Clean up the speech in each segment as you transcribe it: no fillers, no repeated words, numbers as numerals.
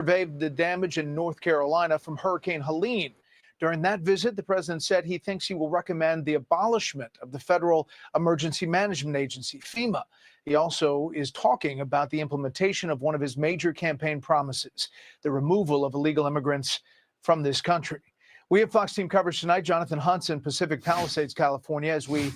surveyed the damage in North Carolina from Hurricane Helene. During that visit, the president said he thinks he will recommend the abolishment of the Federal Emergency Management Agency, FEMA. He also is talking about the implementation of one of his major campaign promises, the removal of illegal immigrants from this country. We have Fox team coverage tonight. Jonathan Hunt's in Pacific Palisades, California, as we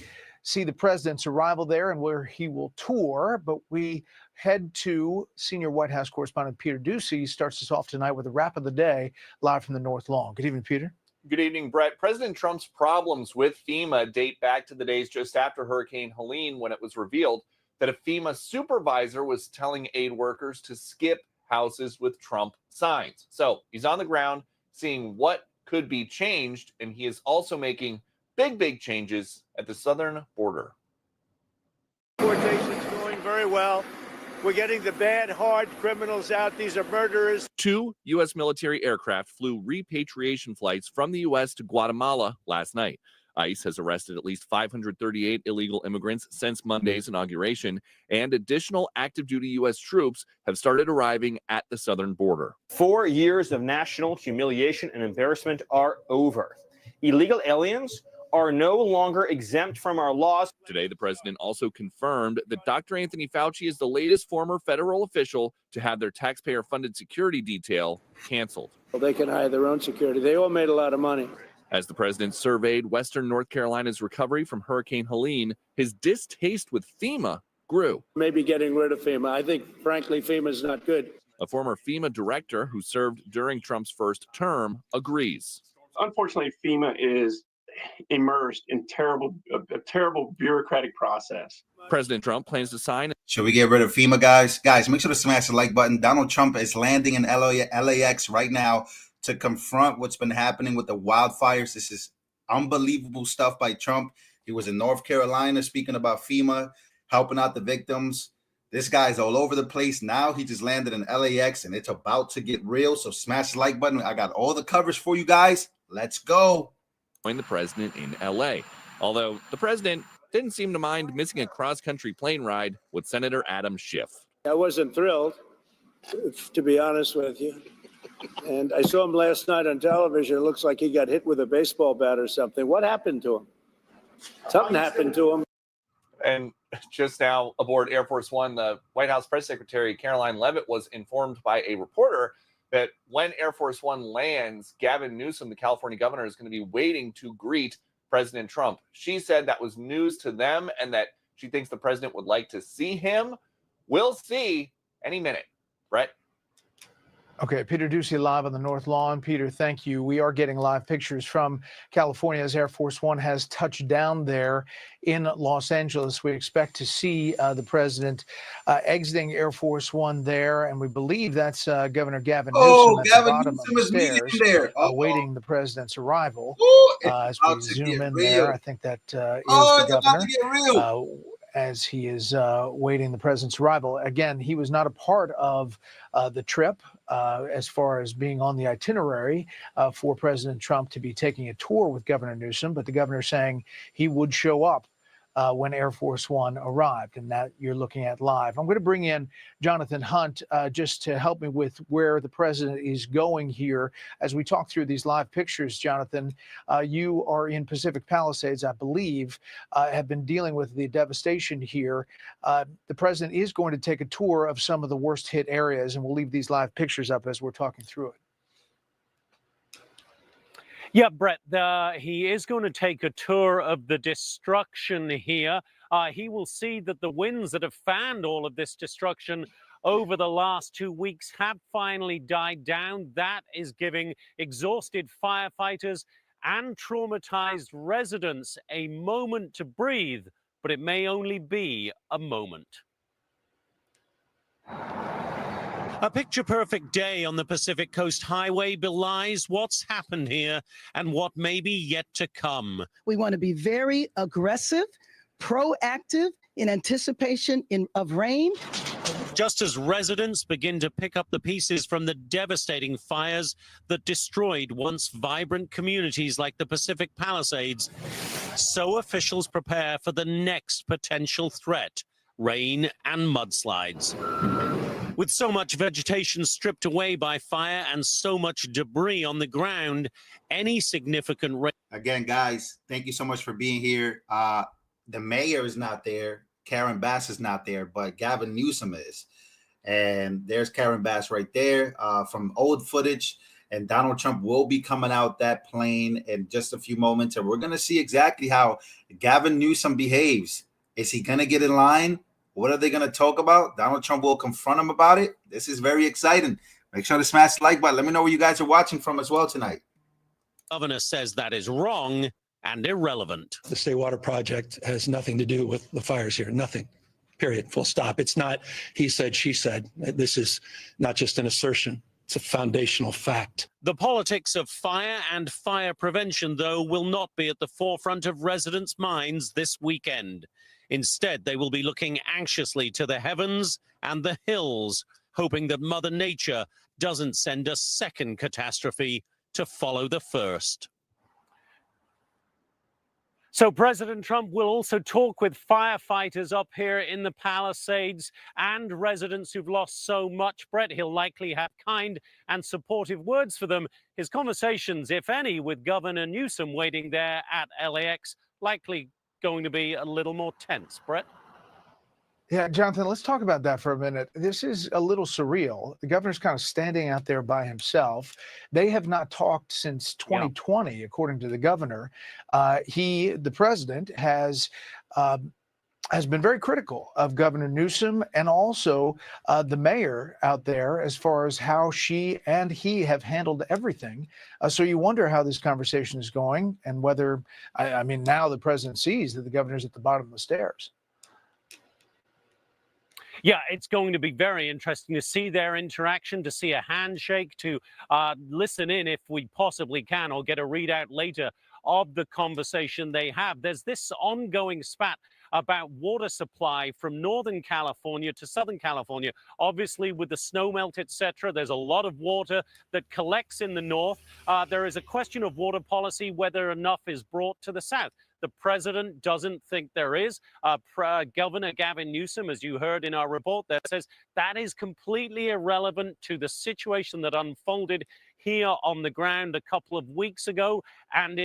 see the president's arrival there and where he will tour. But we head to senior White House correspondent Peter Ducey. Starts us off tonight with a wrap of the day live from the North Lawn. Good evening, Peter. Good evening, Brett. President Trump's problems with FEMA date back to the days just after Hurricane Helene, when it was revealed that a FEMA supervisor was telling aid workers to skip houses with Trump signs. So he's on the ground seeing what could be changed, and he is also making big changes at the southern border. Deportation's going very well. We're getting the bad, hard criminals out. These are murderers. 2 U.S. military aircraft flew repatriation flights from the U.S. to Guatemala last night. ICE has arrested at least 538 illegal immigrants since Monday's inauguration, and additional active-duty U.S. troops have started arriving at the southern border. 4 years of national humiliation and embarrassment are over. Illegal aliens are no longer exempt from our laws. Today, the president also confirmed that Dr. Anthony Fauci is the latest former federal official to have their taxpayer-funded security detail canceled. Well, they can hire their own security. They all made a lot of money. As the president surveyed Western North Carolina's recovery from Hurricane Helene, his distaste with FEMA grew. Maybe getting rid of FEMA. I think, frankly, FEMA is not good. A former FEMA director who served during Trump's first term agrees. Unfortunately, FEMA is immersed in a terrible bureaucratic process. President Trump plans to sign. Should we get rid of FEMA, guys? Guys, make sure to smash the like button. Donald Trump is landing in LAX right now to confront what's been happening with the wildfires. This is unbelievable stuff by Trump. He was in North Carolina speaking about FEMA, helping out the victims. This guy's all over the place. Now he just landed in LAX and it's about to get real. So smash the like button. I got all the coverage for you guys. Let's go. Join the president in LA. Although the president didn't seem to mind missing a cross-country plane ride with Senator Adam Schiff. I wasn't thrilled, to be honest with you. And I saw him last night on television. It looks like he got hit with a baseball bat or something. What happened to him? Something happened to him. And just now aboard Air Force One, the White House Press Secretary Caroline Leavitt was informed by a reporter that when Air Force One lands, Gavin Newsom, the California governor, is going to be waiting to greet President Trump. She said that was news to them and that she thinks the president would like to see him. We'll see any minute. Brett? Okay, Peter Ducey live on the North Lawn. Peter, thank you. We are getting live pictures from California as Air Force One has touched down there in Los Angeles. We expect to see the president exiting Air Force One there, and we believe that's Governor Gavin Newsom at the bottom of the stairs, awaiting the president's arrival. As we zoom in there, I think that is the governor. As he is waiting the president's arrival. Again, he was not a part of the trip as far as being on the itinerary for President Trump to be taking a tour with Governor Newsom, but the governor saying he would show up when Air Force One arrived, and that you're looking at live. I'm going to bring in Jonathan Hunt just to help me with where the president is going here as we talk through these live pictures. Jonathan, you are in Pacific Palisades, I believe, have been dealing with the devastation here. The president is going to take a tour of some of the worst hit areas, and we'll leave these live pictures up as we're talking through it. Yeah, Brett, he is going to take a tour of the destruction here. He will see that the winds that have fanned all of this destruction over the last 2 weeks have finally died down. That is giving exhausted firefighters and traumatized residents a moment to breathe, but it may only be a moment. A picture-perfect day on the Pacific Coast Highway belies what's happened here and what may be yet to come. We want to be very aggressive, proactive in anticipation of rain. Just as residents begin to pick up the pieces from the devastating fires that destroyed once vibrant communities like the Pacific Palisades, so officials prepare for the next potential threat, rain and mudslides. With so much vegetation stripped away by fire and so much debris on the ground, any significant rain. Again, guys, thank you so much for being here. The mayor is not there. Karen Bass is not there, but Gavin Newsom is. And there's Karen Bass right there from old footage. And Donald Trump will be coming out that plane in just a few moments. And we're going to see exactly how Gavin Newsom behaves. Is he going to get in line? What are they going to talk about? Donald Trump will confront him about it. This is very exciting. Make sure to smash the like button. Let me know where you guys are watching from as well tonight. Governor says that is wrong and irrelevant. The State Water Project has nothing to do with the fires here. Nothing. Period. Full stop. It's not he said, she said. This is not just an assertion. It's a foundational fact. The politics of fire and fire prevention, though, will not be at the forefront of residents' minds this weekend. Instead, they will be looking anxiously to the heavens and the hills, hoping that Mother Nature doesn't send a second catastrophe to follow the first. So President Trump will also talk with firefighters up here in the Palisades and residents who've lost so much. Brett, he'll likely have kind and supportive words for them. His conversations, if any, with Governor Newsom waiting there at LAX, likely going to be a little more tense. Brett? Yeah, Jonathan, let's talk about that for a minute. This is a little surreal. The governor's kind of standing out there by himself. They have not talked since 2020, according to the governor. The president, has been very critical of Governor Newsom and also the mayor out there as far as how she and he have handled everything. So you wonder how this conversation is going and whether, I mean, now the president sees that the governor's at the bottom of the stairs. Yeah, it's going to be very interesting to see their interaction, to see a handshake, to listen in if we possibly can, or get a readout later of the conversation they have. There's this ongoing spat about water supply from Northern California to Southern California. Obviously, with the snow melt, etc., there's a lot of water that collects in the north. There is a question of water policy, whether enough is brought to the south. The president doesn't think there is. Governor Gavin Newsom, as you heard in our report, that says that is completely irrelevant to the situation that unfolded here on the ground a couple of weeks ago, and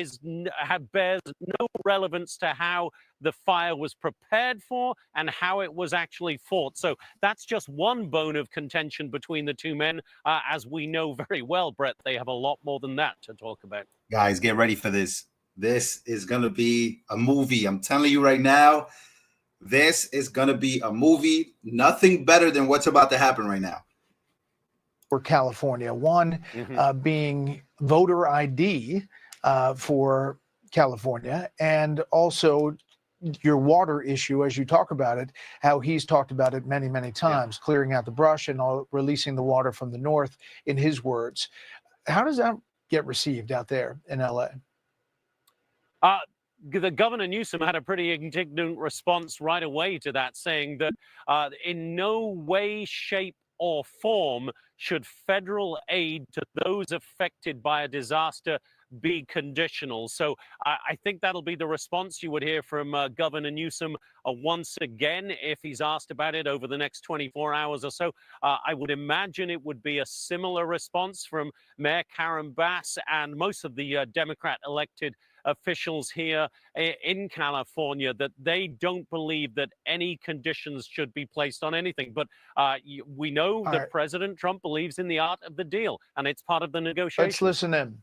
bears no relevance to how the fire was prepared for and how it was actually fought. So that's just one bone of contention between the two men. As we know very well, Brett, they have a lot more than that to talk about. Guys, get ready for this. This is going to be a movie. I'm telling you right now, this is going to be a movie. Nothing better than what's about to happen right now. For California, one being voter ID for California, and also your water issue, as you talk about it, how he's talked about it many, many times, clearing out the brush and releasing the water from the north, in his words. How does that get received out there in LA? The Governor Newsom had a pretty indignant response right away to that, saying that in no way, shape, or form should federal aid to those affected by a disaster be conditional. So I think that'll be the response you would hear from Governor Newsom once again if he's asked about it over the next 24 hours or so. I would imagine it would be a similar response from Mayor Karen Bass and most of the Democrat-elected officials here in California, that they don't believe that any conditions should be placed on anything. But we know that President Trump believes in the art of the deal, and it's part of the negotiation. Let's listen in.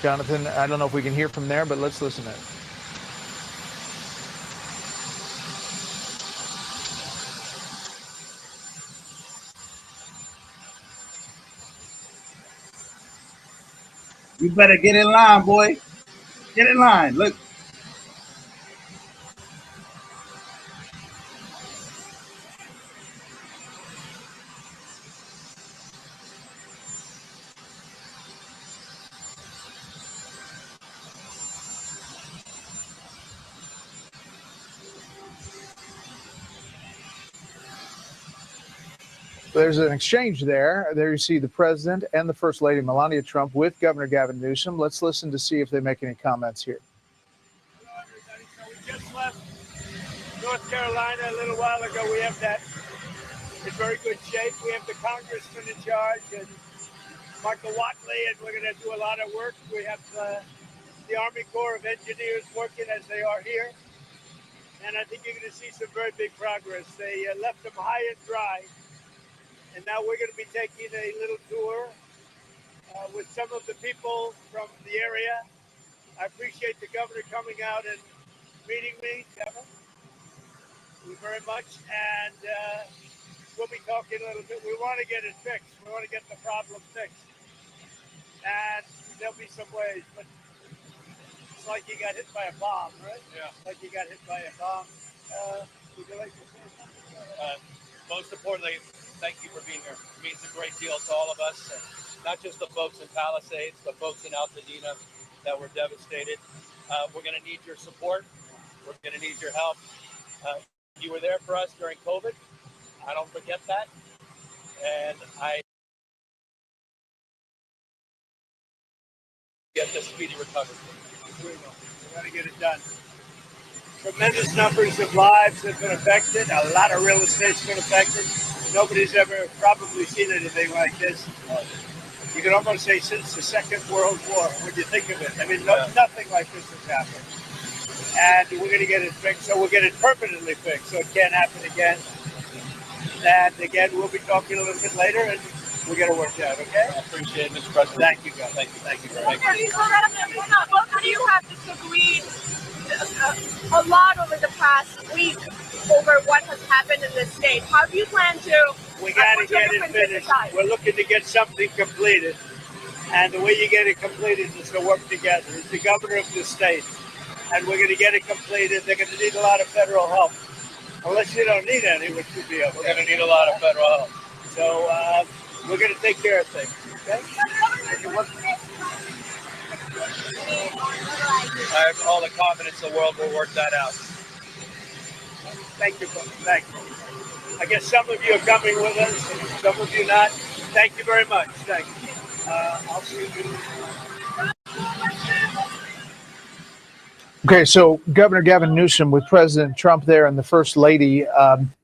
Jonathan, I don't know if we can hear from there, but let's listen in. You better get in line, boy. Get in line. Look. There's an exchange there. There you see the president and the First Lady, Melania Trump, with Governor Gavin Newsom. Let's listen to see if they make any comments here. Hello, everybody. So we just left North Carolina a little while ago. We have that in very good shape. We have the congressman in charge and Michael Watley, and we're going to do a lot of work. We have the Army Corps of Engineers working as they are here. And I think you're going to see some very big progress. They left them high and dry. And now we're going to be taking a little tour with some of the people from the area. I appreciate the governor coming out and meeting me, Gavin. Thank you very much. And we'll be talking a little bit. We want to get it fixed. We want to get the problem fixed. And there'll be some ways, but it's like you got hit by a bomb, right? Yeah. Like you got hit by a bomb. Would you like to say something? Most importantly, thank you for being here. It means a great deal to all of us, and not just the folks in Palisades, the folks in Altadena that were devastated. We're going to need your support. We're going to need your help. You were there for us during COVID. I don't forget that. And I get the speedy recovery. We're going to get it done. Tremendous numbers of lives have been affected. A lot of real estate's been affected. Nobody's ever probably seen anything like this. You could almost say since the Second World War, when you think of it. I mean, nothing like this has happened. And we're going to get it fixed, so we'll get it permanently fixed, so it can't happen again. And again, we'll be talking a little bit later, and we'll get it worked out, okay? I appreciate it, Mr. President. Thank you, guys. Thank you. Thank you very much. Both of you have disagreed a lot over the past week over what has happened in this state. How do you plan to? We got to get it finished. We're looking to get something completed. And the way you get it completed is to work together. It's the governor of the state. And we're going to get it completed. They're going to need a lot of federal help. Unless you don't need any, which would be okay. We're going to need a lot of federal help. So we're going to take care of things. Okay? I have all the confidence in the world we'll work that out. Thank you. Thank you. I guess some of you are coming with us, and some of you not. Thank you very much. Thank you. I'll see you. Okay, so Governor Gavin Newsom with President Trump there and the First Lady.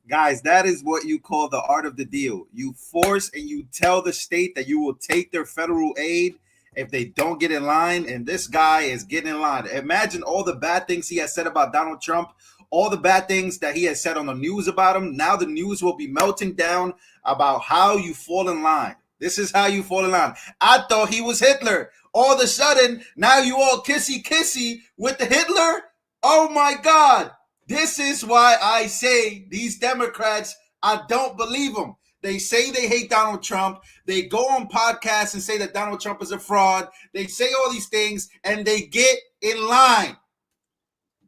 Guys, that is what you call the art of the deal. You force and you tell the state that you will take their federal aid if they don't get in line, and this guy is getting in line. Imagine all the bad things he has said about Donald Trump, all the bad things that he has said on the news about him. Now the news will be melting down about how you fall in line. This is how you fall in line. I thought he was Hitler. All of a sudden, now you all kissy-kissy with the Hitler? Oh my God. This is why I say these Democrats, I don't believe them. They say they hate Donald Trump. They go on podcasts and say that Donald Trump is a fraud. They say all these things and they get in line.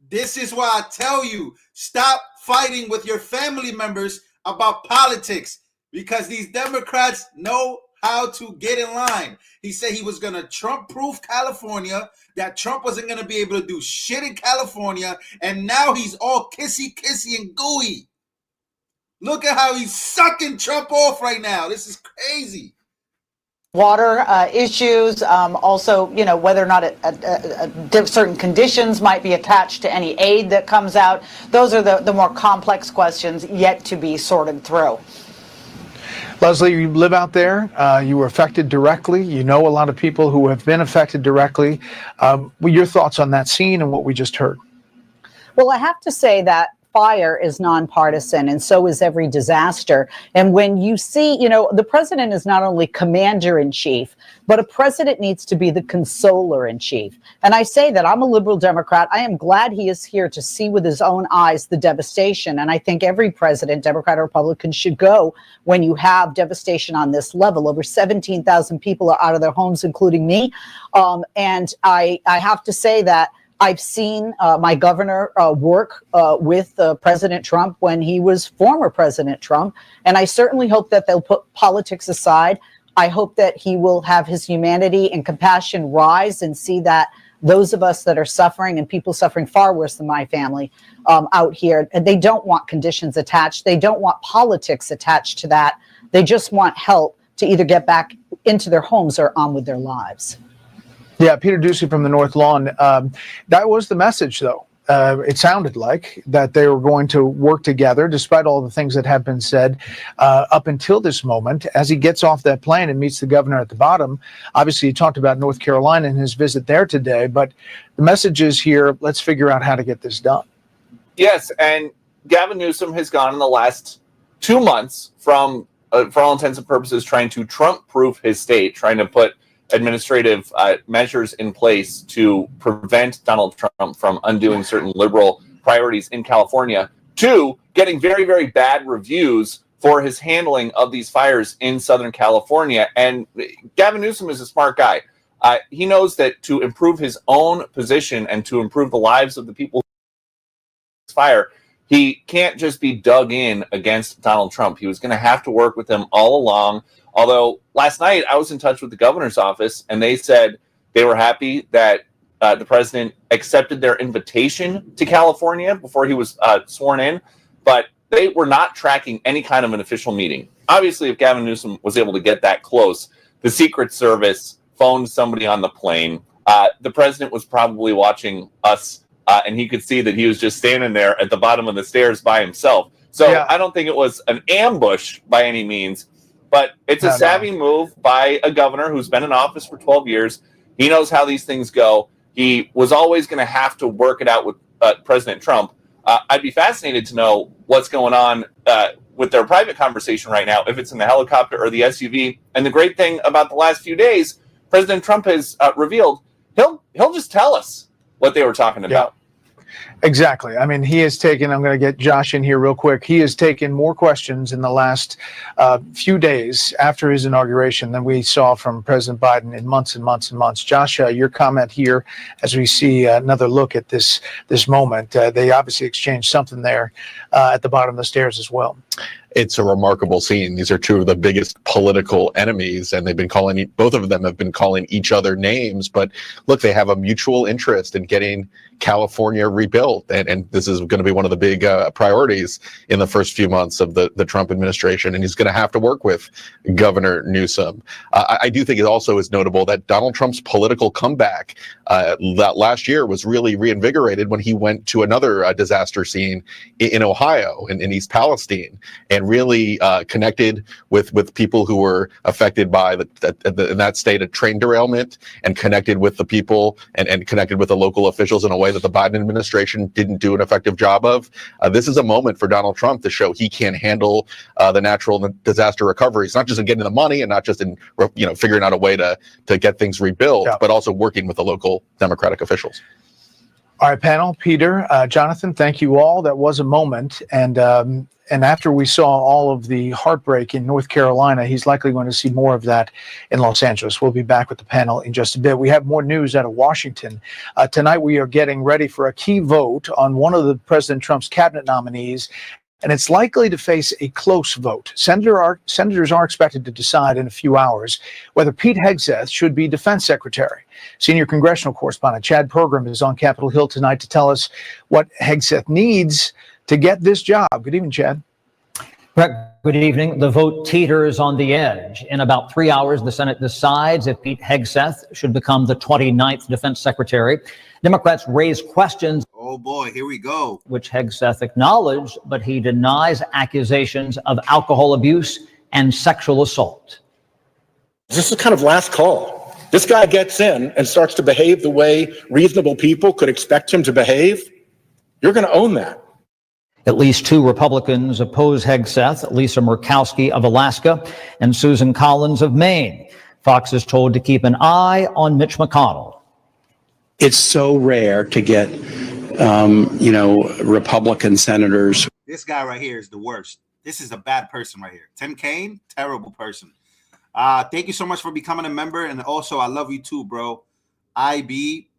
This is why I tell you, stop fighting with your family members about politics, because these Democrats know how to get in line. He said he was going to Trump-proof California, that Trump wasn't going to be able to do shit in California, and now he's all kissy-kissy and gooey. Look at how he's sucking Trump off right now. This is crazy. Water issues, also, you know, whether or not certain conditions might be attached to any aid that comes out. Those are the more complex questions yet to be sorted through. Leslie, you live out there. You were affected directly. You know a lot of people who have been affected directly. Your thoughts on that scene and what we just heard? Well, I have to say that fire is nonpartisan, and so is every disaster. And when you see, you know, the president is not only commander in chief, but a president needs to be the consoler in chief. And I say that I'm a liberal Democrat. I am glad he is here to see with his own eyes the devastation. And I think every president, Democrat or Republican, should go when you have devastation on this level. Over 17,000 people are out of their homes, including me. And I have to say that I've seen my governor work with President Trump when he was former President Trump, and I certainly hope that they'll put politics aside. I hope that he will have his humanity and compassion rise and see that those of us that are suffering, and people suffering far worse than my family out here, they don't want conditions attached. They don't want politics attached to that. They just want help to either get back into their homes or on with their lives. Yeah, Peter Ducey from the North Lawn. That was the message, though. it sounded like that they were going to work together, despite all the things that have been said up until this moment. As he gets off that plane and meets the governor at the bottom, obviously he talked about North Carolina and his visit there today, but the message is here, let's figure out how to get this done. Yes, and Gavin Newsom has gone in the last 2 months from, for all intents and purposes, trying to Trump-proof his state, trying to put administrative measures in place to prevent Donald Trump from undoing certain liberal priorities in California, to getting very, very bad reviews for his handling of these fires in Southern California. And Gavin Newsom is a smart guy. He knows that to improve his own position and to improve the lives of the people who fire, he can't just be dug in against Donald Trump. He was going to have to work with him all along. Although last night I was in touch with the governor's office, and they said they were happy that the president accepted their invitation to California before he was sworn in, but they were not tracking any kind of an official meeting. Obviously, if Gavin Newsom was able to get that close, the Secret Service phoned somebody on the plane. The president was probably watching us, and he could see that he was just standing there at the bottom of the stairs by himself. So yeah. I don't think it was an ambush by any means. But it's a savvy move by a governor who's been in office for 12 years. He knows how these things go. He was always going to have to work it out with President Trump. I'd be fascinated to know what's going on with their private conversation right now, if it's in the helicopter or the SUV. And the great thing about the last few days, President Trump has revealed he'll just tell us what they were talking about. Exactly. I mean, he has taken, I'm going to get Josh in here real quick. He has taken more questions in the last few days after his inauguration than we saw from President Biden in months and months and months. Josh, your comment here as we see another look at this moment. They obviously exchanged something there at the bottom of the stairs as well. It's a remarkable scene. These are two of the biggest political enemies, and they've been calling, both of them have been calling each other names. But look, they have a mutual interest in getting California rebuilt, and this is going to be one of the big priorities in the first few months of the Trump administration, and he's going to have to work with Governor Newsom. I do think it also is notable that Donald Trump's political comeback that last year was really reinvigorated when he went to another disaster scene in Ohio, in East Palestine, and really connected with people who were affected by in that state a train derailment, and connected with the people and connected with the local officials in a way that the Biden administration didn't do an effective job of. This is a moment for Donald Trump to show he can handle the natural disaster recovery. It's not just in getting the money and not just in figuring out a way to get things rebuilt, but also working with the local Democratic officials. All right, panel, Peter, Jonathan, thank you all. That was a moment. And after we saw all of the heartbreak in North Carolina, he's likely going to see more of that in Los Angeles. We'll be back with the panel in just a bit. We have more news out of Washington. Tonight, we are getting ready for a key vote on one of the President Trump's cabinet nominees, and it's likely to face a close vote. Senators are expected to decide in a few hours whether Pete Hegseth should be defense secretary. Senior congressional correspondent Chad Pergram is on Capitol Hill tonight to tell us what Hegseth needs to get this job. Good evening, Chad. Good evening. The vote teeters on the edge. In about 3 hours, the Senate decides if Pete Hegseth should become the 29th defense secretary. Democrats raise questions. Oh boy, here we go. Which Hegseth acknowledged, but he denies accusations of alcohol abuse and sexual assault. This is kind of last call. This guy gets in and starts to behave the way reasonable people could expect him to behave. You're going to own that. At least two Republicans oppose Hegseth, Lisa Murkowski of Alaska and Susan Collins of Maine. Fox is told to keep an eye on Mitch McConnell. It's so rare to get, Republican senators. This guy right here is the worst. This is a bad person right here. Tim Kaine, terrible person. Thank you so much for becoming a member. And also, I love you too, bro. IB,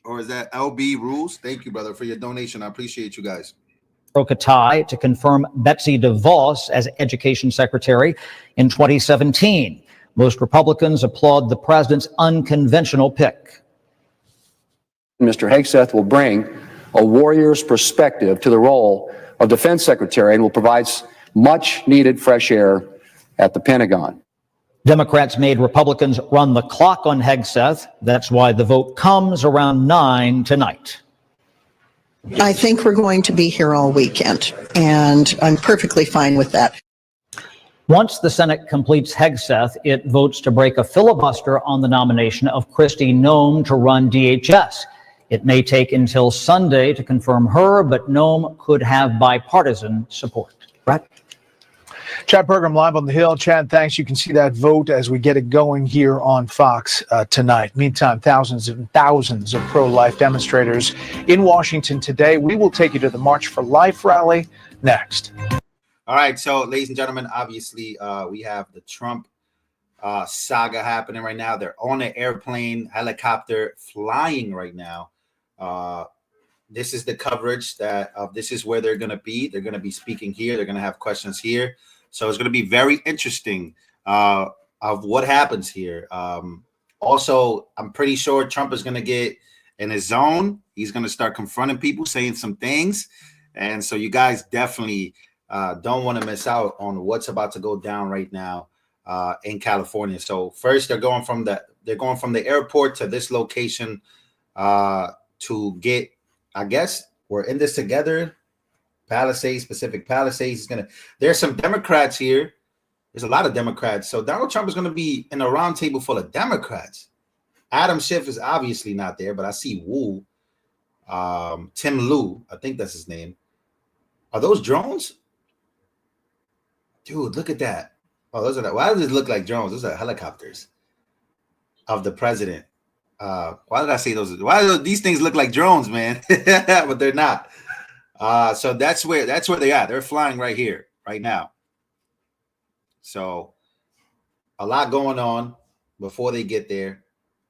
or is that LB Rules? Thank you, brother, for your donation. I appreciate you guys. Broke a tie to confirm Betsy DeVos as education secretary in 2017. Most Republicans applaud the president's unconventional pick. Mr. Hegseth will bring a warrior's perspective to the role of defense secretary and will provide much needed fresh air at the Pentagon. Democrats made Republicans run the clock on Hegseth. That's why the vote comes around 9 tonight. I think we're going to be here all weekend, and I'm perfectly fine with that. Once the Senate completes Hegseth, it votes to break a filibuster on the nomination of Kristi Noem to run DHS. It may take until Sunday to confirm her, but Noem could have bipartisan support. Brett? Chad Pergram live on the Hill. Chad, thanks. You can see that vote as we get it going here on Fox tonight. Meantime, thousands and thousands of pro-life demonstrators in Washington today. We will take you to the March for Life rally next. All right, so ladies and gentlemen, obviously we have the Trump saga happening right now. They're on an airplane, helicopter, flying right now. This is the coverage that this is where they're going to be. They're going to be speaking here. They're going to have questions here. So it's going to be very interesting of what happens here. Also, I'm pretty sure Trump is going to get in his zone. He's going to start confronting people, saying some things. And so you guys definitely don't want to miss out on what's about to go down right now in California. So first, they're going from the airport to this location to get, I guess, we're in this together. Palisades, Pacific Palisades. There's some Democrats here. There's a lot of Democrats. So Donald Trump is going to be in a round table full of Democrats. Adam Schiff is obviously not there, but I see Wu, Tim Lu, I think that's his name. Are those drones? Dude, look at that. Oh, those are why does it look like drones? Those are helicopters of the president. Why did I say those? Why do these things look like drones, man? But they're not. So that's where they are. They're flying right here, right now. So a lot going on before they get there.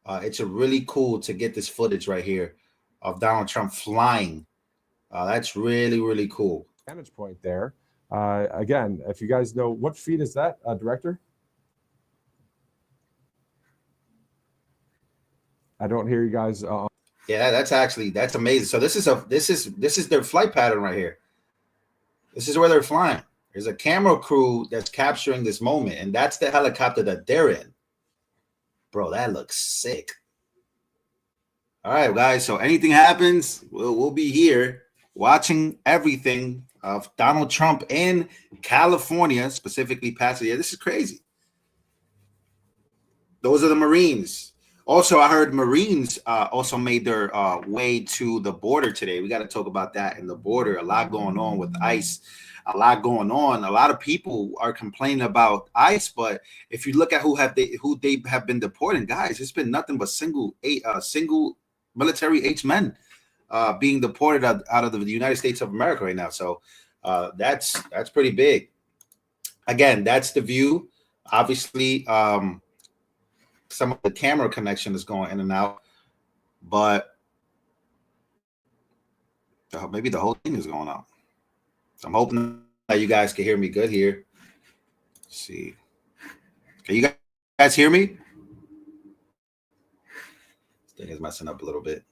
It's a really cool to get this footage right here of Donald Trump flying. That's really, really cool. Vantage point there. Again, if you guys know, what feed is that, Director? I don't hear you guys. Yeah, that's amazing. So this is their flight pattern right here. This is where they're flying. There's a camera crew that's capturing this moment, and that's the helicopter that they're in. Bro, that looks sick. All right, guys. So anything happens, we'll be here watching everything of Donald Trump in California, specifically Pasadena. This is crazy. Those are the Marines. Also, I heard Marines also made their way to the border today. We got to talk about that in the border. A lot going on with ICE. A lot going on. A lot of people are complaining about ICE, but if you look at who they have been deporting, guys, it's been nothing but single military age men being deported out of the United States of America right now. So that's pretty big. Again, that's the view. Obviously, some of the camera connection is going in and out, but maybe the whole thing is going out. So I'm hoping that you guys can hear me good here. Let's see. Can you guys hear me? This thing is messing up a little bit.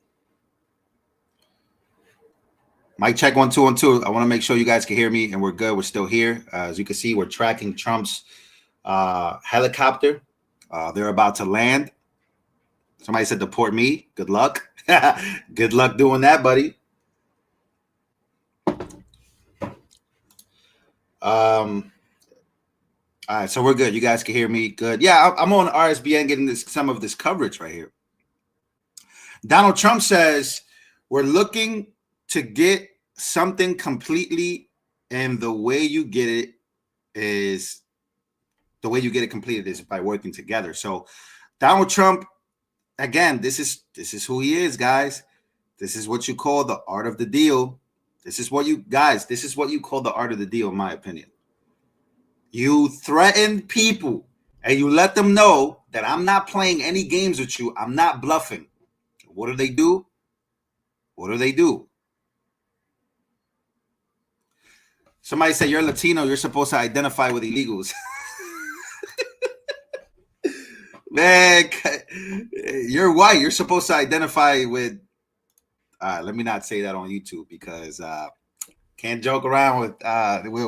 Mic check 1 2 1 2. I want to make sure you guys can hear me and we're good. We're still here. As you can see, we're tracking Trump's helicopter. They're about to land. Somebody said deport me. Good luck. Good luck doing that, buddy. All right, so we're good. You guys can hear me good. Yeah, I'm on RSBN getting some of this coverage right here. Donald Trump says we're looking to get something completely, and the way you get it completed is by working together. So Donald Trump, again, this is who he is, guys. This is what you call the art of the deal. This is what you call the art of the deal, in my opinion. You threaten people and you let them know that I'm not playing any games with you. I'm not bluffing. What do they do? What do they do? Somebody said, you're Latino, you're supposed to identify with illegals. Man, you're white. You're supposed to identify with. Let me not say that on YouTube because can't joke around with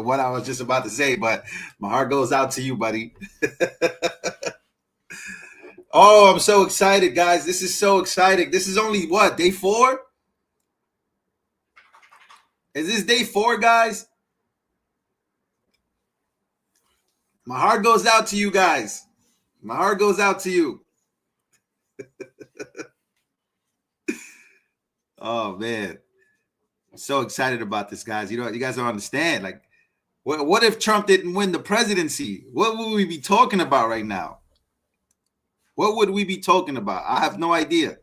what I was just about to say. But my heart goes out to you, buddy. Oh, I'm so excited, guys. This is so exciting. This is only what, day 4? Is this day 4, guys? My heart goes out to you guys. My heart goes out to you. Oh, man. I'm so excited about this, guys. You know, you guys don't understand. Like, what if Trump didn't win the presidency? What would we be talking about right now? What would we be talking about? I have no idea.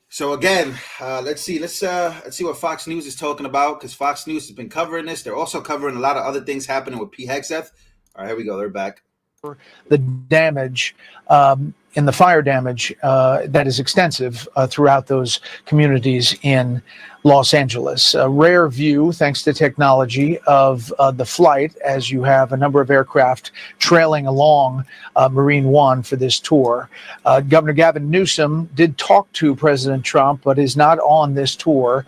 So again, let's see what Fox News is talking about, because Fox News has been covering this. They're also covering a lot of other things happening with Pete Hegseth. All right, here we go. They're back. The damage in the fire damage that is extensive throughout those communities in Los Angeles. A rare view, thanks to technology, of the flight, as you have a number of aircraft trailing along Marine One for this tour. Governor Gavin Newsom did talk to President Trump, but is not on this tour.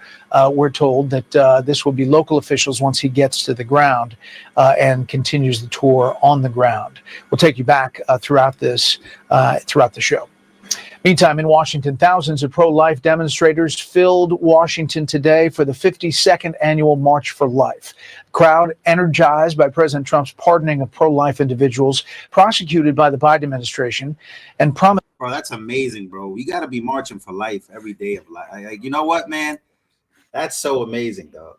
We're told that this will be local officials once he gets to the ground and continues the tour on the ground. We'll take you back throughout the show. Meantime, in Washington, thousands of pro-life demonstrators filled Washington today for the 52nd annual March for Life. The crowd energized by President Trump's pardoning of pro-life individuals prosecuted by the Biden administration and promised. Bro, that's amazing, bro. We got to be marching for life every day of life. You know what, man? That's so amazing, dog.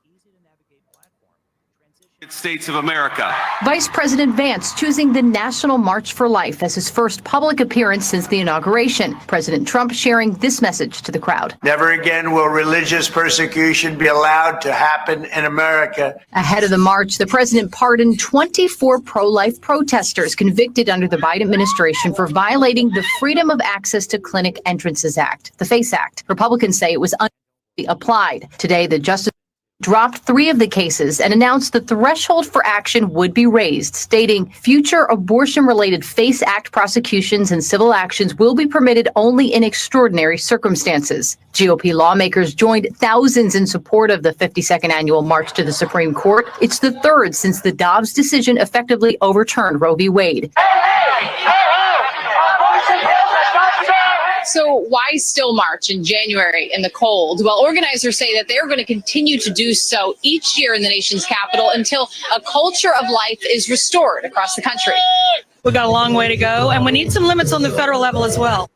States of America. Vice President Vance choosing the National March for Life as his first public appearance since the inauguration. President Trump sharing this message to the crowd. Never again will religious persecution be allowed to happen in America. Ahead of the march, the president pardoned 24 pro-life protesters convicted under the Biden administration for violating the Freedom of Access to Clinic Entrances Act, the FACE Act. Republicans say it was applied. Today, the Justice dropped 3 of the cases and announced the threshold for action would be raised, stating future abortion-related FACE Act prosecutions and civil actions will be permitted only in extraordinary circumstances. GOP lawmakers joined thousands in support of the 52nd annual march to the Supreme Court. It's the 3rd since the Dobbs decision effectively overturned Roe v. Wade. So why still march in January in the cold? Well, organizers say that they're going to continue to do so each year in the nation's capital until a culture of life is restored across the country. We've got a long way to go, and we need some limits on the federal level as well.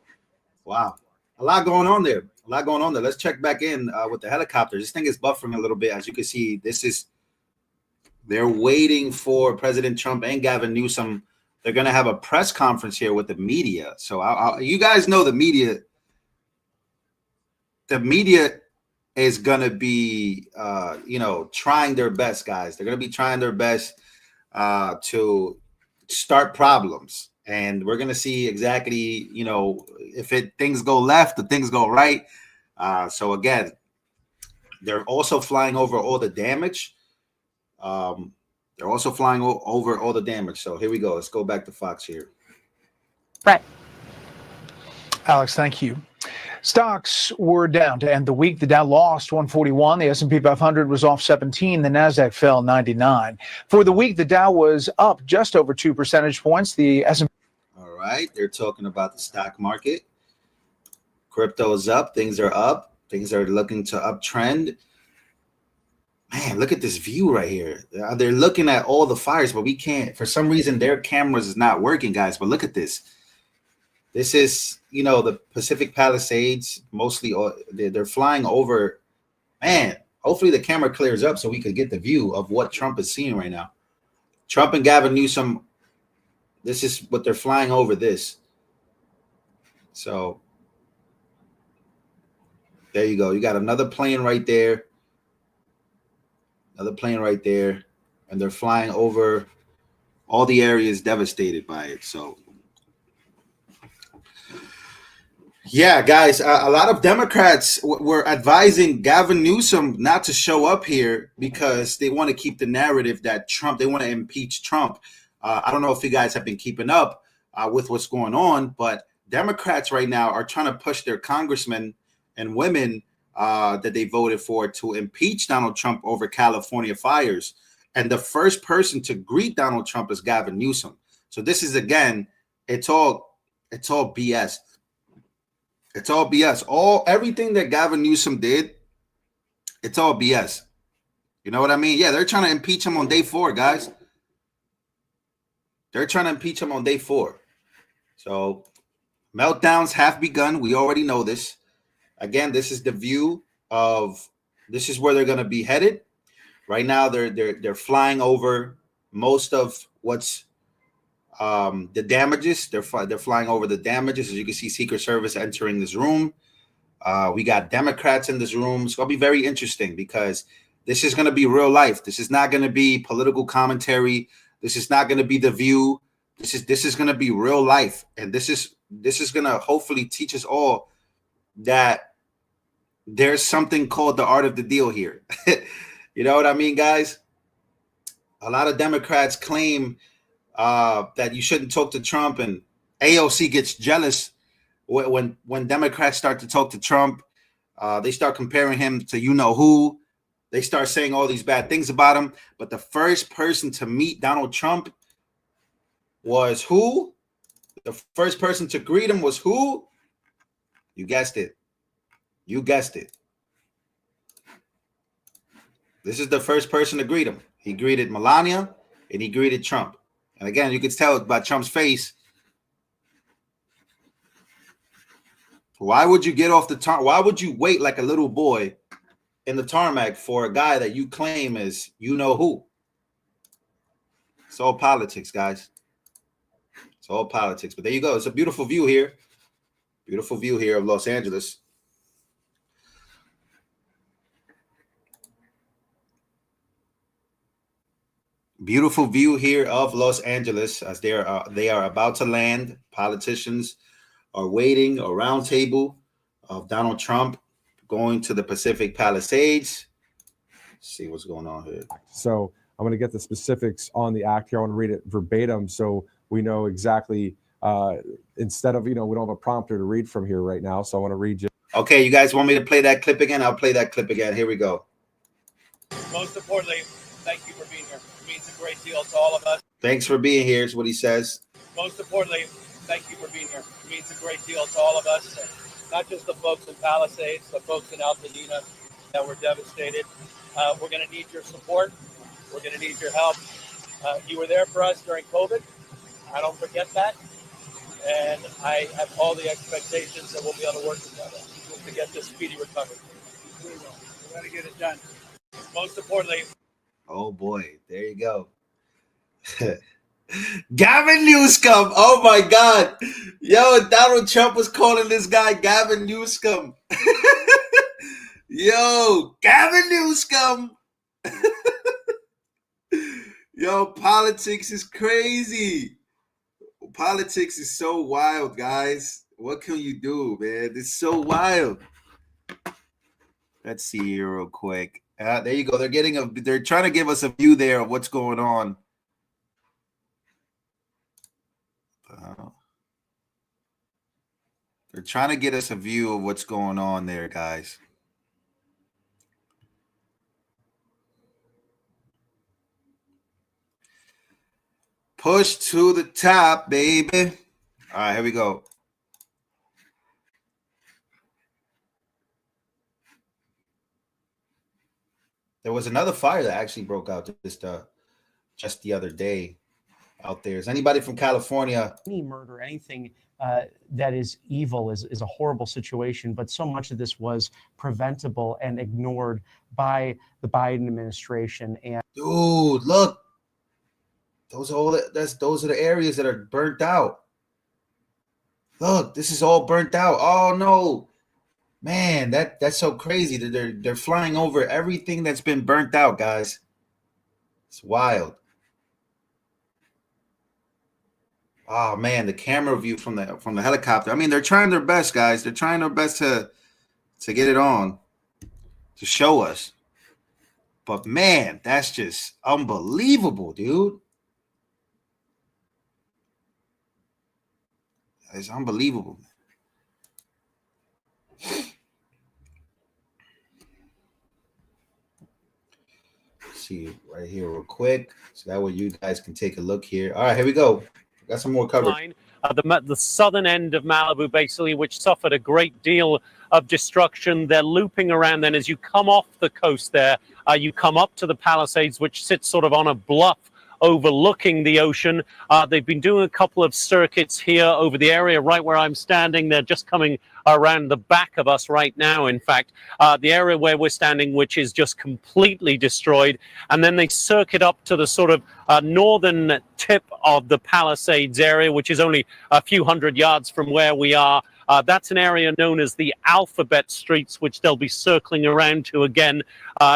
Wow. A lot going on there. Let's check back in with the helicopter. This thing is buffering a little bit. As you can see, they're waiting for President Trump and Gavin Newsom. They're going to have a press conference here with the media. So you guys know the media is going to be, trying their best, guys. They're going to be trying their best to start problems. And we're going to see exactly, if things go left or things go right. So again, they're also flying over all the damage. They're also flying over all the damage. So here we go. Let's go back to Fox here. Right. Alex, thank you. Stocks were down to end the week. The Dow lost 141. The S&P 500 was off 17. The Nasdaq fell 99. For the week, the Dow was up just over 2 percentage points. The S&P. All right. They're talking about the stock market. Crypto is up. Things are up. Things are looking to uptrend. Man, look at this view right here. They're looking at all the fires, but we can't. For some reason, their cameras is not working, guys. But look at this. This is, the Pacific Palisades. Mostly, they're flying over. Man, hopefully the camera clears up so we could get the view of what Trump is seeing right now. Trump and Gavin Newsom, this is what they're flying over this. So there you go. You got another plane right there. Another plane right there, and they're flying over all the areas devastated by it. So, yeah, guys, a lot of Democrats were advising Gavin Newsom not to show up here because they want to keep the narrative that they want to impeach Trump. I don't know if you guys have been keeping up with what's going on, but Democrats right now are trying to push their congressmen and women that they voted for to impeach Donald Trump over California fires. And the first person to greet Donald Trump is Gavin Newsom. So this is, again, it's all It's all BS. It's all BS. Everything that Gavin Newsom did, it's all BS. You know what I mean? Yeah, they're trying to impeach him on day 4, guys. They're trying to impeach him on day 4. So meltdowns have begun. We already know this. Again, this is the view of this is where they're going to be headed. Right now, they're flying over most of what's the damages. They're flying over the damages. As you can see, Secret Service entering this room. We got Democrats in this room. It's going to be very interesting because this is going to be real life. This is not going to be political commentary. This is not going to be The View. This is going to be real life, and this is going to hopefully teach us all that there's something called the art of the deal here. You know what I mean, guys? A lot of Democrats claim that you shouldn't talk to Trump, and AOC gets jealous when Democrats start to talk to Trump. They start comparing him to you-know-who. They start saying all these bad things about him. But the first person to meet Donald Trump was who? The first person to greet him was who? You guessed it. You guessed it. This is the first person to greet him. He greeted Melania and he greeted Trump. And again, you could tell by Trump's face. Why would you get off the tarmac? Why would you wait like a little boy in the tarmac for a guy that you claim is you-know-who? It's all politics, guys. It's all politics. But there you go. It's a beautiful view here. Beautiful view here of Los Angeles. Beautiful view here of Los Angeles as they are about to land. Politicians are waiting, a round table of Donald Trump going to the Pacific Palisades. Let's see what's going on here. So I'm going to get the specifics on the act here. I want to read it verbatim so we know exactly, instead of, we don't have a prompter to read from here right now. So I want to read you. Okay, you guys want me to play that clip again? I'll play that clip again. Here we go. Most importantly, thank you for being here. It means a great deal to all of us. Thanks for being here is what he says. Most importantly, thank you for being here. It means a great deal to all of us, and not just the folks in Palisades, the folks in Altadena that were devastated. We're going to need your support. We're going to need your help. You were there for us during COVID. I don't forget that. And I have all the expectations that we'll be able to work together to get this speedy recovery. We will. We're going to get it done. Most importantly. Oh, boy. There you go. Gavin Newsom. Oh, my God. Yo, Donald Trump was calling this guy Gavin Newsom. Yo, Gavin Newsom. Yo, politics is crazy. Politics is so wild, guys. What can you do, man? It's so wild. Let's see here real quick. There you go. They're trying to give us a view there of what's going on. They're trying to get us a view of what's going on there, guys. Push to the top, baby. All right, here we go. There was another fire that actually broke out just the other day out there. Is anybody from California? Any murder, anything that is evil is a horrible situation, but so much of this was preventable and ignored by the Biden administration. And dude, look. Those are the areas that are burnt out. Look, this is all burnt out. Oh no, man, that's so crazy that they're flying over everything that's been burnt out, guys. It's wild. Oh man, the camera view from the helicopter. I mean, they're trying their best, guys. They're trying their best to get it on, to show us. But man, that's just unbelievable, dude. It's unbelievable. Let's see right here real quick. So that way you guys can take a look here. All right, here we go. Got some more coverage. the southern end of Malibu, basically, which suffered a great deal of destruction. They're looping around. Then as you come off the coast there, you come up to the Palisades, which sits sort of on a bluff overlooking the ocean. They've been doing a couple of circuits here over the area right where I'm standing. They're just coming around the back of us right now, in fact, the area where we're standing, which is just completely destroyed. And then they circuit up to the sort of northern tip of the Palisades area, which is only a few hundred yards from where we are. That's an area known as the Alphabet Streets, which they'll be circling around to again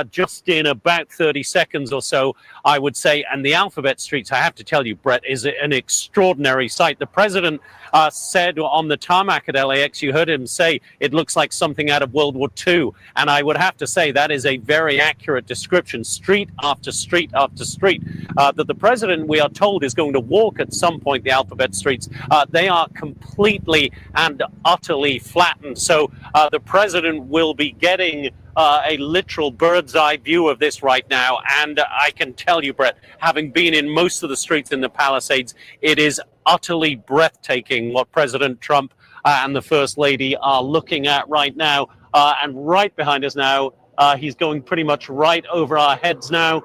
just in about 30 seconds or so, I would say. And the Alphabet Streets, I have to tell you, Brett, is an extraordinary sight. The president said on the tarmac at LAX, you heard him say, it looks like something out of World War II. And I would have to say that is a very accurate description, street after street after street, that the president, we are told, is going to walk at some point the Alphabet Streets. They are completely and utterly flattened. So the president will be getting a literal bird's eye view of this right now. And I can tell you, Brett, having been in most of the streets in the Palisades, it is utterly breathtaking what President Trump and the First Lady are looking at right now. And right behind us now, he's going pretty much right over our heads now.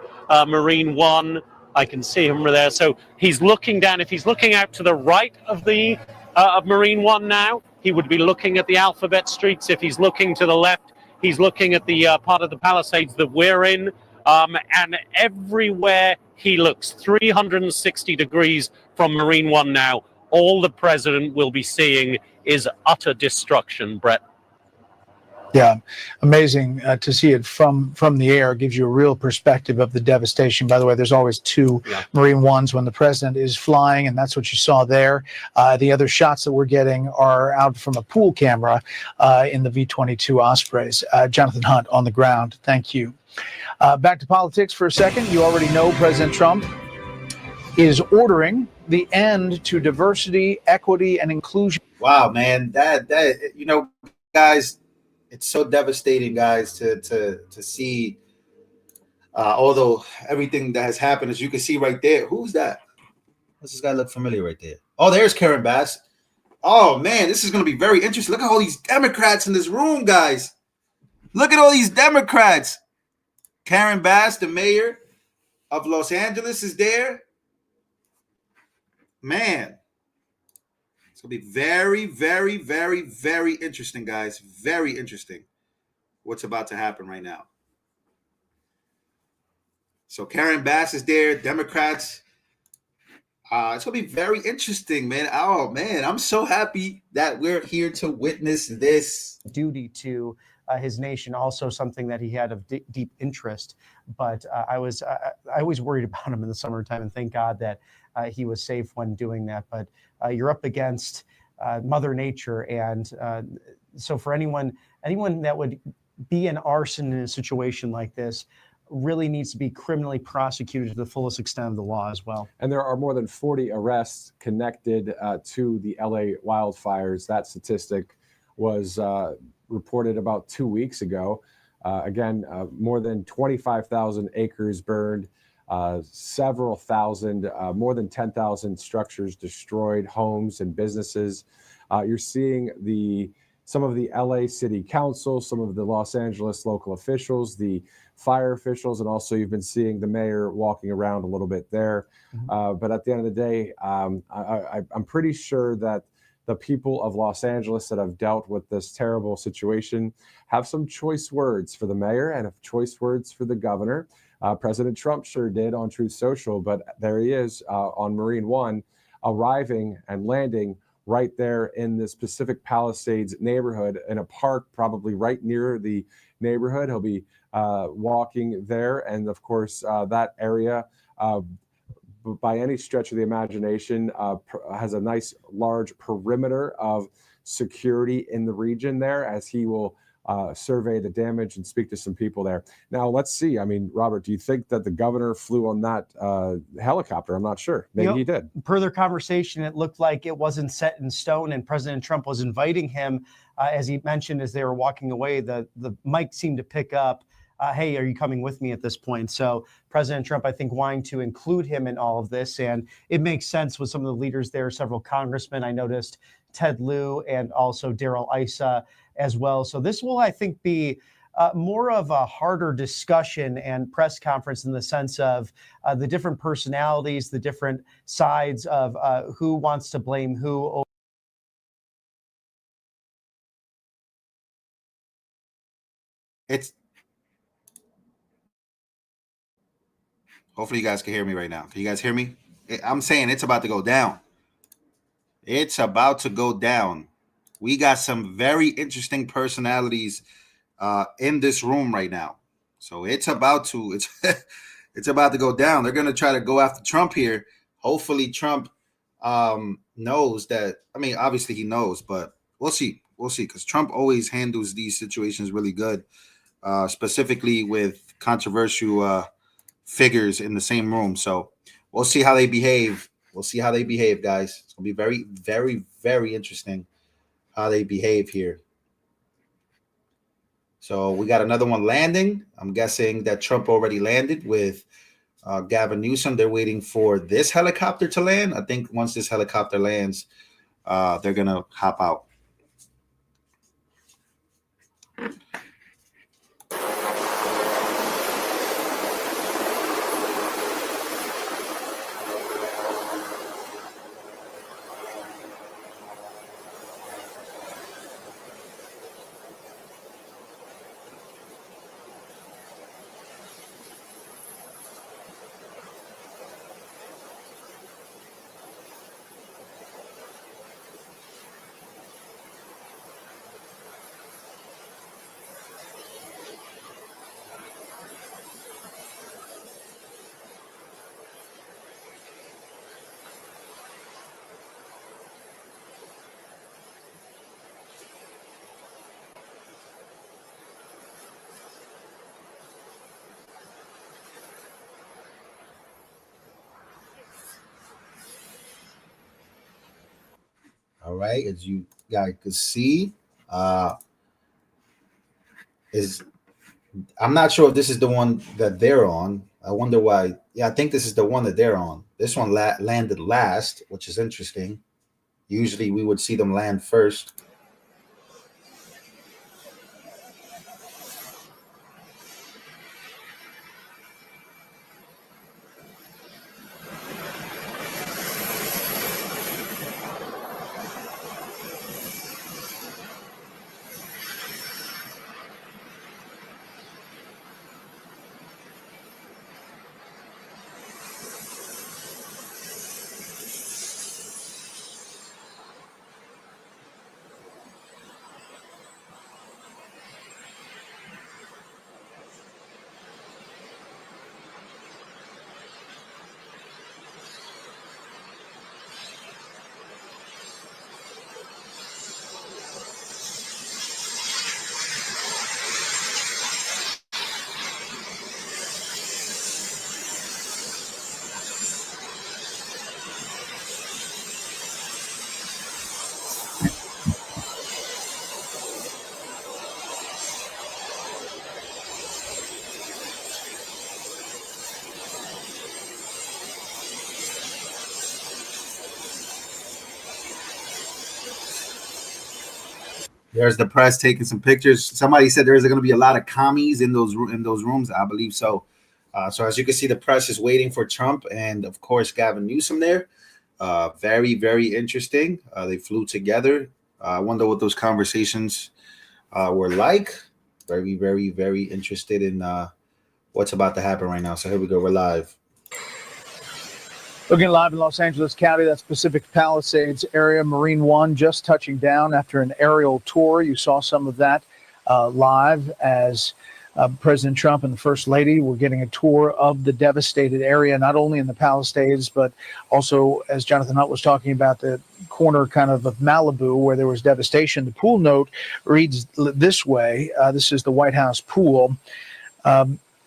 Marine One, I can see him there. So he's looking down. If he's looking out to the right of the of Marine One now, he would be looking at the Alphabet Streets. If he's looking to the left, he's looking at the part of the Palisades that we're in. And everywhere he looks, 360 degrees from Marine One now, all the president will be seeing is utter destruction, Brett. Yeah, amazing to see it from the air. Gives you a real perspective of the devastation. By the way, there's always two Marine Ones when the president is flying, and that's what you saw there. The other shots that we're getting are out from a pool camera in the V-22 Ospreys. Jonathan Hunt on the ground. Thank you. Back to politics for a second. You already know President Trump is ordering the end to diversity, equity, and inclusion. Wow, man, that you know, guys. It's so devastating, guys, to see although everything that has happened, as you can see right there. Who's that? Does this guy look familiar right there? Oh, there's Karen Bass. Oh, man, this is going to be very interesting. Look at all these Democrats in this room, guys. Look at all these Democrats. Karen Bass, the mayor of Los Angeles, is there. Man. It's going to be very, very, very, very interesting, guys. Very interesting what's about to happen right now. So Karen Bass is there, Democrats. It's going to be very interesting, man. Oh, man, I'm so happy that we're here to witness this. Duty to his nation, also something that he had of deep interest. But I always worried about him in the summertime, and thank God that he was safe when doing that. But you're up against Mother Nature, and so for anyone that would be an arson in a situation like this really needs to be criminally prosecuted to the fullest extent of the law as well. And there are more than 40 arrests connected to the LA wildfires. That statistic was reported about 2 weeks ago. Again, more than 25,000 acres burned, several thousand, more than 10,000 structures destroyed, homes and businesses. You're seeing some of the LA City Council, some of the Los Angeles local officials, the fire officials, and also you've been seeing the mayor walking around a little bit there. But at the end of the day, I'm pretty sure that the people of Los Angeles that have dealt with this terrible situation have some choice words for the mayor and have choice words for the governor. President Trump sure did on Truth Social, but there he is on Marine One, arriving and landing right there in this Pacific Palisades neighborhood in a park, probably right near the neighborhood. He'll be walking there. And of course, that area, by any stretch of the imagination, has a nice large perimeter of security in the region there, as he will survey the damage and speak to some people there. Now, let's see. I mean, Robert, do you think that the governor flew on that helicopter? I'm not sure. Maybe he did. Per their conversation, it looked like it wasn't set in stone, and President Trump was inviting him, as he mentioned, as they were walking away. The mic seemed to pick up hey, are you coming with me at this point? So President Trump, I think, wanting to include him in all of this. And it makes sense with some of the leaders there, several congressmen. I noticed Ted Lieu and also Darrell Issa as well. So this will, I think, be more of a harder discussion and press conference in the sense of the different personalities, the different sides of who wants to blame who. Hopefully you guys can hear me right now. Can you guys hear me? I'm saying it's about to go down. It's about to go down. We got some very interesting personalities in this room right now. So it's about to it's about to go down. They're going to try to go after Trump here. Hopefully Trump knows that. I mean, obviously he knows, but we'll see. We'll see, because Trump always handles these situations really good, specifically with controversial figures in the same room. So we'll see how they behave. We'll see how they behave, guys. It's gonna be very, very, very interesting how they behave here. So we got another one landing. I'm guessing that Trump already landed with Gavin Newsom. They're waiting for this helicopter to land. I think once this helicopter lands, they're gonna hop out. All right, as you guys can see, I'm not sure if this is the one that they're on. I wonder why. Yeah, I think this is the one that they're on. This one landed last, which is interesting. Usually we would see them land first. There's the press taking some pictures. Somebody said there's going to be a lot of commies in those rooms. I believe so. So as you can see, the press is waiting for Trump and, of course, Gavin Newsom there. Very, very interesting. They flew together. I wonder what those conversations were like. Very, very, very interested in what's about to happen right now. So here we go. We're live. Looking live in Los Angeles County, that's Pacific Palisades area. Marine One just touching down after an aerial tour. You saw some of that live as President Trump and the First Lady were getting a tour of the devastated area, not only in the Palisades, but also, as Jonathan Hunt was talking about, the corner kind of Malibu where there was devastation. The pool note reads this way. This is the White House pool.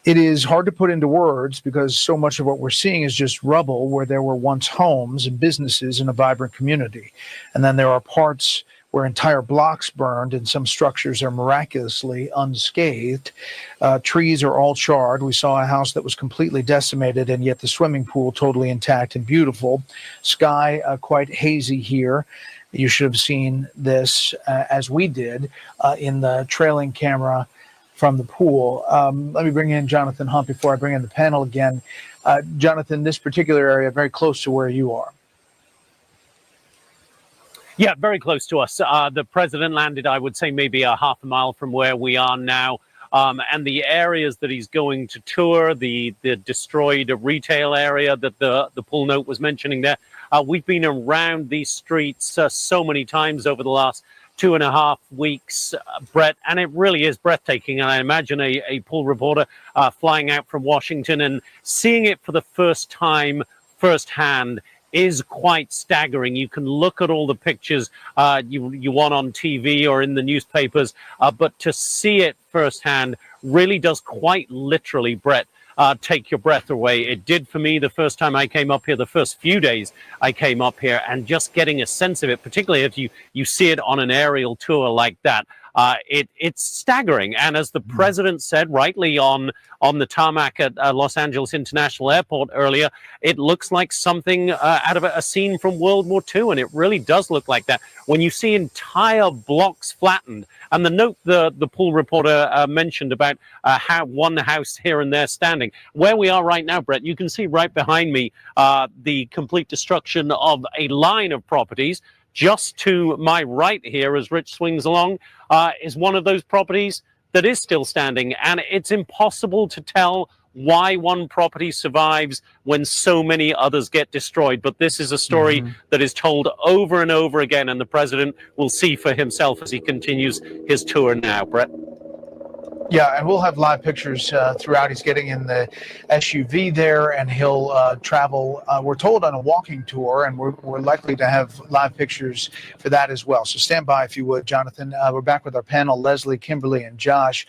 It is hard to put into words because so much of what we're seeing is just rubble where there were once homes and businesses in a vibrant community. And then there are parts where entire blocks burned and some structures are miraculously unscathed. Trees are all charred. We saw a house that was completely decimated, and yet the swimming pool totally intact and beautiful. Sky quite hazy here. You should have seen this as we did in the trailing camera from the pool. Let me bring in Jonathan Hunt before I bring in the panel again. Jonathan, this particular area, very close to where you are. Yeah, very close to us. The president landed, I would say, maybe a half a mile from where we are now. And the areas that he's going to tour, the destroyed retail area that the pool note was mentioning there, we've been around these streets so many times over the last 2.5 weeks, Brett, and it really is breathtaking. And I imagine a pool reporter flying out from Washington and seeing it for the first time firsthand is quite staggering. You can look at all the pictures you want on TV or in the newspapers, but to see it firsthand really does quite literally, Brett, take your breath away. It did for me the first time I came up here, the first few days I came up here, and just getting a sense of it, particularly if you see it on an aerial tour like that, it's staggering. And as the president said rightly on the tarmac at Los Angeles International Airport earlier, it looks like something out of a scene from World War II, and it really does look like that. When you see entire blocks flattened, and the note the pool reporter mentioned about how one house here and there standing, where we are right now, Brett, you can see right behind me the complete destruction of a line of properties. Just to my right here, as Rich swings along, is one of those properties that is still standing. And it's impossible to tell why one property survives when so many others get destroyed. But this is a story that is told over and over again, and the president will see for himself as he continues his tour now, Brett. Yeah, and we'll have live pictures throughout. He's getting in the SUV there, and he'll travel, we're told, on a walking tour, and we're likely to have live pictures for that as well. So stand by if you would, Jonathan. We're back with our panel, Leslie, Kimberly, and Josh.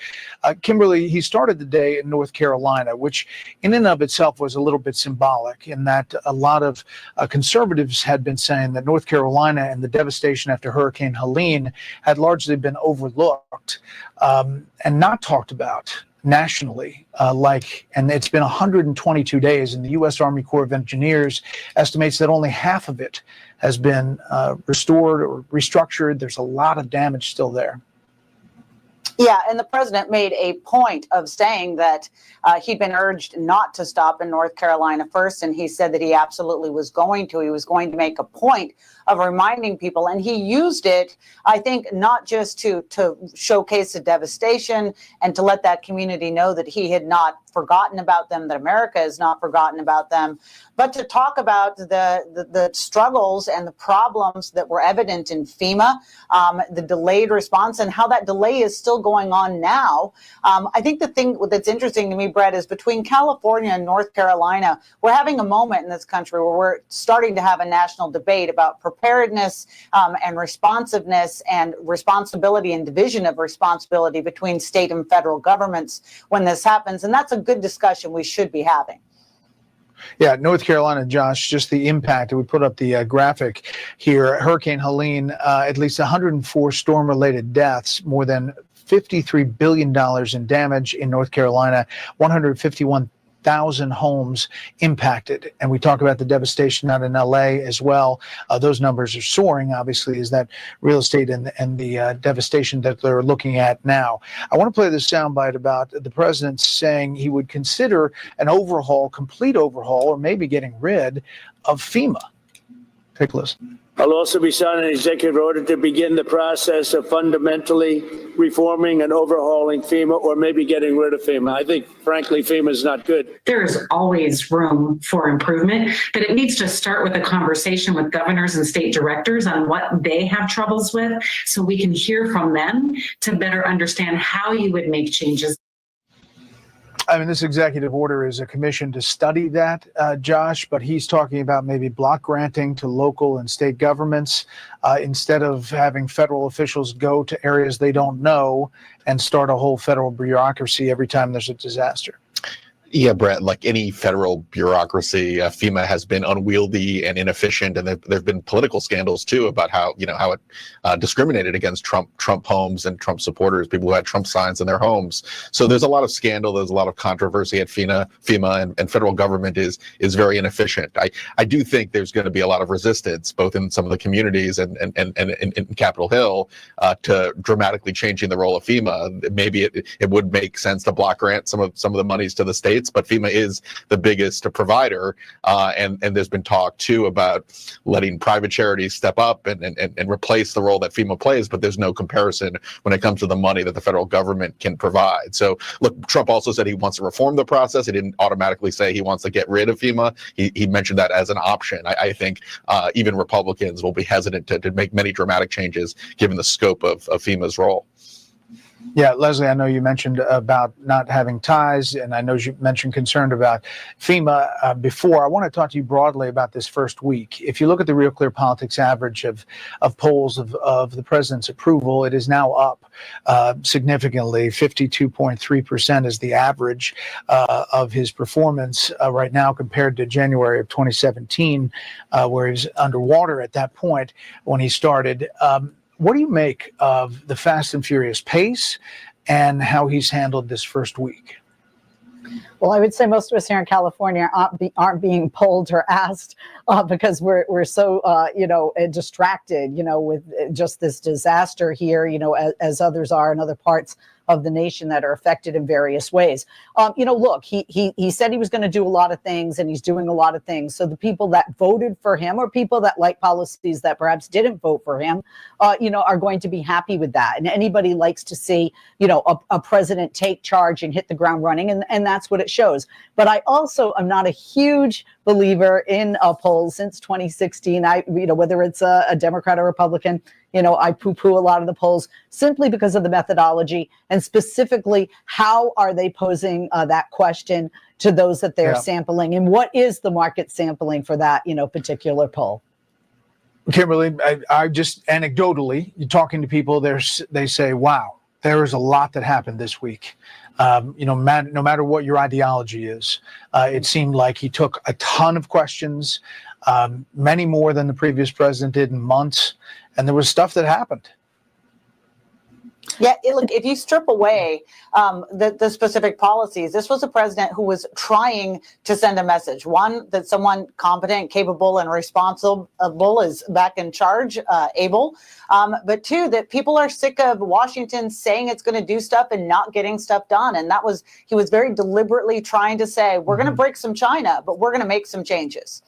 Kimberly, he started the day in North Carolina, which in and of itself was a little bit symbolic in that a lot of conservatives had been saying that North Carolina and the devastation after Hurricane Helene had largely been overlooked and not talked about nationally, and it's been 122 days, and the U.S. Army Corps of Engineers estimates that only half of it has been restored or restructured. There's a lot of damage still there. Yeah, and the president made a point of saying that he'd been urged not to stop in North Carolina first, and he said that he absolutely was going to. He was going to make a point of reminding people, and he used it, I think, not just to showcase the devastation and to let that community know that he had not forgotten about them, that America has not forgotten about them, but to talk about the struggles and the problems that were evident in FEMA, the delayed response, and how that delay is still going on now. I think the thing that's interesting to me, Brett, is between California and North Carolina, we're having a moment in this country where we're starting to have a national debate about preparedness and responsiveness and responsibility and division of responsibility between state and federal governments when this happens. And that's a good discussion we should be having. Yeah, North Carolina, Josh, just the impact. We put up the graphic here. Hurricane Helene, at least 104 storm-related deaths, more than $53 billion in damage in North Carolina, 151,000 homes impacted. And we talk about the devastation out in LA as well. Those numbers are soaring, obviously, is that real estate and the devastation that they're looking at now. I want to play this soundbite about the president saying he would consider an overhaul, complete overhaul, or maybe getting rid of FEMA. Take a listen. I'll also be signing an executive order to begin the process of fundamentally reforming and overhauling FEMA, or maybe getting rid of FEMA. I think, frankly, FEMA is not good. There is always room for improvement, but it needs to start with a conversation with governors and state directors on what they have troubles with, so we can hear from them to better understand how you would make changes. I mean, this executive order is a commission to study that, Josh, but he's talking about maybe block granting to local and state governments instead of having federal officials go to areas they don't know and start a whole federal bureaucracy every time there's a disaster. Yeah, Brett, like any federal bureaucracy, FEMA has been unwieldy and inefficient, and there have been political scandals too about how it discriminated against Trump homes and Trump supporters, people who had Trump signs in their homes. So there's a lot of scandal, there's a lot of controversy at FEMA, and federal government is very inefficient. I do think there's going to be a lot of resistance, both in some of the communities and in Capitol Hill, to dramatically changing the role of FEMA. Maybe it would make sense to block grant some of the monies to the states, but FEMA is the biggest provider, and there's been talk too about letting private charities step up and replace the role that FEMA plays, but there's no comparison when it comes to the money that the federal government can provide. So look, Trump also said he wants to reform the process. He didn't automatically say he wants to get rid of FEMA. He mentioned that as an option. I think even Republicans will be hesitant to make many dramatic changes given the scope of FEMA's role. Yeah, Leslie, I know you mentioned about not having ties, and I know you mentioned concern about FEMA before. I want to talk to you broadly about this first week. If you look at the Real Clear Politics average of polls of the president's approval, it is now up significantly. 52.3% is the average of his performance right now compared to January of 2017, where he was underwater at that point when he started. What do you make of the fast and furious pace and how he's handled this first week? Well, I would say most of us here in California aren't being polled or asked because we're so distracted, with just this disaster here, as others are in other parts of the nation that are affected in various ways. Look, he said he was going to do a lot of things, and he's doing a lot of things. So the people that voted for him, or people that like policies that perhaps didn't vote for him, are going to be happy with that. And anybody likes to see, a president take charge and hit the ground running, and that's what it shows. But I also am not a huge believer in polls since 2016. Whether it's a Democrat or Republican, I poo-poo a lot of the polls simply because of the methodology, and specifically how are they posing that question to those that they're sampling, and what is the market sampling for that particular poll. Kimberly, I just anecdotally, you're talking to people, they say, wow, there is a lot that happened this week. No matter what your ideology is, it seemed like he took a ton of questions, many more than the previous president did in months, and there was stuff that happened. Yeah, look, if you strip away the specific policies, this was a president who was trying to send a message. One, that someone competent, capable, and responsible is back in charge, able. But two, that people are sick of Washington saying it's going to do stuff and not getting stuff done. And he was very deliberately trying to say, we're going to break some China, but we're going to make some changes.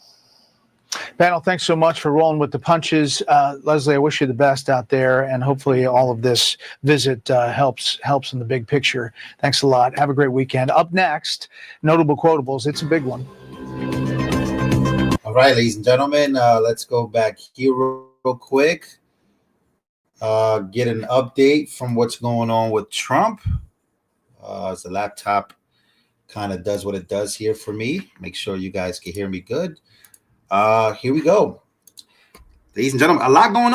Panel, thanks so much for rolling with the punches. Leslie, I wish you the best out there, and hopefully all of this visit helps in the big picture. Thanks a lot. Have a great weekend. Up next, Notable Quotables. It's a big one. All right, ladies and gentlemen, let's go back here real quick. Get an update from what's going on with Trump. As the laptop kind of does what it does here for me. Make sure you guys can hear me good. Here we go. Ladies and gentlemen, a lot going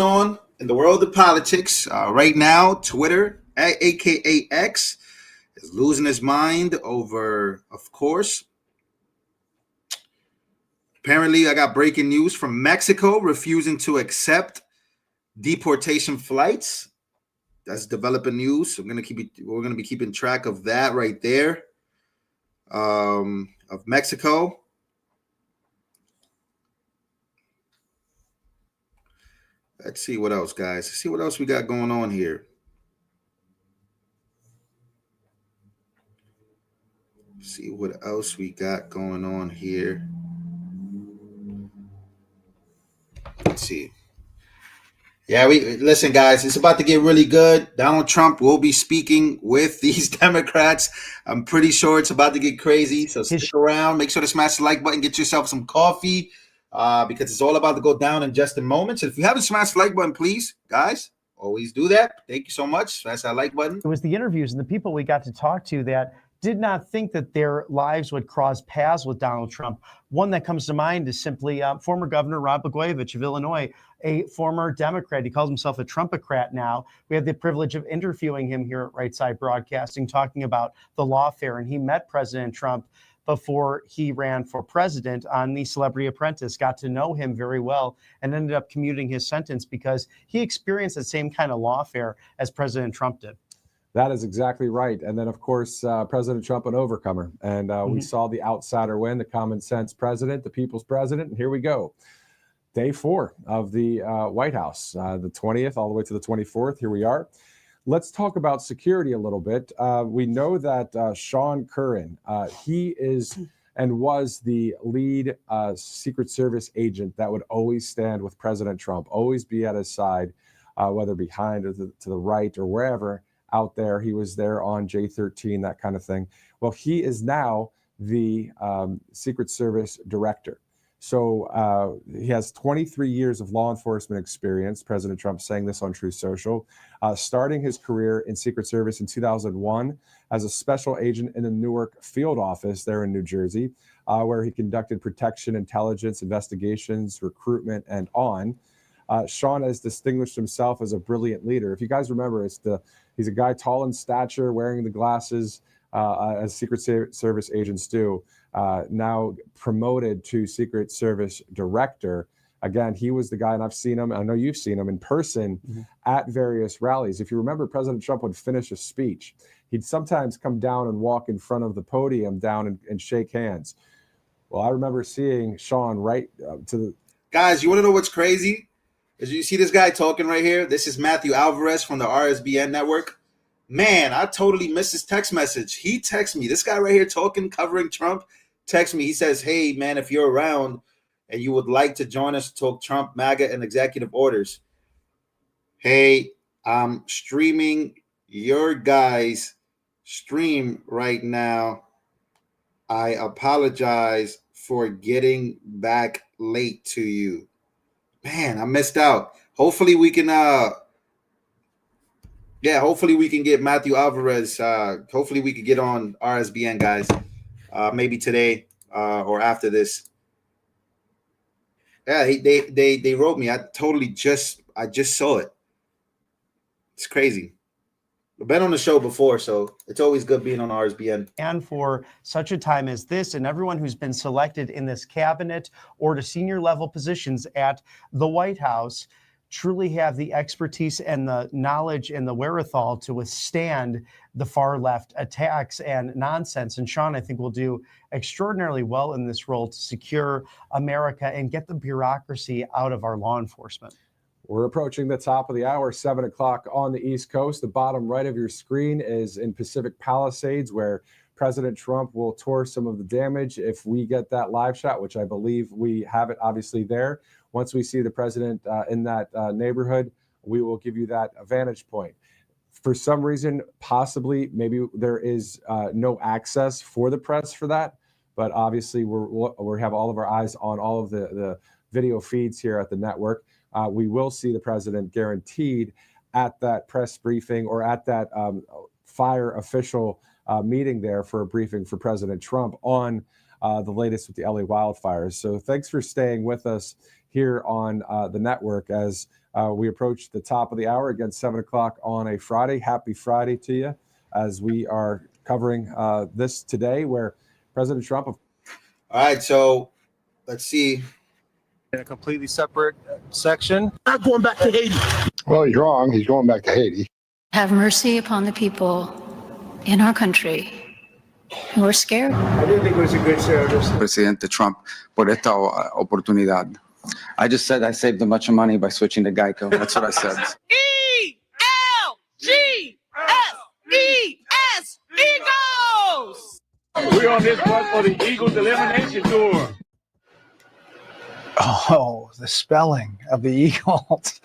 on in the world of politics. Right now, Twitter, aka X, is losing his mind over, of course. Apparently, I got breaking news from Mexico refusing to accept deportation flights. That's developing news. So we're gonna be keeping track of that right there. Of Mexico. Let's see what else, guys. Let's see what else we got going on here. See what else we got going on here. Let's see. Yeah, listen, guys. It's about to get really good. Donald Trump will be speaking with these Democrats. I'm pretty sure it's about to get crazy. So stick around. Make sure to smash the like button. Get yourself some coffee. Because it's all about to go down in just a moment. So if you haven't smashed the like button, please, guys, always do that. Thank you so much. Smash that like button. It was the interviews and the people we got to talk to that did not think that their lives would cross paths with Donald Trump. One that comes to mind is simply former Governor Rod Blagojevich of Illinois, a former Democrat. He calls himself a Trumpocrat now. We had the privilege of interviewing him here at Right Side Broadcasting, talking about the lawfare, and he met President Trump before he ran for president on The Celebrity Apprentice, got to know him very well, and ended up commuting his sentence because he experienced the same kind of lawfare as President Trump did. That is exactly right. And then, of course, President Trump, an overcomer. And we saw the outsider win, the common sense president, the people's president. And here we go. Day 4 of the White House, the 20th all the way to the 24th. Here we are. Let's talk about security a little bit. We know that Sean Curran, he is and was the lead Secret Service agent that would always stand with President Trump, always be at his side, whether behind or to the right or wherever out there. He was there on J13, that kind of thing. Well, he is now the Secret Service director. So he has 23 years of law enforcement experience. President Trump saying this on Truth Social, starting his career in Secret Service in 2001 as a special agent in the Newark field office there in New Jersey, where he conducted protection, intelligence, investigations, recruitment, and on. Sean has distinguished himself as a brilliant leader. If you guys remember, he's a guy tall in stature, wearing the glasses, as Secret Service agents do. Now promoted to Secret Service director. Again, he was the guy, and I've seen him, I know you've seen him in person at various rallies. If you remember, President Trump would finish a speech. He'd sometimes come down and walk in front of the podium down and shake hands. Well, I remember seeing Sean right to the... Guys, you want to know what's crazy? As you see this guy talking right here, this is Matthew Alvarez from the RSBN network. Man, I totally missed his text message. He texted me. This guy right here talking, covering Trump, texts me. He says, hey, man, if you're around and you would like to join us to talk Trump, MAGA, and executive orders, hey, I'm streaming your guys' stream right now. I apologize for getting back late to you. Man, I missed out. Hopefully we can hopefully we can get Matthew Alvarez. Hopefully we could get on RSBN, guys. Maybe today or after this. Yeah, they wrote me. I just saw it. It's crazy. I've been on the show before, so it's always good being on RSBN. And for such a time as this, and everyone who's been selected in this cabinet or to senior level positions at the White House truly have the expertise and the knowledge and the wherewithal to withstand the far left attacks and nonsense. And Sean, I think, will do extraordinarily well in this role to secure America and get the bureaucracy out of our law enforcement. We're approaching the top of the hour, 7 o'clock on the East Coast. The bottom right of your screen is in Pacific Palisades, where President Trump will tour some of the damage. If we get that live shot, which I believe we have it obviously there, once we see the president in that neighborhood, we will give you that vantage point. For some reason, possibly, maybe there is no access for the press for that, but obviously we have all of our eyes on all of the video feeds here at the network. We will see the president guaranteed at that press briefing or at that fire official meeting there for a briefing for President Trump on the latest with the LA wildfires. So thanks for staying with us here on the network as we approach the top of the hour, again, 7 o'clock on a Friday. Happy Friday to you as we are covering this today where President Trump... All right, so let's see. In a completely separate section. Not going back to Haiti. Well, he's wrong. He's going back to Haiti. Have mercy upon the people in our country who are scared. I didn't think it was a good service. Presidente Trump, por esta oportunidad. I just said I saved a bunch of money by switching to Geico. That's what I said. ELGSES, Eagles! We're on this one for the Eagles Elimination Tour. Oh, the spelling of the Eagles.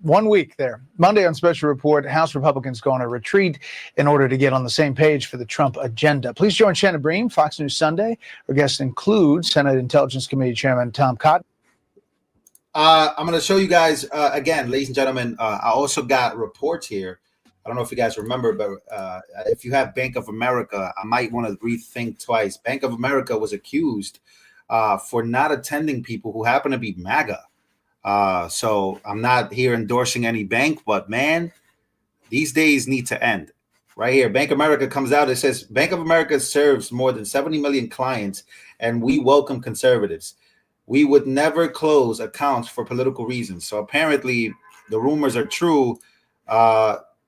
1 week there. Monday on Special Report, House Republicans go on a retreat in order to get on the same page for the Trump agenda. Please join Shannon Bream, Fox News Sunday. Our guests include Senate Intelligence Committee Chairman Tom Cotton. I'm going to show you guys, again, ladies and gentlemen, I also got reports here I don't know if you guys remember, but if you have Bank of America, I might want to rethink twice. Bank of America was accused for not attending people who happen to be MAGA. So I'm not here endorsing any bank, but man, these days need to end. Right here, Bank of America comes out. It says Bank of America serves more than 70 million clients, and we welcome conservatives. We would never close accounts for political reasons. So apparently the rumors are true.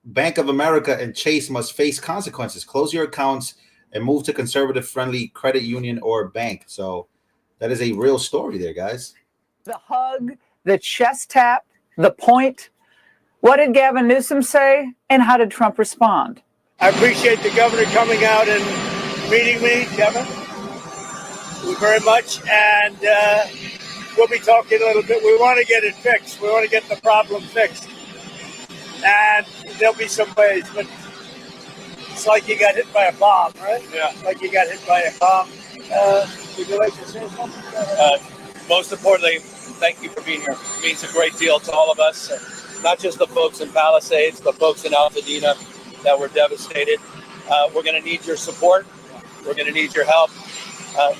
Bank of America and Chase must face consequences. Close your accounts and move to conservative-friendly credit union or bank. So that is a real story there, guys. The hug, the chest tap, the point. What did Gavin Newsom say, and how did Trump respond? I appreciate the governor coming out and meeting me, Gavin, very much. And we'll be talking a little bit. We want to get it fixed. We want to get the problem fixed. And there'll be some ways, but it's like you got hit by a bomb, right? Yeah. Like you got hit by a bomb. Would you like to say something? Most importantly, thank you for being here. It means a great deal to all of us, not just the folks in Palisades, the folks in Altadena that were devastated. We're going to need your support. We're going to need your help.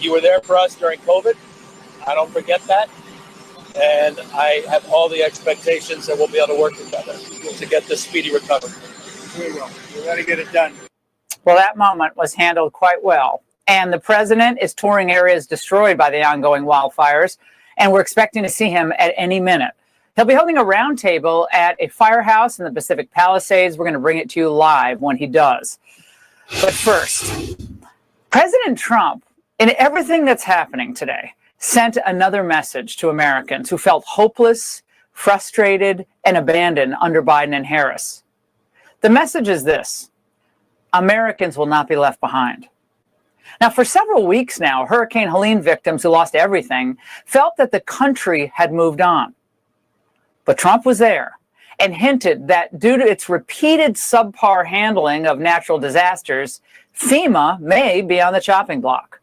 You were there for us during COVID. I don't forget that. And I have all the expectations that we'll be able to work together to get this speedy recovery. We will. We're going to get it done. Well, that moment was handled quite well. And the president is touring areas destroyed by the ongoing wildfires, and we're expecting to see him at any minute. He'll be holding a roundtable at a firehouse in the Pacific Palisades. We're going to bring it to you live when he does. But first, President Trump, in everything that's happening today, sent another message to Americans who felt hopeless, frustrated, and abandoned under Biden and Harris. The message is this: Americans will not be left behind. Now, for several weeks now, Hurricane Helene victims who lost everything felt that the country had moved on. But Trump was there and hinted that due to its repeated subpar handling of natural disasters, FEMA may be on the chopping block.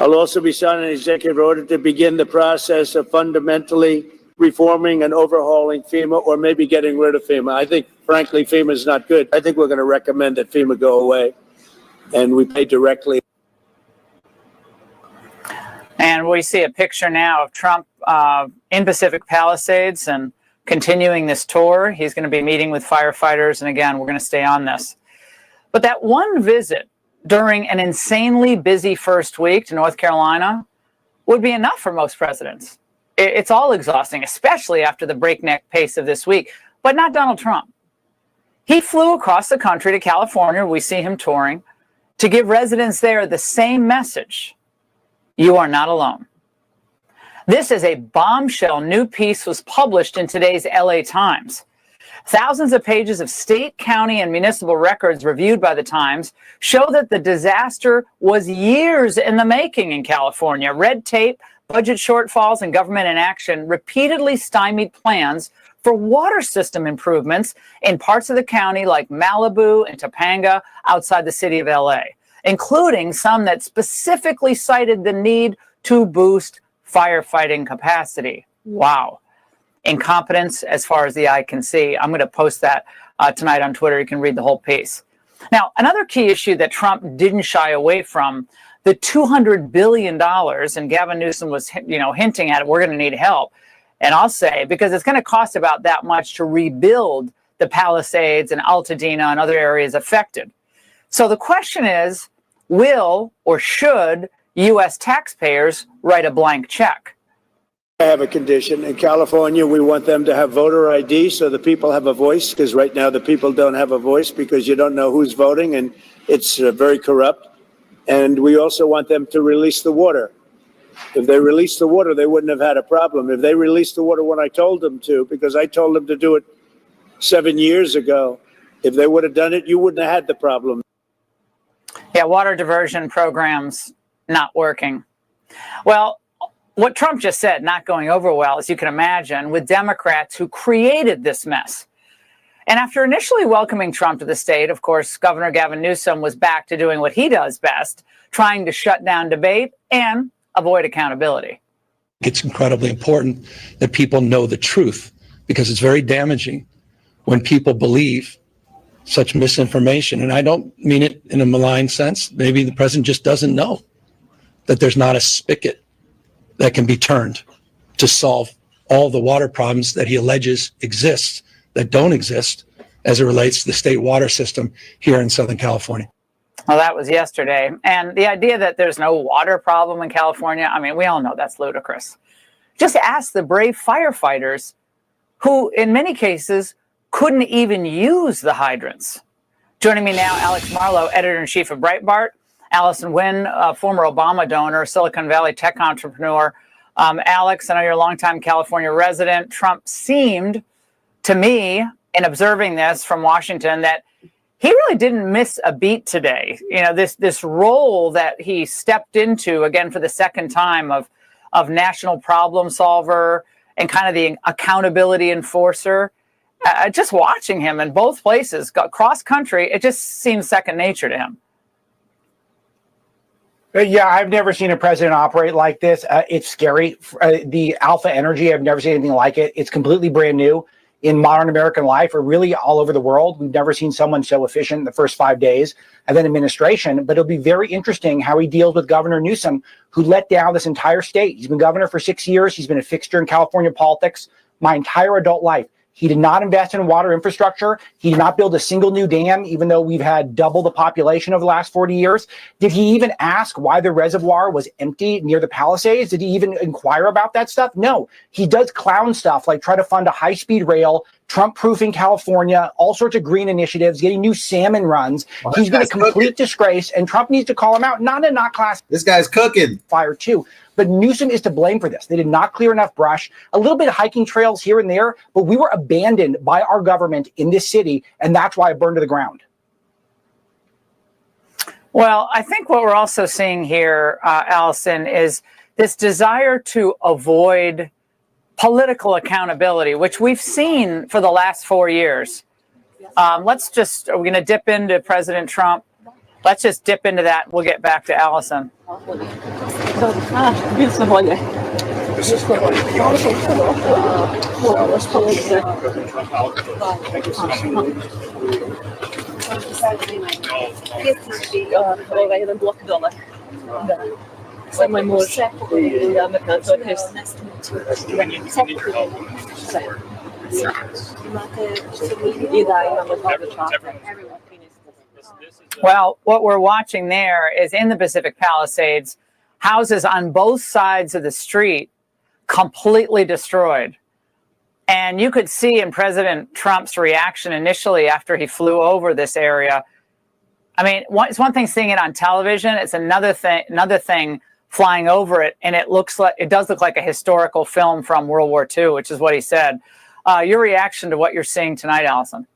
I'll also be signing an executive order to begin the process of fundamentally reforming and overhauling FEMA, or maybe getting rid of FEMA. I think, frankly, FEMA is not good. I think we're going to recommend that FEMA go away, and we pay directly. And we see a picture now of Trump in Pacific Palisades and continuing this tour. He's going to be meeting with firefighters, and again, we're going to stay on this. But that one visit during an insanely busy first week to North Carolina would be enough for most presidents. It's all exhausting, especially after the breakneck pace of this week, but not Donald Trump. He flew across the country to California, we see him touring, to give residents there the same message: you are not alone. This is a bombshell new piece was published in today's LA Times. Thousands of pages of state, county, and municipal records reviewed by the Times show that the disaster was years in the making in California. Red tape, budget shortfalls, and government inaction repeatedly stymied plans for water system improvements in parts of the county like Malibu and Topanga outside the city of LA, including some that specifically cited the need to boost firefighting capacity. Wow. Incompetence as far as the eye can see. I'm going to post that tonight on Twitter. You can read the whole piece. Now, another key issue that Trump didn't shy away from, the $200 billion, and Gavin Newsom was hinting at it, we're going to need help. And I'll say, because it's going to cost about that much to rebuild the Palisades and Altadena and other areas affected. So the question is, will or should U.S. taxpayers write a blank check? I have a condition. In California, we want them to have voter ID so the people have a voice, because right now the people don't have a voice because you don't know who's voting, and it's very corrupt. And we also want them to release the water. If they released the water, they wouldn't have had a problem. If they released the water when I told them to, because I told them to do it 7 years ago, if they would have done it, you wouldn't have had the problem. Yeah, water diversion programs not working. Well, what Trump just said, not going over well, as you can imagine, with Democrats who created this mess. And after initially welcoming Trump to the state, of course, Governor Gavin Newsom was back to doing what he does best, trying to shut down debate and avoid accountability. It's incredibly important that people know the truth, because it's very damaging when people believe such misinformation. And I don't mean it in a malign sense. Maybe the president just doesn't know that there's not a spigot that can be turned to solve all the water problems that he alleges exist that don't exist as it relates to the state water system here in Southern California. Well, that was yesterday. And the idea that there's no water problem in California, I mean, we all know that's ludicrous. Just ask the brave firefighters who, in many cases, couldn't even use the hydrants. Joining me now, Alex Marlow, editor-in-chief of Breitbart, Allison Wynn, former Obama donor, Silicon Valley tech entrepreneur. Alex, I know you're a longtime California resident. Trump seemed, to me, in observing this from Washington, that he really didn't miss a beat today. You know, this role that he stepped into, again, for the second time of national problem solver and kind of the accountability enforcer. Just watching him in both places, cross country, it just seems second nature to him. Yeah, I've never seen a president operate like this. It's scary. The Alpha Energy, I've never seen anything like it. It's completely brand new in modern American life, or really all over the world. We've never seen someone so efficient in the first 5 days of an administration. But it'll be very interesting how he deals with Governor Newsom, who let down this entire state. He's been governor for 6 years. He's been a fixture in California politics my entire adult life. He did not invest in water infrastructure. He did not build a single new dam, even though we've had double the population over the last 40 years. Did he even ask why the reservoir was empty near the Palisades? Did he even inquire about that stuff? No. He does clown stuff like try to fund a high-speed rail, Trump-proofing California, all sorts of green initiatives, getting new salmon runs. Well, he's been a complete disgrace, and Trump needs to call him out. Not class. This guy's cooking. Fire, too. But Newsom is to blame for this. They did not clear enough brush, a little bit of hiking trails here and there, but we were abandoned by our government in this city, and that's why it burned to the ground. Well, I think what we're also seeing here, Allison, is this desire to avoid political accountability, which we've seen for the last 4 years. Are we going to dip into President Trump? Let's just dip into that. We'll get back to Allison. Jeden blok dole. Sam mój mąż i Amerykanca Well, what we're watching there is in the Pacific Palisades, houses on both sides of the street completely destroyed. And you could see in President Trump's reaction initially after he flew over this area. I mean, it's one thing seeing it on television. It's another thing flying over it. And it does look like a historical film from World War II, which is what he said. Your reaction to what you're seeing tonight, Allison?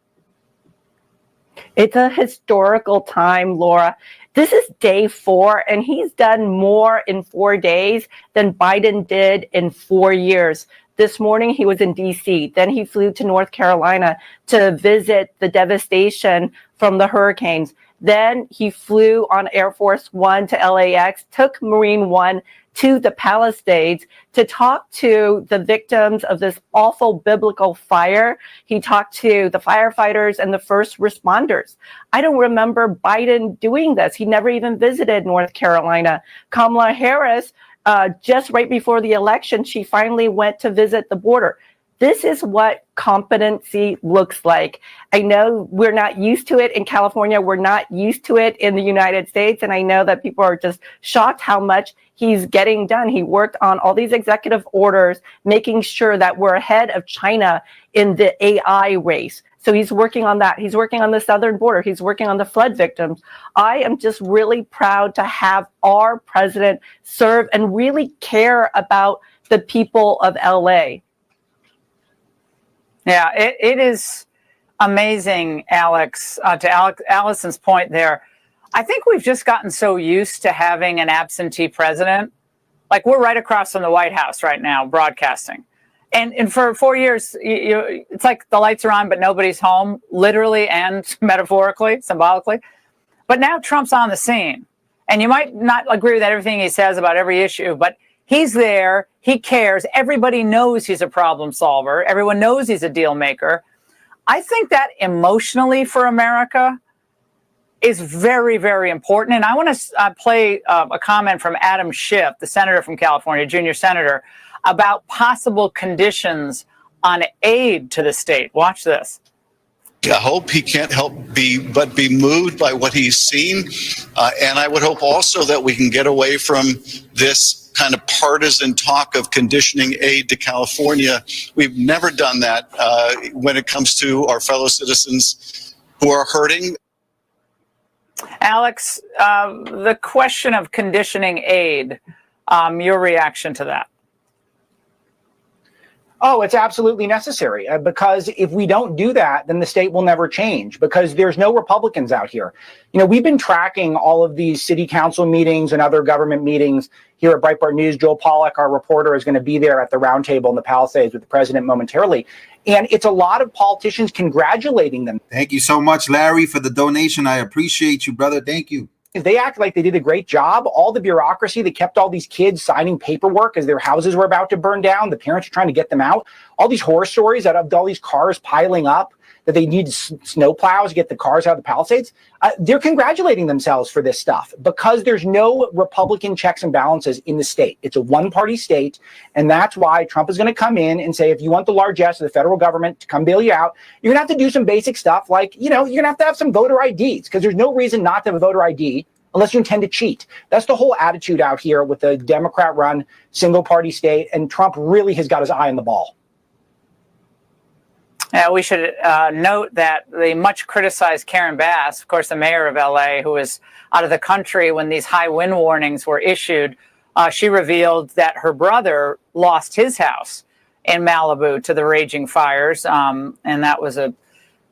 It's a historical time, Laura. This is day 4, and he's done more in 4 days than Biden did in 4 years. This morning, he was in D.C. Then he flew to North Carolina to visit the devastation from the hurricanes. Then he flew on Air Force One to LAX, took Marine One to the Palisades to talk to the victims of this awful biblical fire. He talked to the firefighters and the first responders. I don't remember Biden doing this. He never even visited North Carolina. Kamala Harris, just right before the election, she finally went to visit the border. This is what competency looks like. I know we're not used to it in California. We're not used to it in the United States. And I know that people are just shocked how much he's getting done. He worked on all these executive orders, making sure that we're ahead of China in the AI race. So he's working on that. He's working on the southern border. He's working on the flood victims. I am just really proud to have our president serve and really care about the people of LA. Yeah, it is amazing, Alex, to Allison's point there. I think we've just gotten so used to having an absentee president. Like, we're right across from the White House right now broadcasting. And for 4 years, it's like the lights are on, but nobody's home, literally and metaphorically, symbolically. But now Trump's on the scene. And you might not agree with everything he says about every issue, but he's there. He cares. Everybody knows he's a problem solver. Everyone knows he's a deal maker. I think that emotionally for America is very, very important. And I want to play a comment from Adam Schiff, the senator from California, junior senator, about possible conditions on aid to the state. Watch this. I hope he can't help but be moved by what he's seen. And I would hope also that we can get away from this kind of partisan talk of conditioning aid to California. We've never done that when it comes to our fellow citizens who are hurting. Alex, the question of conditioning aid, your reaction to that? Oh, it's absolutely necessary because if we don't do that, then the state will never change because there's no Republicans out here. You know, we've been tracking all of these city council meetings and other government meetings here at Breitbart News. Joel Pollack, our reporter, is going to be there at the roundtable in the Palisades with the president momentarily. And it's a lot of politicians congratulating them. Thank you so much, Larry, for the donation. I appreciate you, brother. Thank you. They act like they did a great job. All the bureaucracy that kept all these kids signing paperwork as their houses were about to burn down. The parents are trying to get them out. All these horror stories out of all these cars piling up that they need snow plows to get the cars out of the Palisades. They're congratulating themselves for this stuff because there's no Republican checks and balances in the state. It's a one-party state. And that's why Trump is going to come in and say, if you want the largesse of the federal government to come bail you out, you're going to have to do some basic stuff like, you know, you're going to have some voter IDs because there's no reason not to have a voter ID unless you intend to cheat. That's the whole attitude out here with the Democrat-run single-party state. And Trump really has got his eye on the ball. We should note that the much criticized Karen Bass, of course, the mayor of LA, who was out of the country when these high wind warnings were issued, she revealed that her brother lost his house in Malibu to the raging fires. And that was a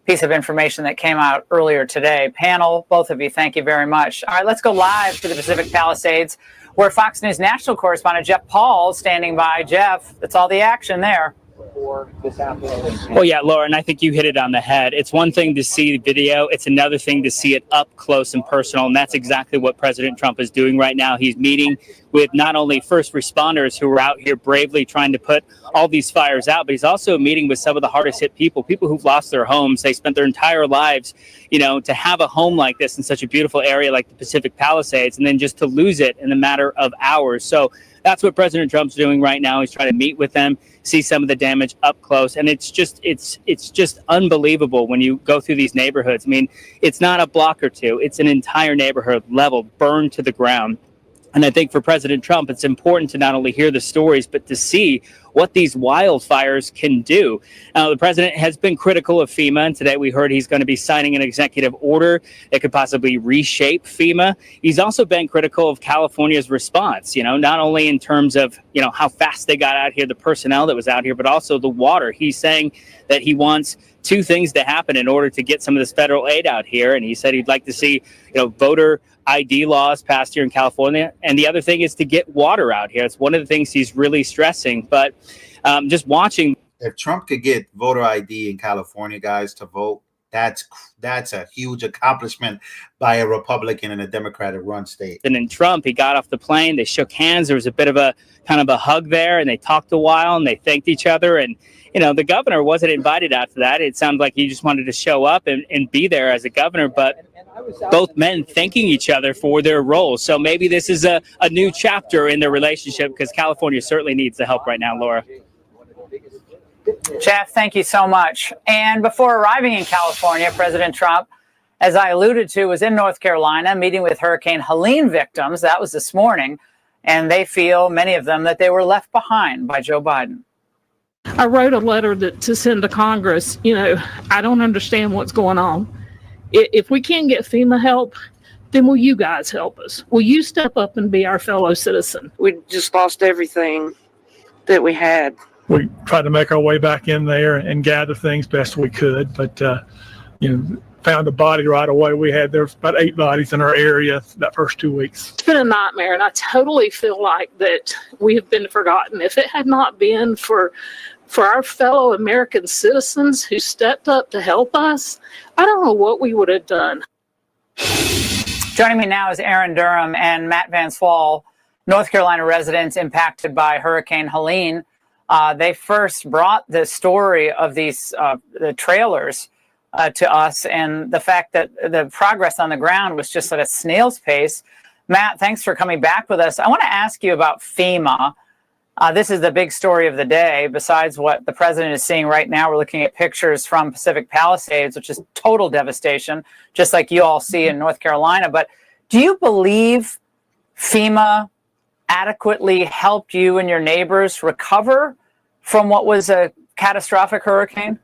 piece of information that came out earlier today. Panel, both of you, thank you very much. All right, let's go live to the Pacific Palisades, where Fox News national correspondent Jeff Paul is standing by. Jeff, that's all the action there. Well, yeah, Laura, and I think you hit it on the head. It's one thing to see the video. It's another thing to see it up close and personal. And that's exactly what President Trump is doing right now. He's meeting with not only first responders who are out here bravely trying to put all these fires out, but he's also meeting with some of the hardest hit people who've lost their homes. They spent their entire lives, you know, to have a home like this in such a beautiful area like the Pacific Palisades, and then just to lose it in a matter of hours. So that's what President Trump's doing right now. He's trying to meet with them, see some of the damage up close. And it's just unbelievable when you go through these neighborhoods. I mean, it's not a block or two. It's an entire neighborhood level, burned to the ground. And I think for President Trump, it's important to not only hear the stories, but to see what these wildfires can do. Now, the president has been critical of FEMA, and today we heard he's going to be signing an executive order that could possibly reshape FEMA. He's also been critical of California's response, you know, not only in terms of, you know, how fast they got out here, the personnel that was out here, but also the water. He's saying that he wants two things to happen in order to get some of this federal aid out here. And he said he'd like to see, you know, voter ID laws passed here in California. And the other thing is to get water out here. It's one of the things he's really stressing. But just watching. If Trump could get voter ID in California, guys, to vote, that's a huge accomplishment by a Republican in a Democratic-run state. And in Trump, he got off the plane. They shook hands. There was a bit of a kind of a hug there, and they talked a while, and they thanked each other. And, you know, the governor wasn't invited after that. It sounded like he just wanted to show up and be there as a governor. But both men thanking each other for their roles. So maybe this is a new chapter in their relationship because California certainly needs the help right now, Laura. Jeff, thank you so much. And before arriving in California, President Trump, as I alluded to, was in North Carolina meeting with Hurricane Helene victims. That was this morning. And they feel, many of them, that they were left behind by Joe Biden. I wrote a letter to send to Congress. You know, I don't understand what's going on. If we can't get FEMA help, then will you guys help us? Will you step up and be our fellow citizen? We just lost everything that we had. We tried to make our way back in there and gather things best we could, but found a body right away. We had there about 8 bodies in our area that first 2 weeks. It's been a nightmare, and I totally feel like that we have been forgotten. If it had not been for our fellow American citizens who stepped up to help us, I don't know what we would have done. Joining me now is Aaron Durham and Matt Van Swall, North Carolina residents impacted by Hurricane Helene. They first brought the story of these the trailers to us, and the fact that the progress on the ground was just at a snail's pace. Matt, thanks for coming back with us. I want to ask you about FEMA. This is the big story of the day. Besides what the president is seeing right now, we're looking at pictures from Pacific Palisades, which is total devastation, just like you all see in North Carolina. But do you believe FEMA adequately helped you and your neighbors recover from what was a catastrophic hurricane?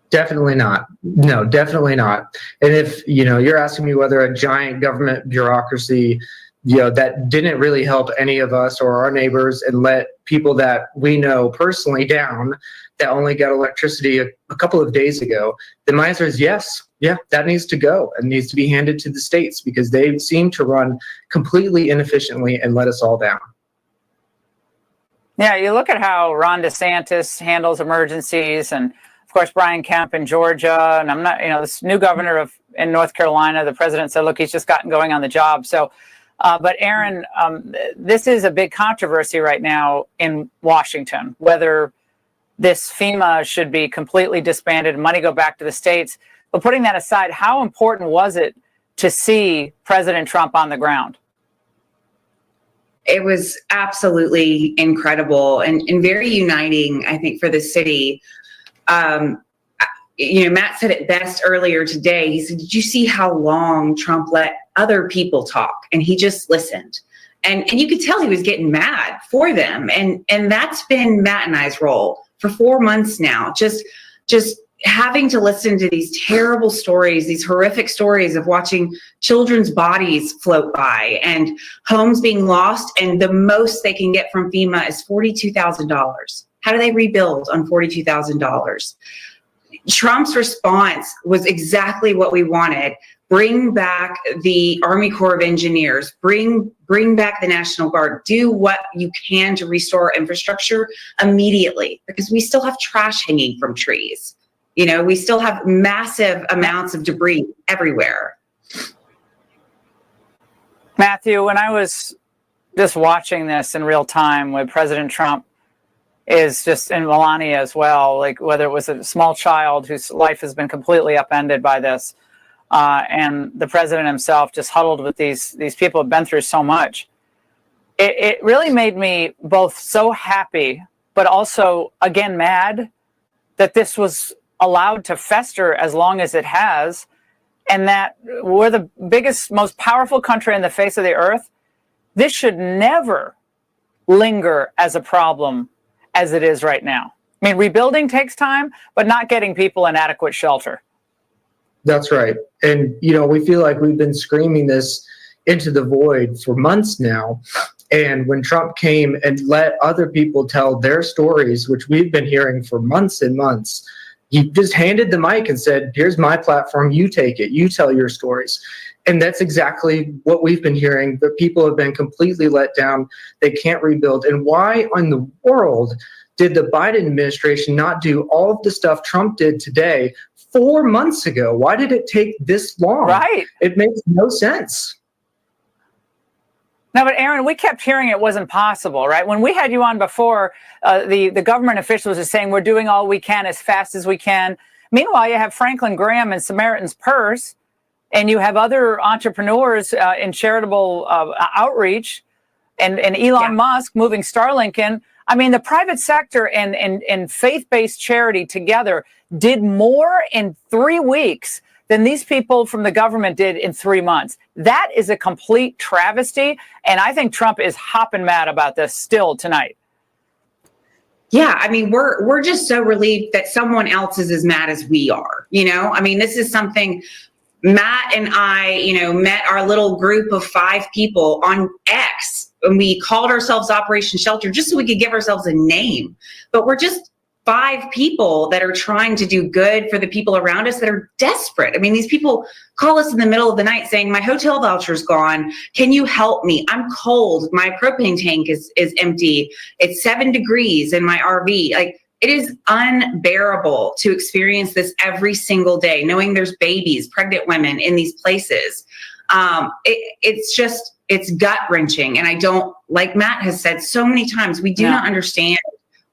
Definitely not. No, definitely not. And if, you're asking me whether a giant government bureaucracy, that didn't really help any of us or our neighbors and let people that we know personally down, that only got electricity a couple of days ago, then my answer is yes. Yeah, that needs to go and needs to be handed to the states because they seem to run completely inefficiently and let us all down. Yeah, you look at how Ron DeSantis handles emergencies, and of course Brian Kemp in Georgia, and I'm not, this new governor in North Carolina, the president said, look, he's just gotten going on the job. So, but Aaron, this is a big controversy right now in Washington, whether this FEMA should be completely disbanded, money go back to the states. But putting that aside, how important was it to see President Trump on the ground? It was absolutely incredible and very uniting, I think, for the city. Matt said it best earlier today. He said, did you see how long Trump let other people talk? And he just listened. And you could tell he was getting mad for them. And that's been Matt and I's role for 4 months now. Just having to listen to these terrible stories, these horrific stories of watching children's bodies float by and homes being lost. And the most they can get from FEMA is $42,000. How do they rebuild on $42,000? Trump's response was exactly what we wanted. Bring back the Army Corps of Engineers, bring back the National Guard, do what you can to restore infrastructure immediately, because we still have trash hanging from trees. We still have massive amounts of debris everywhere. Matthew, when I was just watching this in real time with President Trump is just, and Melania as well, like whether it was a small child whose life has been completely upended by this, and the president himself just huddled with these people who have been through so much. It really made me both so happy, but also, again, mad that this was allowed to fester as long as it has, and that we're the biggest, most powerful country on the face of the earth. This should never linger as a problem as it is right now. I mean, rebuilding takes time, but not getting people in adequate shelter. That's right. And, we feel like we've been screaming this into the void for months now. And when Trump came and let other people tell their stories, which we've been hearing for months and months, he just handed the mic and said, here's my platform, you take it, you tell your stories. And that's exactly what we've been hearing. The people have been completely let down. They can't rebuild. And why in the world did the Biden administration not do all of the stuff Trump did today 4 months ago? Why did it take this long? Right. It makes no sense. No, but Aaron, we kept hearing it wasn't possible, right? When we had you on before, the government officials are saying we're doing all we can as fast as we can. Meanwhile, you have Franklin Graham and Samaritan's Purse, and you have other entrepreneurs in charitable outreach, and Elon Musk moving Starlink in. I mean, the private sector and faith-based charity together did more in 3 weeks than these people from the government did in 3 months. That is a complete travesty, and I think Trump is hopping mad about this still tonight. Yeah, I mean, we're just so relieved that someone else is as mad as we are. I mean, this is something Matt and I, met our little group of 5 people on X, and we called ourselves Operation Shelter just so we could give ourselves a name. But we're just 5 people that are trying to do good for the people around us that are desperate. I mean, these people call us in the middle of the night saying, my hotel voucher's gone. Can you help me? I'm cold. My propane tank is empty. It's 7 degrees in my RV. Like, it is unbearable to experience this every single day, knowing there's babies, pregnant women in these places. It's gut wrenching. And I don't, like Matt has said so many times, we do not understand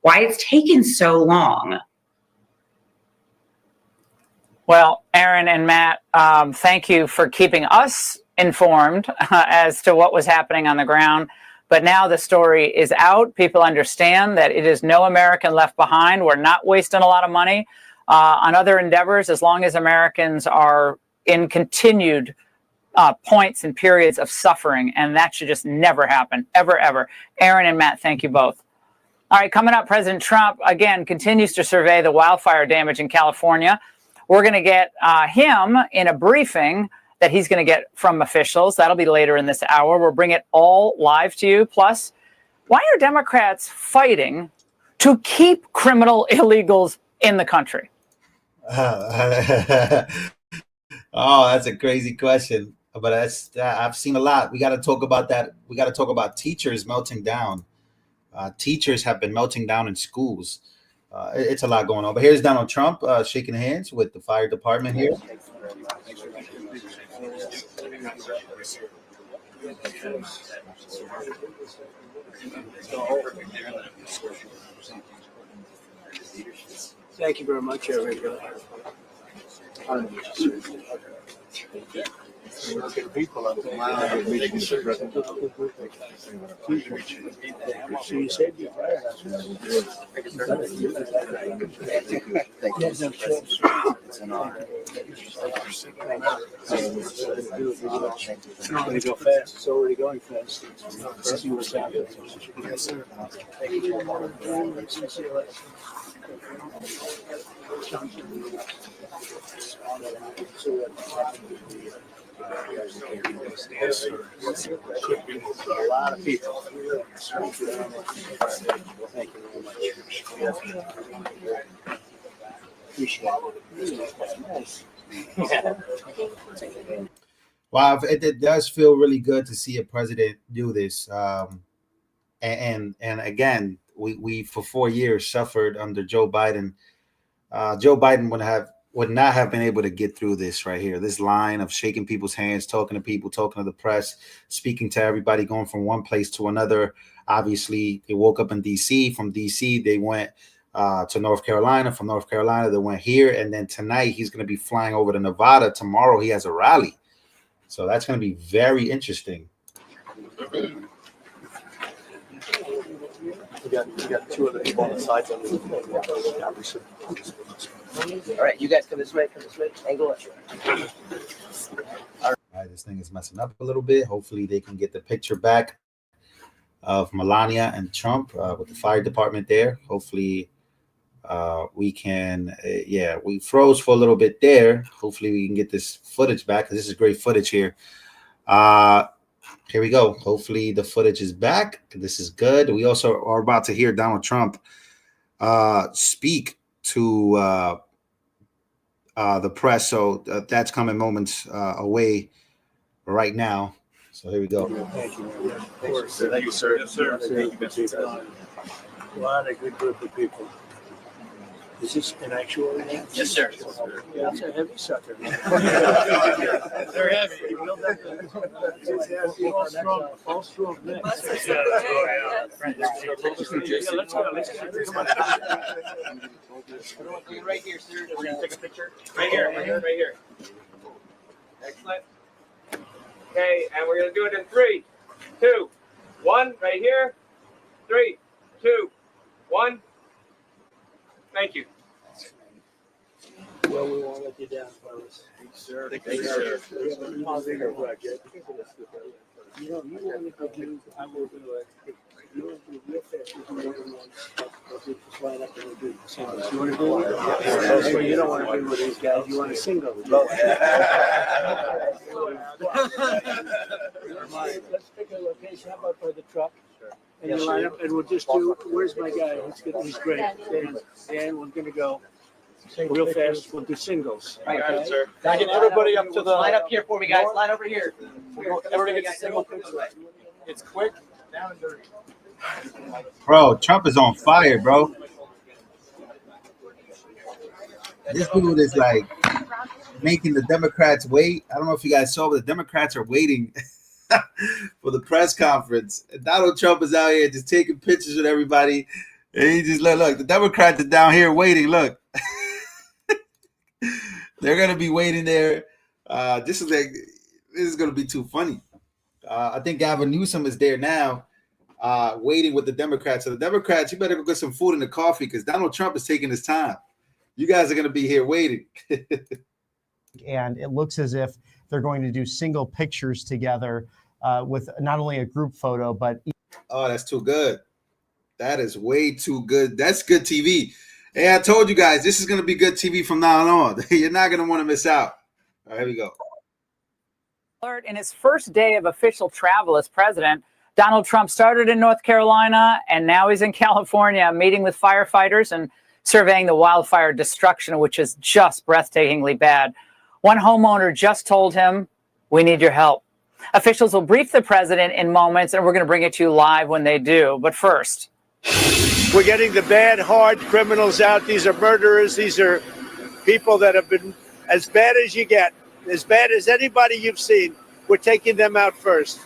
why it's taken so long. Well, Aaron and Matt, thank you for keeping us informed as to what was happening on the ground. But now the story is out. People understand that it is no American left behind. We're not wasting a lot of money on other endeavors as long as Americans are in continued points and periods of suffering. And that should just never happen, ever, ever. Aaron and Matt, thank you both. All right, coming up, President Trump, again, continues to survey the wildfire damage in California. We're going to get him in a briefing that he's going to get from officials. That'll be later in this hour. We'll bring it all live to you. Plus, why are Democrats fighting to keep criminal illegals in the country? Oh, that's a crazy question. But I've seen a lot. We got to talk about that. We got to talk about teachers melting down. Teachers have been melting down in schools. It's a lot going on. But here's Donald Trump shaking hands with the fire department here. Thank you very much, everybody. People up there. So you said you fired us. It's an honor. It's not going to go fast. It's already going fast. Let's see what's happening. Yes, sir. Thank you. A lot of people. Thank you very much. Appreciate it. Wow, it does feel really good to see a president do this. And again, we for 4 years suffered under Joe Biden. Joe Biden would not have been able to get through this right here. This line of shaking people's hands, talking to people, talking to the press, speaking to everybody, going from one place to another. Obviously, they woke up in D.C. From D.C., they went to North Carolina. From North Carolina, they went here. And then tonight, he's going to be flying over to Nevada. Tomorrow, he has a rally. So that's going to be very interesting. We got two other people on the sides. All right, you guys come this way, angle it. All right, this thing is messing up a little bit. Hopefully they can get the picture back of Melania and Trump with the fire department there. Hopefully we can, we froze for a little bit there. Hopefully we can get this footage back, because this is great footage here. Here we go. Hopefully the footage is back. This is good. We also are about to hear Donald Trump speak to the press. So that's coming moments away right now. So here we go. Thank you. Of course. Thank you, sir. Yes, sir. A lot of good group of people. Is this an actual event? Yes, sir. Yeah, it's a heavy sucker. Very heavy. All strong men. Let's go. Right here, sir. We're going to take a picture. Right here. Excellent. Okay, and we're going to do it in 3, 2, 1. Right here. 3, 2, 1. Thank you. Well, we won't let you down, fellas. Sir. Thank you, sir. You want to do, I will do it. You want to do real fast, you can do it. Just line up and do singles. You want to do it? Yeah. You don't want to be with these guys. You want a single. Let's pick a location. How about by the truck? And you line up, and we'll just do. Where's my guy? He's great. Dan, we're gonna go real fast. We'll do singles. All right, sir. Get everybody up to the line up here for me, guys. Line over here. Everybody gets a single. It's quick, down and dirty. Bro, Trump is on fire, bro. This dude is like making the Democrats wait. I don't know if you guys saw, but the Democrats are waiting for the press conference. Donald Trump is out here just taking pictures with everybody. He just look. The Democrats are down here waiting. Look, they're gonna be waiting there. This is gonna be too funny. I think Gavin Newsom is there now, waiting with the Democrats. So the Democrats, you better go get some food and a coffee because Donald Trump is taking his time. You guys are gonna be here waiting. And it looks as if they're going to do single pictures together with not only a group photo, but. Oh, that's too good. That is way too good. That's good TV. Hey, I told you guys, this is going to be good TV from now on. You're not going to want to miss out. All right, here we go. In his first day of official travel as president, Donald Trump started in North Carolina, and now he's in California meeting with firefighters and surveying the wildfire destruction, which is just breathtakingly bad. One homeowner just told him, "We need your help." Officials will brief the president in moments, and we're going to bring it to you live when they do. But first, we're getting the bad, hard criminals out. These are murderers. These are people that have been as bad as you get, as bad as anybody you've seen. We're taking them out first.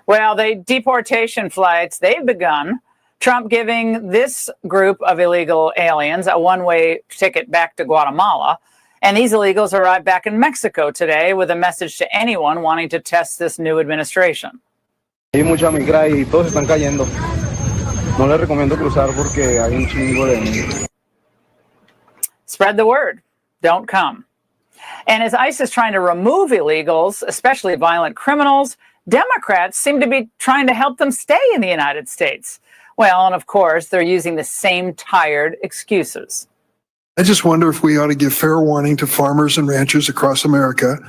well, the deportation flights, they've begun. Trump giving this group of illegal aliens a one-way ticket back to Guatemala. And these illegals arrived back in Mexico today with a message to anyone wanting to test this new administration. Hay mucha migra y todos están cayendo. No les recomiendo cruzar porque hay un chingo de... Spread the word. Don't come. And as ICE is trying to remove illegals, especially violent criminals, Democrats seem to be trying to help them stay in the United States. Well, and of course, they're using the same tired excuses. I just wonder if we ought to give fair warning to farmers and ranchers across America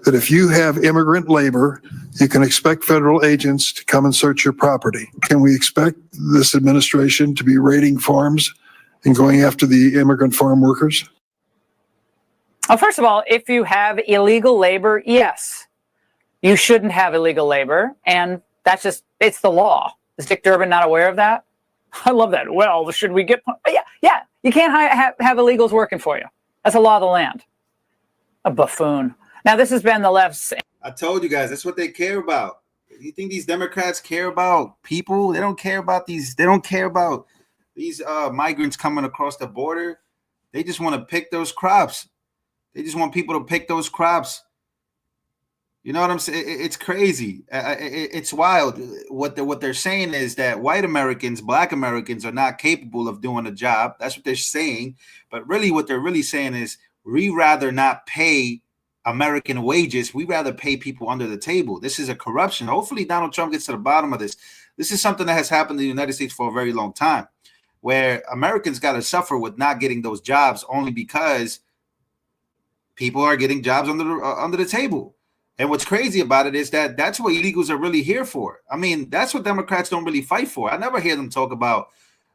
that if you have immigrant labor, you can expect federal agents to come and search your property. Can we expect this administration to be raiding farms and going after the immigrant farm workers? Well, first of all, if you have illegal labor, yes, you shouldn't have illegal labor. And that's just, it's the law. Is Dick Durbin not aware of that? I love that. Well, should we get... Yeah. You can't have illegals working for you. That's a law of the land. A buffoon. Now, this has been the left's... I told you guys, that's what they care about. You think these Democrats care about people? They don't care about these... They don't care about these migrants coming across the border. They just want to pick those crops. They just want people to pick those crops. You know what I'm saying? It's crazy. It's wild. What they're saying is that white Americans, black Americans are not capable of doing a job. That's what they're saying. But really what they're really saying is we rather not pay American wages. We rather pay people under the table. This is a corruption. Hopefully Donald Trump gets to the bottom of this. This is something that has happened in the United States for a very long time, where Americans got to suffer with not getting those jobs only because people are getting jobs under the table. And what's crazy about it is that that's what illegals are really here for. I mean, that's what Democrats don't really fight for. I never hear them talk about,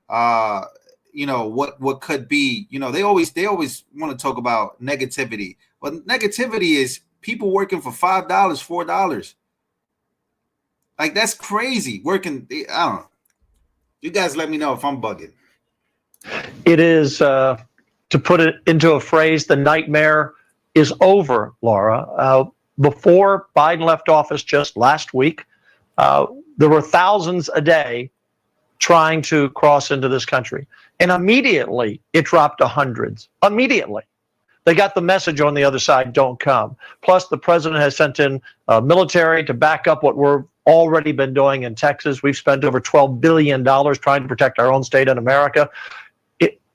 what could be. You know, they always want to talk about negativity. But negativity is people working for $5, $4. Like, that's crazy. Working, I don't know. You guys let me know if I'm bugging. It is, to put it into a phrase, the nightmare is over, Laura. Before Biden left office just last week, there were thousands a day trying to cross into this country. And immediately it dropped to hundreds. Immediately. They got the message on the other side, don't come. Plus, the president has sent in military to back up what we've already been doing in Texas. We've spent over $12 billion trying to protect our own state in America.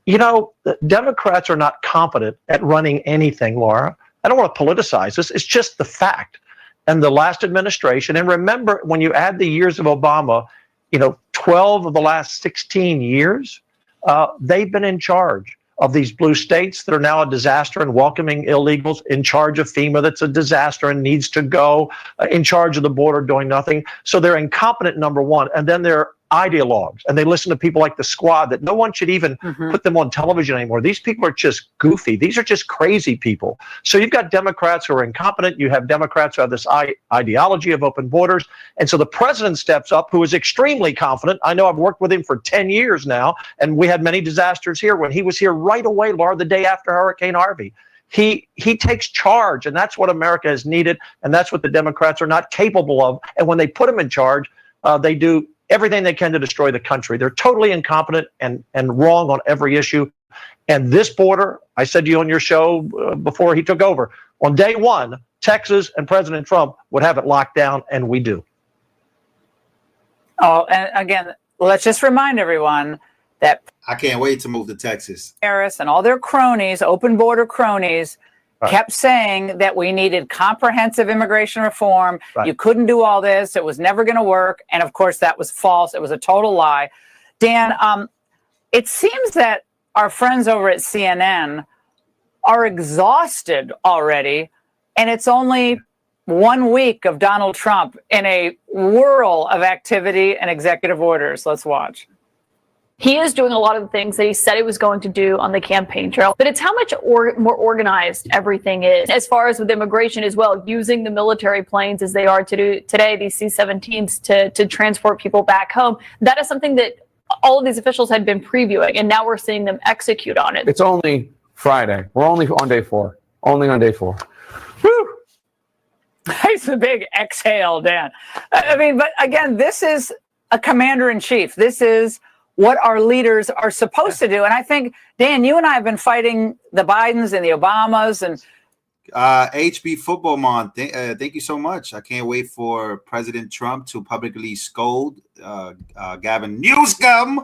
The Democrats are not competent at running anything, Laura. I don't want to politicize this. It's just the fact. And the last administration, and remember, when you add the years of Obama, 12 of the last 16 years, they've been in charge of these blue states that are now a disaster and welcoming illegals, in charge of FEMA that's a disaster and needs to go, in charge of the border doing nothing. So they're incompetent, number one. And then they're ideologues, and they listen to people like the Squad that no one should even put them on television anymore. These people are just goofy. These are just crazy people. So you've got Democrats who are incompetent. You have Democrats who have this ideology of open borders. And so the president steps up, who is extremely confident. I know I've worked with him for 10 years now, and we had many disasters here. When he was here right away, Laura, the day after Hurricane Harvey, he takes charge, and that's what America has needed, and that's what the Democrats are not capable of. And when they put him in charge, they do everything they can to destroy the country. They're totally incompetent and wrong on every issue. And this border, I said to you on your show before he took over, on day one, Texas and President Trump would have it locked down, and we do. Oh, and again, let's just remind everyone that I can't wait to move to Texas. Harris and all their cronies, open border cronies, kept saying that we needed comprehensive immigration reform. You couldn't do all this. It was never going to work. And of course, that was false. It was a total lie. Dan, it seems that our friends over at CNN are exhausted already. And it's only 1 week of Donald Trump in a whirl of activity and executive orders. Let's watch. He is doing a lot of the things that he said he was going to do on the campaign trail, but it's how much more organized everything is, as far as with immigration as well, using the military planes as they are to do today, these C-17s to transport people back home. That is something that all of these officials had been previewing, and now we're seeing them execute on it. It's only Friday. We're only on day 4. Only on day 4. Woo! It's a big exhale, Dan. I mean, but again, this is a commander-in-chief. This is what our leaders are supposed to do. And I think, Dan, you and I have been fighting the Bidens and the Obamas and HB Football Month. Thank you so much. I can't wait for President Trump to publicly scold Gavin Newsom.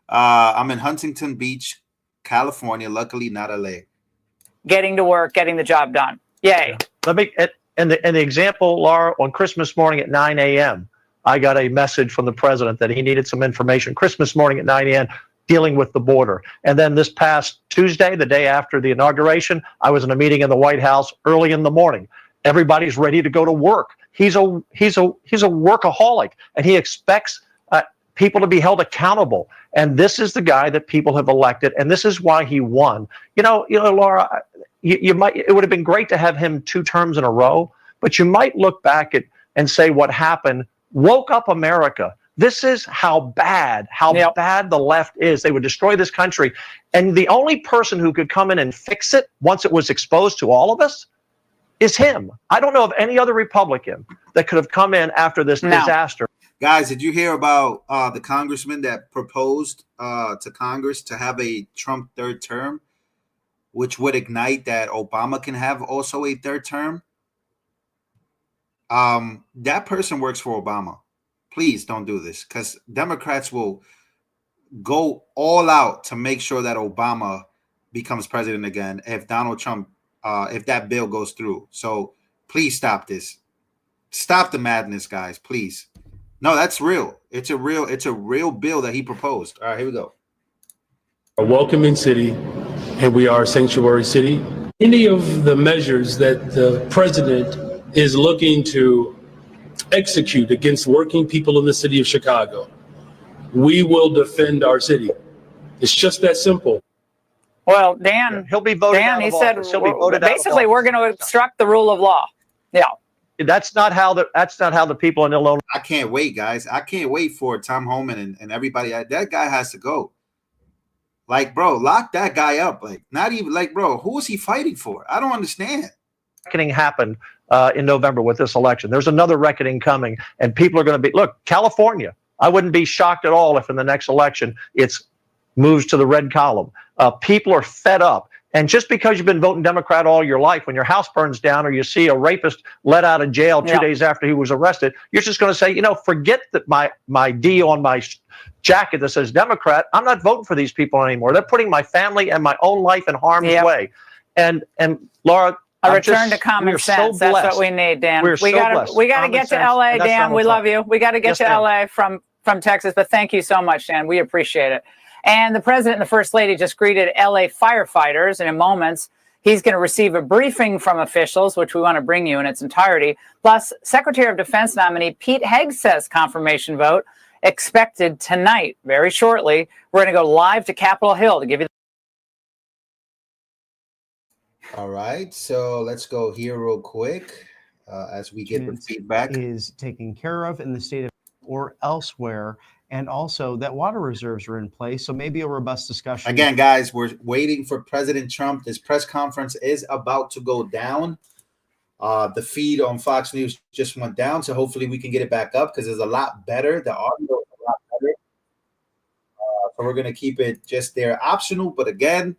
I'm in Huntington Beach, California. Luckily, not LA. Getting to work, getting the job done. Yay. Let me and the example, Laura, on Christmas morning at 9 a.m., I got a message from the president that he needed some information Christmas morning at 9 a.m. dealing with the border. And then this past Tuesday, the day after the inauguration, I was in a meeting in the White House early in the morning. Everybody's ready to go to work. He's a workaholic, and he expects people to be held accountable. And this is the guy that people have elected, and this is why he won. You know, Laura, it would have been great to have him 2 terms in a row, but you might look back at and say what happened woke up America. This is how bad the left is. They would destroy this country. And the only person who could come in and fix it once it was exposed to all of us is him. I don't know of any other Republican that could have come in after this disaster. Guys, did you hear about the congressman that proposed to Congress to have a Trump 3rd term, which would ignite that Obama can have also a 3rd term? That person works for Obama. Please don't do this, because Democrats will go all out to make sure that Obama becomes president again if Donald Trump, if that bill goes through. So please stop this. Stop the madness, guys, please. No, that's real. It's a real bill that he proposed. All right, here we go. A welcoming city, and we are a sanctuary city. Any of the measures that the president is looking to execute against working people in the city of Chicago, we will defend our city. It's just that simple. Well, Dan, he'll be voted Dan, out he of said office. He'll be voted out of basically we're going to obstruct the rule of law. Yeah. That's not how the people in Illinois. I can't wait, guys. I can't wait for Tom Homan and everybody. That guy has to go. Like, bro, lock that guy up. Like, not even like, bro, who is he fighting for? I don't understand. Reckoning happened in November with this election. There's another reckoning coming, and people are going to be, look, California, I wouldn't be shocked at all if in the next election it's moves to the red column. People are fed up. And just because you've been voting Democrat all your life, when your house burns down or you see a rapist let out of jail 2 days after he was arrested, you're just going to say, forget that my D on my jacket that says Democrat. I'm not voting for these people anymore. They're putting my family and my own life in harm's way. And Laura, a return to common sense. That's what we need, Dan. We got to get to LA, Dan. We love you. We got to get to LA from Texas. But thank you so much, Dan. We appreciate it. And the president and the first lady just greeted LA firefighters. And in moments, he's going to receive a briefing from officials, which we want to bring you in its entirety. Plus, Secretary of Defense nominee Pete Hegseth's confirmation vote expected tonight, very shortly. We're going to go live to Capitol Hill to give you. All right, so let's go here real quick as we get the feedback. Is taken care of in the state of or elsewhere, and also that water reserves are in place, so maybe a robust discussion. Again, guys, we're waiting for President Trump. This press conference is about to go down. The feed on Fox News just went down, so hopefully we can get it back up because it's a lot better. The audio is a and we're going to keep it just there optional. But again,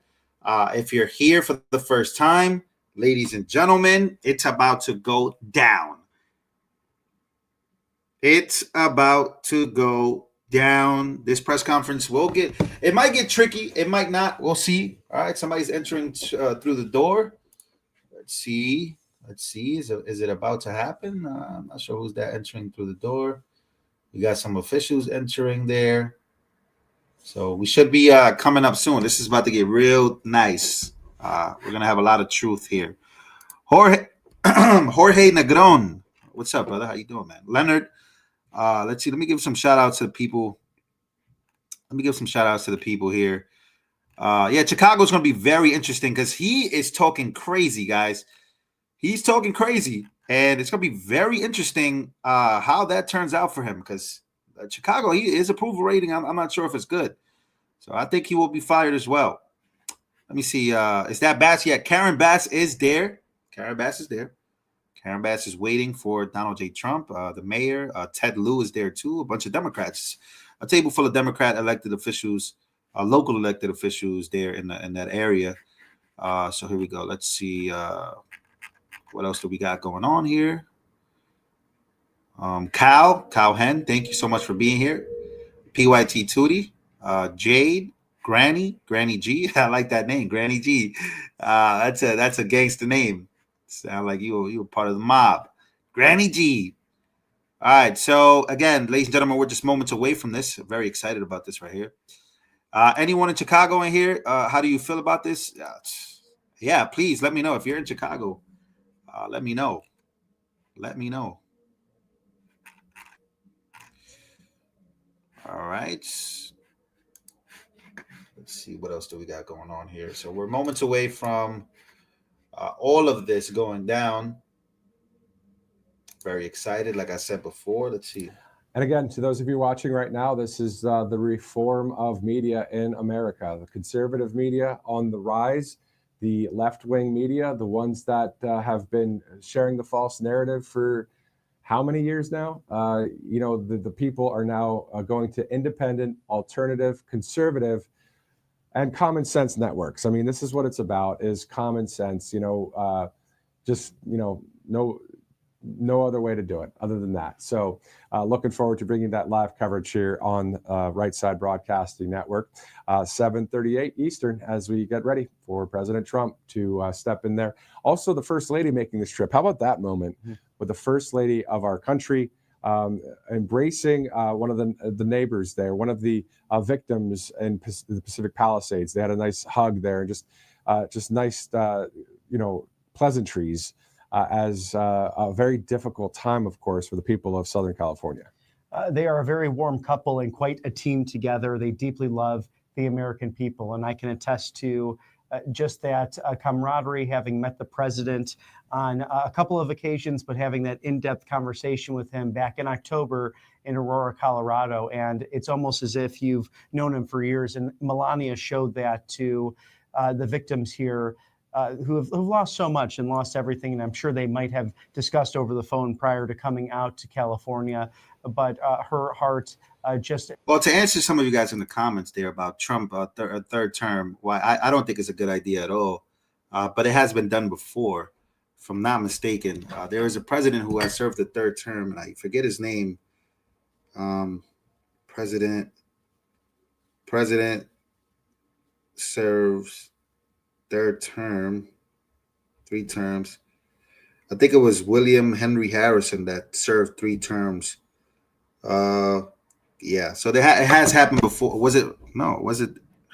if you're here for the first time, ladies and gentlemen, it's about to go down. It's about to go down. This press conference it might get tricky. It might not. We'll see. All right. Somebody's entering through the door. Let's see. Is it about to happen? I'm not sure who's that entering through the door. We got some officials entering there. So we should be coming up soon. This is about to get real nice. We're going to have a lot of truth here. Jorge Negron. What's up, brother? How you doing, man? Leonard. Let's see. Let me give some shout outs to the people. Here. Chicago's going to be very interesting because he is talking crazy, guys. He's talking crazy, and it's going to be very interesting how that turns out for him because Chicago, his approval rating, I'm not sure if it's good. So I think he will be fired as well. Let me see. Is that Bass? Yeah, Karen Bass is there. Karen Bass is waiting for Donald J. Trump. The mayor, Ted Lieu, is there too. A bunch of Democrats. A table full of Democrat elected officials, local elected officials there in that area. So here we go. Let's see. What else do we got going on here? Kyle Hen, thank you so much for being here. PYT Tootie, Jade, Granny G. I like that name, Granny G. That's a gangster name. Sound like you were part of the mob. Granny G. All right. So again, ladies and gentlemen, we're just moments away from this. I'm very excited about this right here. Anyone in Chicago in here? How do you feel about this? Yeah, please let me know if you're in Chicago. Let me know. All right. Let's see what else do we got going on here. So we're moments away from all of this going down. Very excited, like I said before. Let's see. And again, to those of you watching right now, this is the reform of media in America. The conservative media on the rise, the left-wing media, the ones that have been sharing the false narrative for how many years now? The people are now going to independent, alternative, conservative, and common sense networks. I mean, this is what it's about: is common sense. No other way to do it other than that. So looking forward to bringing that live coverage here on Right Side Broadcasting Network, 7:38 Eastern, as we get ready for President Trump to step in there. Also, the First Lady making this trip. How about that moment with the First Lady of our country embracing one of the neighbors there, one of the victims in the Pacific Palisades. They had a nice hug there, and just nice, pleasantries. As a very difficult time, of course, for the people of Southern California. They are a very warm couple and quite a team together. They deeply love the American people, and I can attest to just that camaraderie, having met the president on a couple of occasions, but having that in-depth conversation with him back in October in Aurora, Colorado. And it's almost as if you've known him for years. And Melania showed that to the victims here, who've lost so much and lost everything. And I'm sure they might have discussed over the phone prior to coming out to California. But her heart just... Well, to answer some of you guys in the comments there about Trump, third term, why I don't think it's a good idea at all. But it has been done before, if I'm not mistaken. There is a president who has served a third term, and I forget his name. President serves third term, 3 terms. I think it was William Henry Harrison that served 3 terms. Yeah, so it has happened before. Was it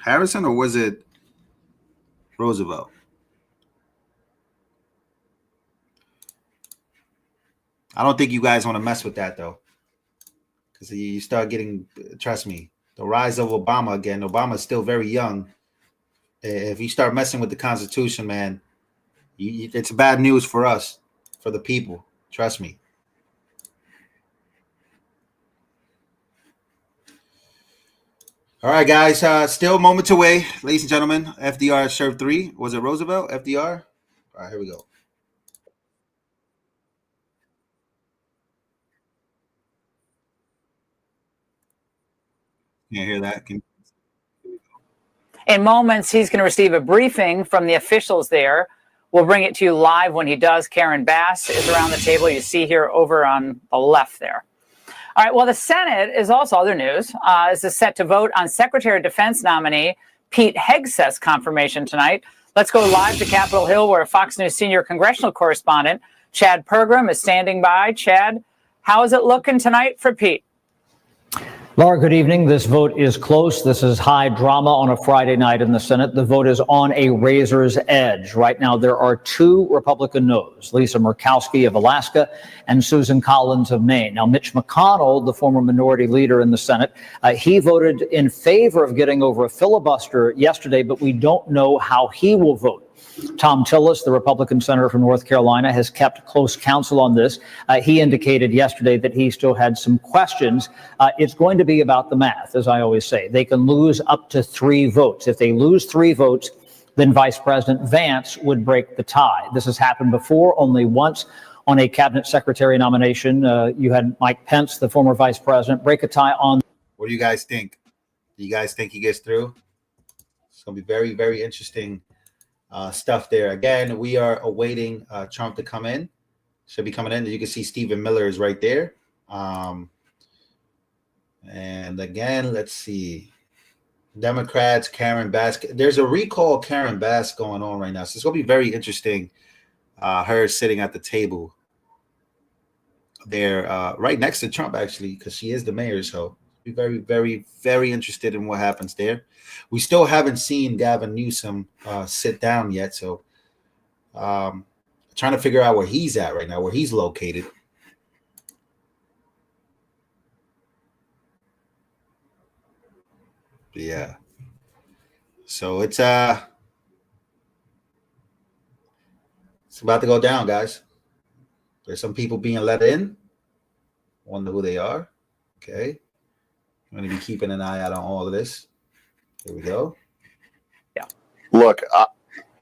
Harrison or was it Roosevelt? I don't think you guys want to mess with that though, because you start getting, trust me, the rise of Obama again. Obama's still very young. If you start messing with the Constitution, man, it's bad news for us, for the people. Trust me. All right, guys. Still moments away, ladies and gentlemen. FDR served 3. Was it Roosevelt? FDR? All right, here we go. Can't hear that. In moments, he's going to receive a briefing from the officials there. We'll bring it to you live when he does. Karen Bass is around the table. You see here over on the left there. All right, well, the Senate is also other news, is set to vote on Secretary of Defense nominee Pete Hegseth's confirmation tonight. Let's go live to Capitol Hill, where Fox News senior congressional correspondent Chad Pergram is standing by. Chad, how is it looking tonight for Pete? Laura, good evening. This vote is close. This is high drama on a Friday night in the Senate. The vote is on a razor's edge. Right now, there are two Republican noes, Lisa Murkowski of Alaska and Susan Collins of Maine. Now, Mitch McConnell, the former minority leader in the Senate, he voted in favor of getting over a filibuster yesterday, but we don't know how he will vote. Tom Tillis, the Republican senator from North Carolina, has kept close counsel on this. He indicated yesterday that he still had some questions. It's going to be about the math, as I always say. They can lose up to 3 votes. If they lose 3 votes, then Vice President Vance would break the tie. This has happened before, only once on a cabinet secretary nomination. You had Mike Pence, the former vice president, break a tie on. What do you guys think? Do you guys think he gets through? It's going to be very, very interesting stuff there. Again, we are awaiting Trump to come in. Should be coming in. You can see Stephen Miller is right there. And again, let's see. Democrats, Karen Bass. There's a recall Karen Bass going on right now. So it's going to be very interesting. Her sitting at the table there right next to Trump, actually, because she is the mayor. So be very, very, very interested in what happens there. We still haven't seen Gavin Newsom sit down yet, so trying to figure out where he's at right now, where he's located. Yeah. So it's about to go down, guys. There's some people being let in. Wonder who they are. Okay. I'm going to be keeping an eye out on all of this. Here we go. Yeah. Look,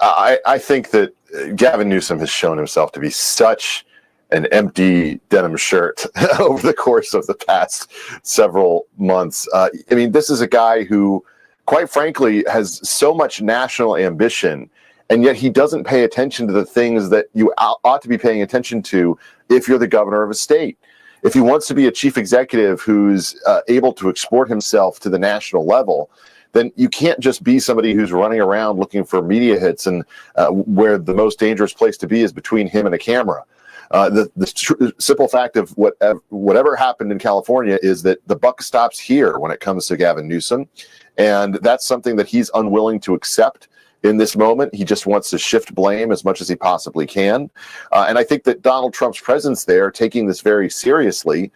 I think that Gavin Newsom has shown himself to be such an empty denim shirt over the course of the past several months. I mean, this is a guy who, quite frankly, has so much national ambition, and yet he doesn't pay attention to the things that you ought to be paying attention to if you're the governor of a state. If he wants to be a chief executive who's able to export himself to the national level, then you can't just be somebody who's running around looking for media hits and where the most dangerous place to be is between him and a camera. The simple fact of whatever happened in California is that the buck stops here when it comes to Gavin Newsom. And that's something that he's unwilling to accept in this moment. He just wants to shift blame as much as he possibly can. And I think that Donald Trump's presence there, taking this very seriously,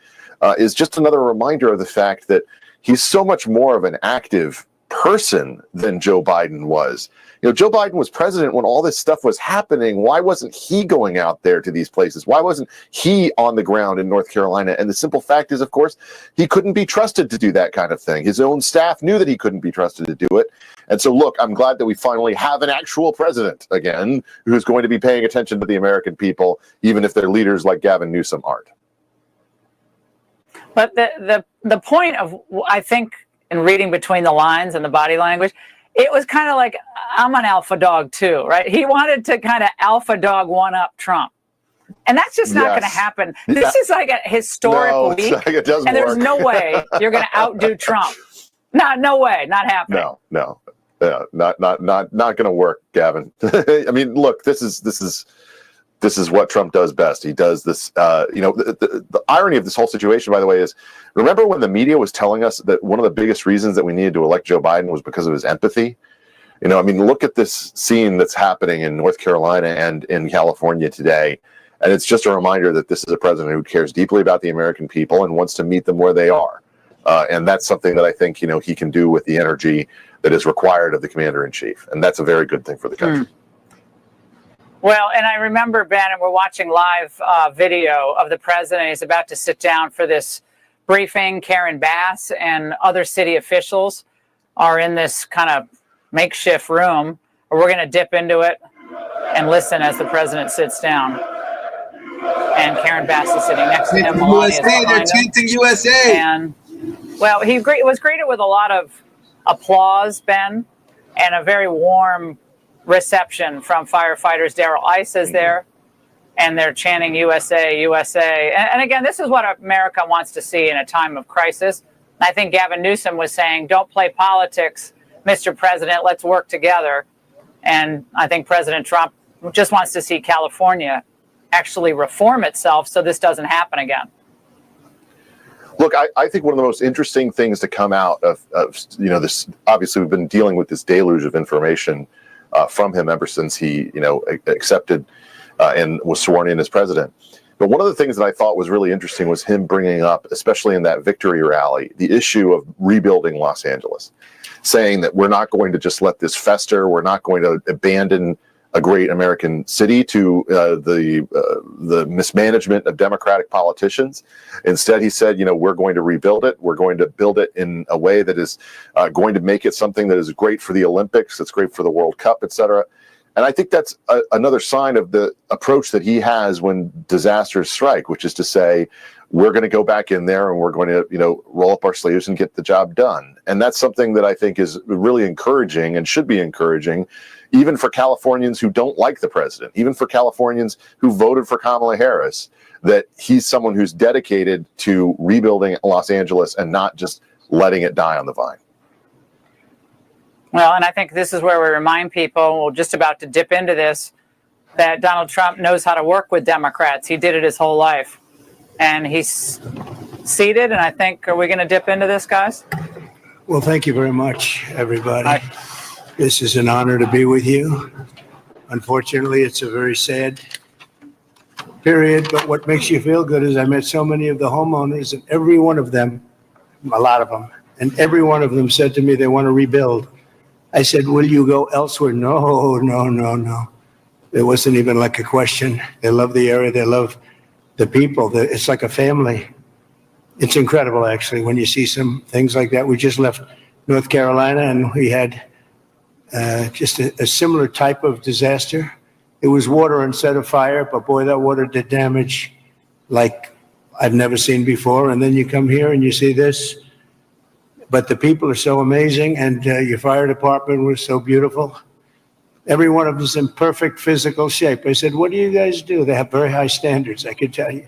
is just another reminder of the fact that he's so much more of an active person than Joe Biden was. You know, Joe Biden was president when all this stuff was happening. Why wasn't he going out there to these places? Why wasn't he on the ground in North Carolina? And the simple fact is, of course, he couldn't be trusted to do that kind of thing. His own staff knew that he couldn't be trusted to do it. And so, look, I'm glad that we finally have an actual president again who's going to be paying attention to the American people, even if their leaders like Gavin Newsom aren't. But the point of, I think, in reading between the lines and the body language, it was kind of like, I'm an alpha dog too, right? He wanted to kind of alpha dog one up Trump. And that's just not going to happen. This is like a historic week. Like it doesn't and there's work. no way you're going to outdo Trump. No way, not happening. No. Not going to work, Gavin. I mean, look, this is what Trump does best. He does this. The irony of this whole situation, by the way, is remember when the media was telling us that one of the biggest reasons that we needed to elect Joe Biden was because of his empathy? You know, I mean, look at this scene that's happening in North Carolina and in California today. And it's just a reminder that this is a president who cares deeply about the American people and wants to meet them where they are. And that's something that I think, he can do with the energy that is required of the commander-in-chief. And that's a very good thing for the country. Well, and I remember, Ben, and we're watching live video of the president. He's about to sit down for this briefing. Karen Bass and other city officials are in this kind of makeshift room. We're going to dip into it and listen as the president sits down. And Karen Bass is sitting next to him. USA, they're chanting USA. And, well, he was greeted with a lot of applause, Ben. and a very warm reception from firefighters. Daryl Ice is there, and they're chanting USA, USA. And again, this is what America wants to see in a time of crisis. I think Gavin Newsom was saying, don't play politics, Mr. President, let's work together. And I think President Trump just wants to see California actually reform itself so this doesn't happen again. Look, I think one of the most interesting things to come out of this, obviously we've been dealing with this deluge of information from him ever since he, accepted and was sworn in as president. But one of the things that I thought was really interesting was him bringing up, especially in that victory rally, the issue of rebuilding Los Angeles, saying that we're not going to just let this fester. We're not going to abandon a great American city to the mismanagement of Democratic politicians. Instead, he said, we're going to rebuild it. We're going to build it in a way that is going to make it something that is great for the Olympics, that's great for the World Cup, et cetera. And I think that's another sign of the approach that he has when disasters strike, which is to say, we're going to go back in there and we're going to, roll up our sleeves and get the job done. And that's something that I think is really encouraging and should be encouraging, even for Californians who don't like the president, even for Californians who voted for Kamala Harris, that he's someone who's dedicated to rebuilding Los Angeles and not just letting it die on the vine. Well, and I think this is where we remind people, we're just about to dip into this, that Donald Trump knows how to work with Democrats. He did it his whole life. And he's seated, and I think, are we going to dip into this, guys? Well, thank you very much, everybody. This is an honor to be with you. Unfortunately, it's a very sad period, but what makes you feel good is I met so many of the homeowners, and every one of them, a lot of them, and every one of them said to me they want to rebuild. I said, will you go elsewhere? No. It wasn't even like a question. They love the area. They love the people. It's like a family. It's incredible, actually, when you see some things like that. We just left North Carolina, and we had just a similar type of disaster. It was water instead of fire, but boy, that water did damage like I've never seen before. And then you come here and you see this. But the people are so amazing, and your fire department was so beautiful. Every one of them is in perfect physical shape. I said, what do you guys do? They have very high standards, I could tell you.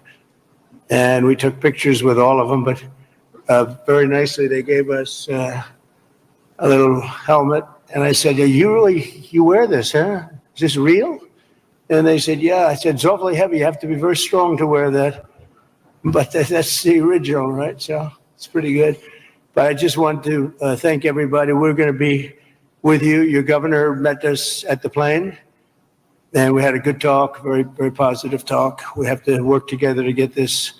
And we took pictures with all of them, but very nicely they gave us a little helmet. And I said, you wear this, huh? Is this real? And they said, yeah. I said, it's awfully heavy. You have to be very strong to wear that. But that's the original, right? So it's pretty good. But I just want to thank everybody. We're going to be with you. Your governor met us at the plane, and we had a good talk, very, very positive talk. We have to work together to get this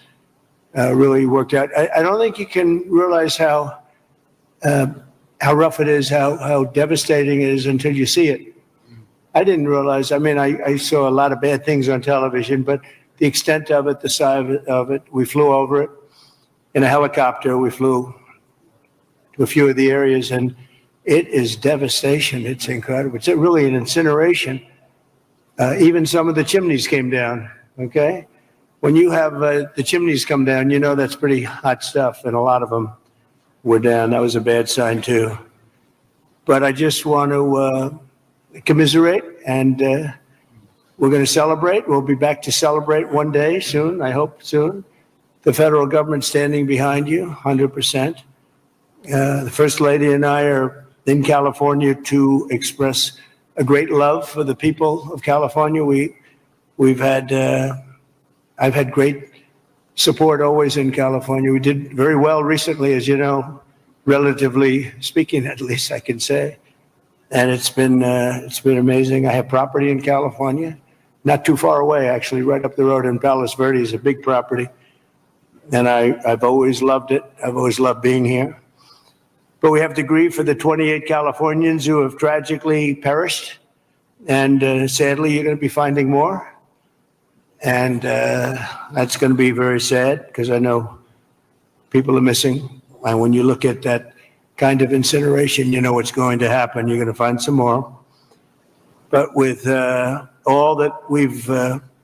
really worked out. I don't think you can realize how rough it is, how devastating it is until you see it. I didn't realize. I mean, I saw a lot of bad things on television, but the extent of it, the size of it, we flew over it in a helicopter. We flew to a few of the areas, and it is devastation. It's incredible. It's really an incineration. Even some of the chimneys came down, okay? When you have the chimneys come down, you know that's pretty hot stuff, and a lot of them were down. That was a bad sign, too. But I just want to commiserate, and we're going to celebrate. We'll be back to celebrate one day soon, I hope soon. The federal government standing behind you, 100%. The First Lady and I are in California to express a great love for the people of California. I've had great support always in California. We did very well recently, as you know, relatively speaking, at least I can say. And it's been amazing. I have property in California, not too far away, actually, right up the road in Palos Verdes, a big property. And I've always loved it. I've always loved being here. But we have to grieve for the 28 Californians who have tragically perished. And sadly, you're going to be finding more. And that's going to be very sad because I know people are missing. And when you look at that kind of incineration, you know what's going to happen. You're going to find some more. But with all that we've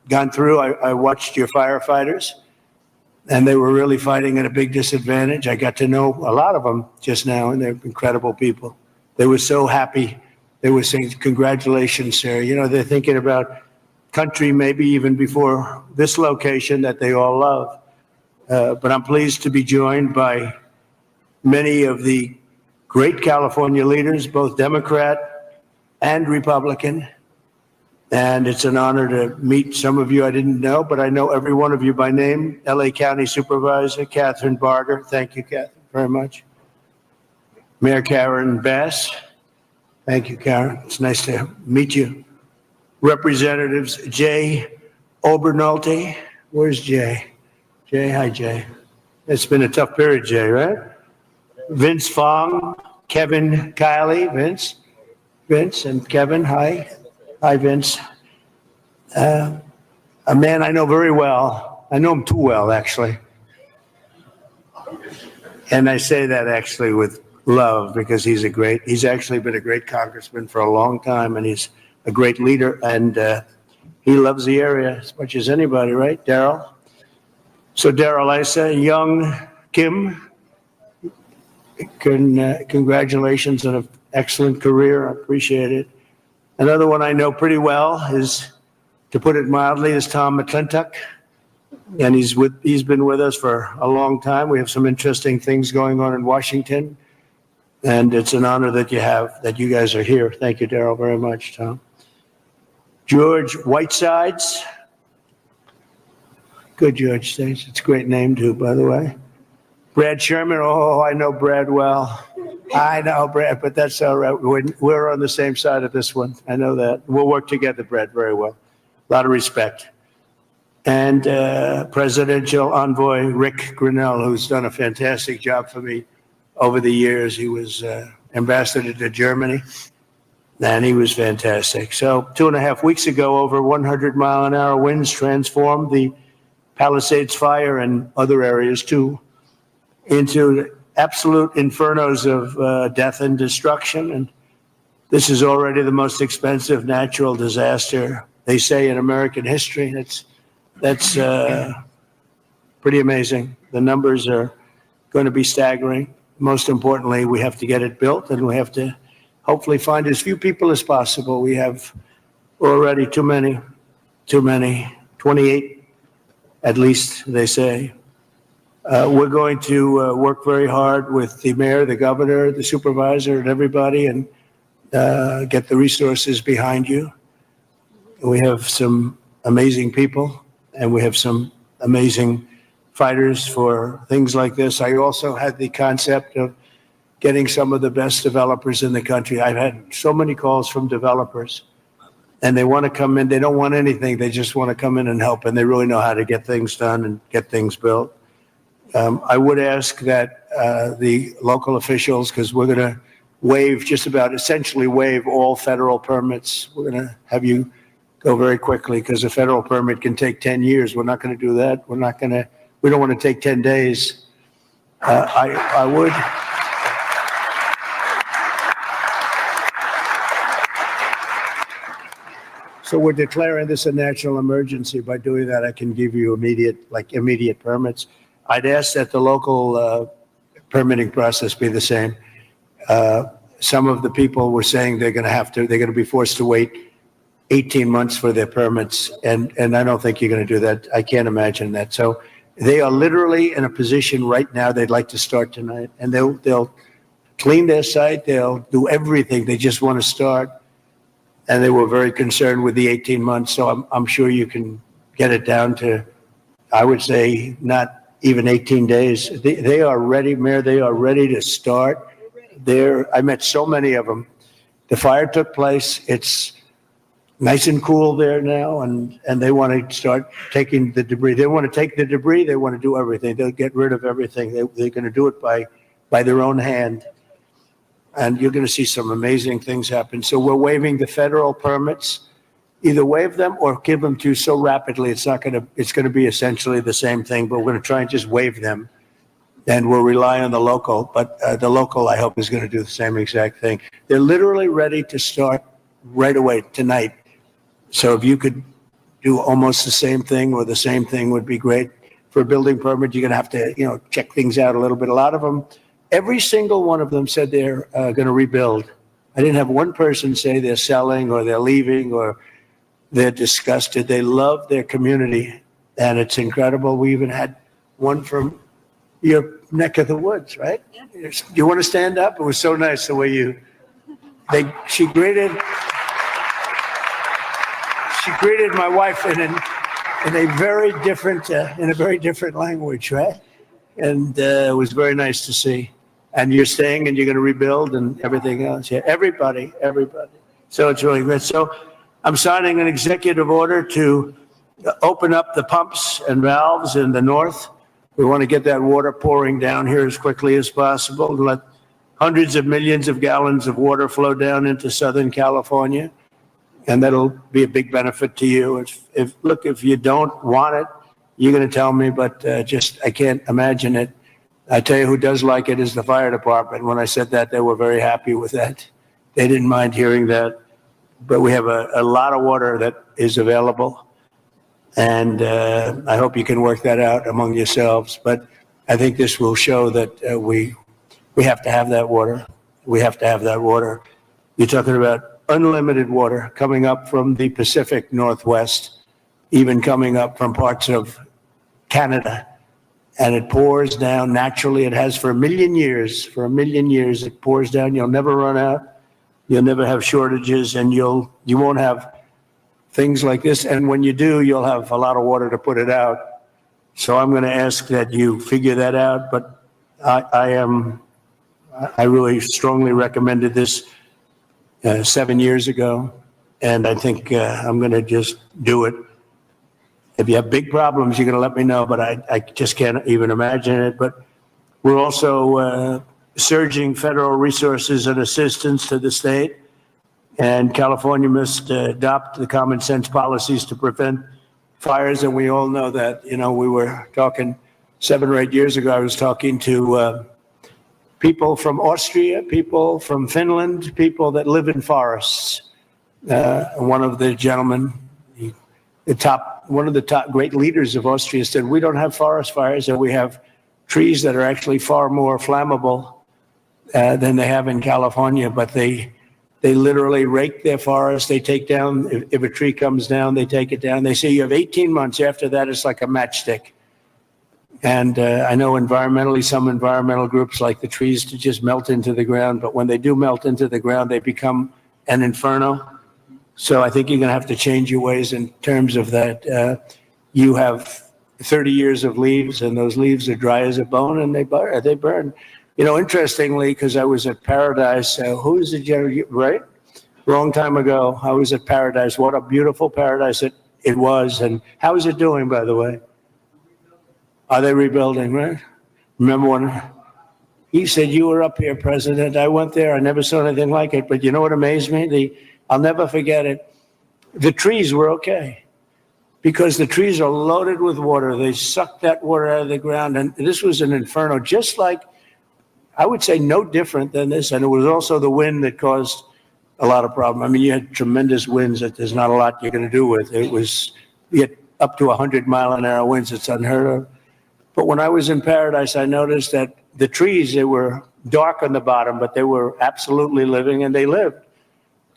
gone through, I watched your firefighters. And they were really fighting at a big disadvantage. I got to know a lot of them just now, and they're incredible people. They were so happy they were saying, congratulations, sir. You know, they're thinking about country maybe even before this location that they all love. But I'm pleased to be joined by many of the great California leaders, both Democrat and Republican. And it's an honor to meet some of you I didn't know, but I know every one of you by name. LA County Supervisor Catherine Barger. Thank you, Catherine, very much. Mayor Karen Bass. Thank you, Karen. It's nice to meet you. Representatives Jay Obernolte. Where's Jay? Jay, hi, Jay. It's been a tough period, Jay, right? Vince Fong, Kevin Kiley, Vince and Kevin, hi. Hi, Vince. A man I know very well. I know him too well, actually. And I say that actually with love because he's actually been a great congressman for a long time, and he's a great leader, and he loves the area as much as anybody, right, Daryl? So Daryl Issa, young Kim, congratulations on an excellent career. I appreciate it. Another one I know pretty well is, to put it mildly, is Tom McClintock. And he's been with us for a long time. We have some interesting things going on in Washington. And it's an honor that you guys are here. Thank you, Daryl, very much, Tom. George Whitesides. Good, George. Thanks. It's a great name, too, by the way. Brad Sherman. Oh, I know Brad well. I know Brad, but that's all right. We're on the same side of this one. I know that. We'll work together, Brad, very well. A lot of respect. And Presidential Envoy Rick Grinnell, who's done a fantastic job for me over the years. He was ambassador to Germany, and he was fantastic. So 2.5 weeks ago, over 100-mile-an-hour winds transformed the Palisades fire and other areas, too, into absolute infernos of death and destruction. And this is already the most expensive natural disaster, they say, in American history. That's pretty amazing. The numbers are going to be staggering. Most importantly, we have to get it built, and we have to hopefully find as few people as possible. We have already too many, 28 at least, they say. We're going to work very hard with the mayor, the governor, the supervisor, and everybody, and get the resources behind you. We have some amazing people, and we have some amazing fighters for things like this. I also had the concept of getting some of the best developers in the country. I've had so many calls from developers, and they want to come in. They don't want anything. They just want to come in and help, and they really know how to get things done and get things built. I would ask that the local officials, because we're going to essentially waive all federal permits. We're going to have you go very quickly, because a federal permit can take 10 years. We're not going to do that. We don't want to take 10 days. I would. So we're declaring this a national emergency. By doing that, I can give you immediate permits. I'd ask that the local permitting process be the same. Some of the people were saying they're going to be forced to wait 18 months for their permits, and I don't think you're going to do that. I can't imagine that. So they are literally in a position right now. They'd like to start tonight, and they'll clean their site. They'll do everything. They just want to start, and they were very concerned with the 18 months. So I'm sure you can get it down to, I would say, not even 18 days. They are ready, Mayor. They are ready to start. I met so many of them. The fire took place. It's nice and cool there now, and they want to start taking the debris. They want to take the debris. They want to do everything. They'll get rid of everything. They're going to do it by their own hand. And you're going to see some amazing things happen. So we're waiving the federal permits. Either waive them or give them to you so rapidly it's going to be essentially the same thing, but we're going to try and just waive them, and we'll rely on the local. But the local, I hope, is going to do the same exact thing. They're literally ready to start right away tonight. So if you could do almost the same thing or the same thing would be great. For a building permit, you're going to have to, check things out a little bit. A lot of them, every single one of them said they're going to rebuild. I didn't have one person say they're selling or they're leaving or they're disgusted. They love their community, and it's incredible. We even had one from your neck of the woods, right? Do you want to stand up? It was so nice the way she greeted my wife in a very different language, right? And it was very nice to see. And you're staying and you're going to rebuild and everything else. Yeah, everybody. So it's really good. So I'm signing an executive order to open up the pumps and valves in the north. We want to get that water pouring down here as quickly as possible and let hundreds of millions of gallons of water flow down into Southern California. And that'll be a big benefit to you. If you don't want it, you're going to tell me, but I can't imagine it. I tell you who does like it is the fire department. When I said that, they were very happy with that. They didn't mind hearing that. But we have a lot of water that is available. And I hope you can work that out among yourselves. But I think this will show that we have to have that water. We have to have that water. You're talking about unlimited water coming up from the Pacific Northwest, even coming up from parts of Canada. And it pours down naturally. It has for a million years. It pours down. You'll never run out. You'll never have shortages, and you won't have things like this. And when you do, you'll have a lot of water to put it out. So I'm going to ask that you figure that out. But I really strongly recommended this 7 years ago, and I think I'm going to just do it. If you have big problems, you're going to let me know, but I just can't even imagine it. But we're also surging federal resources and assistance to the state, and California must adopt the common sense policies to prevent fires. And we all know that. We were talking 7 or 8 years ago, I was talking to people from Austria, people from Finland, people that live in forests. One of the gentlemen, one of the top great leaders of Austria said, we don't have forest fires, and we have trees that are actually far more flammable than they have in California, but they literally rake their forests. They take down, if a tree comes down, they take it down. They say you have 18 months. After that, it's like a matchstick. And I know environmentally, some environmental groups like the trees to just melt into the ground, but when they do melt into the ground, they become an inferno. So I think you're going to have to change your ways in terms of that. You have 30 years of leaves, and those leaves are dry as a bone, and they burn. Interestingly, because I was at Paradise, who is the general, right? Long time ago, I was at Paradise. What a beautiful paradise it was. And how is it doing, by the way? Are they rebuilding, right? Remember when he said, you were up here, President. I went there. I never saw anything like it. But you know what amazed me? I'll never forget it. The trees were okay because the trees are loaded with water. They suck that water out of the ground. And this was an inferno, just like, I would say no different than this. And it was also the wind that caused a lot of problem. I mean, you had tremendous winds that there's not a lot you're going to do with. You had up to 100-mile-an-hour winds. It's unheard of. But when I was in Paradise, I noticed that the trees, they were dark on the bottom, but they were absolutely living, and they lived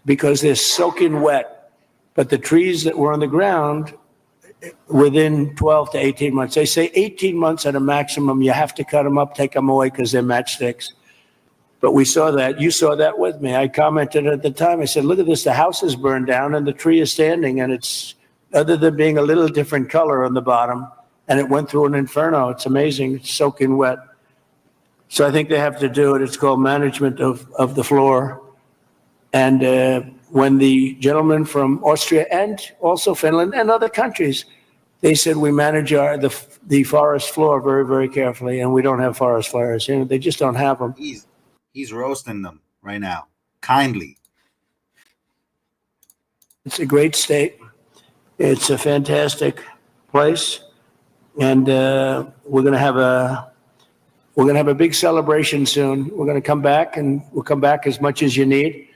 because they're soaking wet. But the trees that were on the ground, within 12 to 18 months, they say 18 months at a maximum, you have to cut them up, take them away because they're matchsticks. But we saw that. You saw that with me. I commented at the time. I said, look at this. The house is burned down and the tree is standing, and it's, other than being a little different color on the bottom, and it went through an inferno. It's amazing. It's soaking wet. So I think they have to do it. It's called management of the floor. And when the gentleman from Austria and also Finland and other countries, they said we manage the forest floor very, very carefully, and we don't have forest fires. They just don't have them. He's roasting them right now, kindly. It's a great state. It's a fantastic place. And we're going to have a big celebration soon. We're going to come back, and we'll come back as much as you need.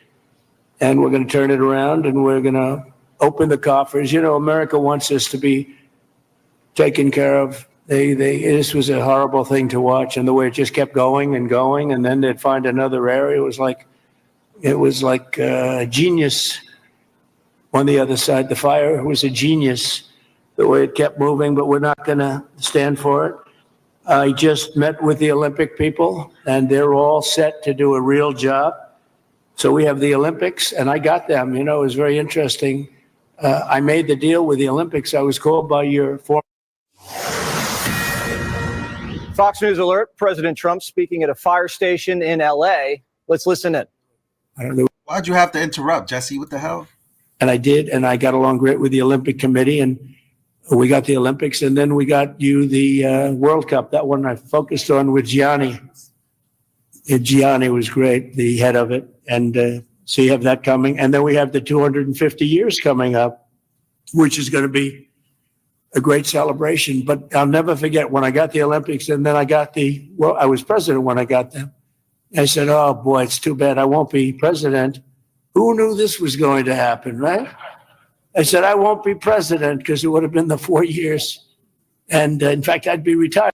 And we're going to turn it around, and we're going to open the coffers. America wants us to be taken care of. This was a horrible thing to watch, and the way it just kept going and going, and then they'd find another area. It was like It was like a genius on the other side. The fire was a genius, the way it kept moving, but we're not going to stand for it. I just met with the Olympic people, and they're all set to do a real job. So we have the Olympics, and I got them. You know, it was very interesting. I made the deal with the Olympics. I was called by your former. Fox News alert, President Trump speaking at a fire station in LA. Let's listen in. I don't know. Why'd you have to interrupt, Jesse? What the hell? And I did, and I got along great with the Olympic Committee, and we got the Olympics, and then we got you the World Cup. That one I focused on with Gianni. Gianni was great, the head of it. And so you have that coming. And then we have the 250 years coming up, which is going to be a great celebration. But I'll never forget when I got the Olympics, and then I got I was president when I got them. I said, oh boy, it's too bad I won't be president. Who knew this was going to happen, right? I said, I won't be president because it would have been the 4 years. And in fact, I'd be retired.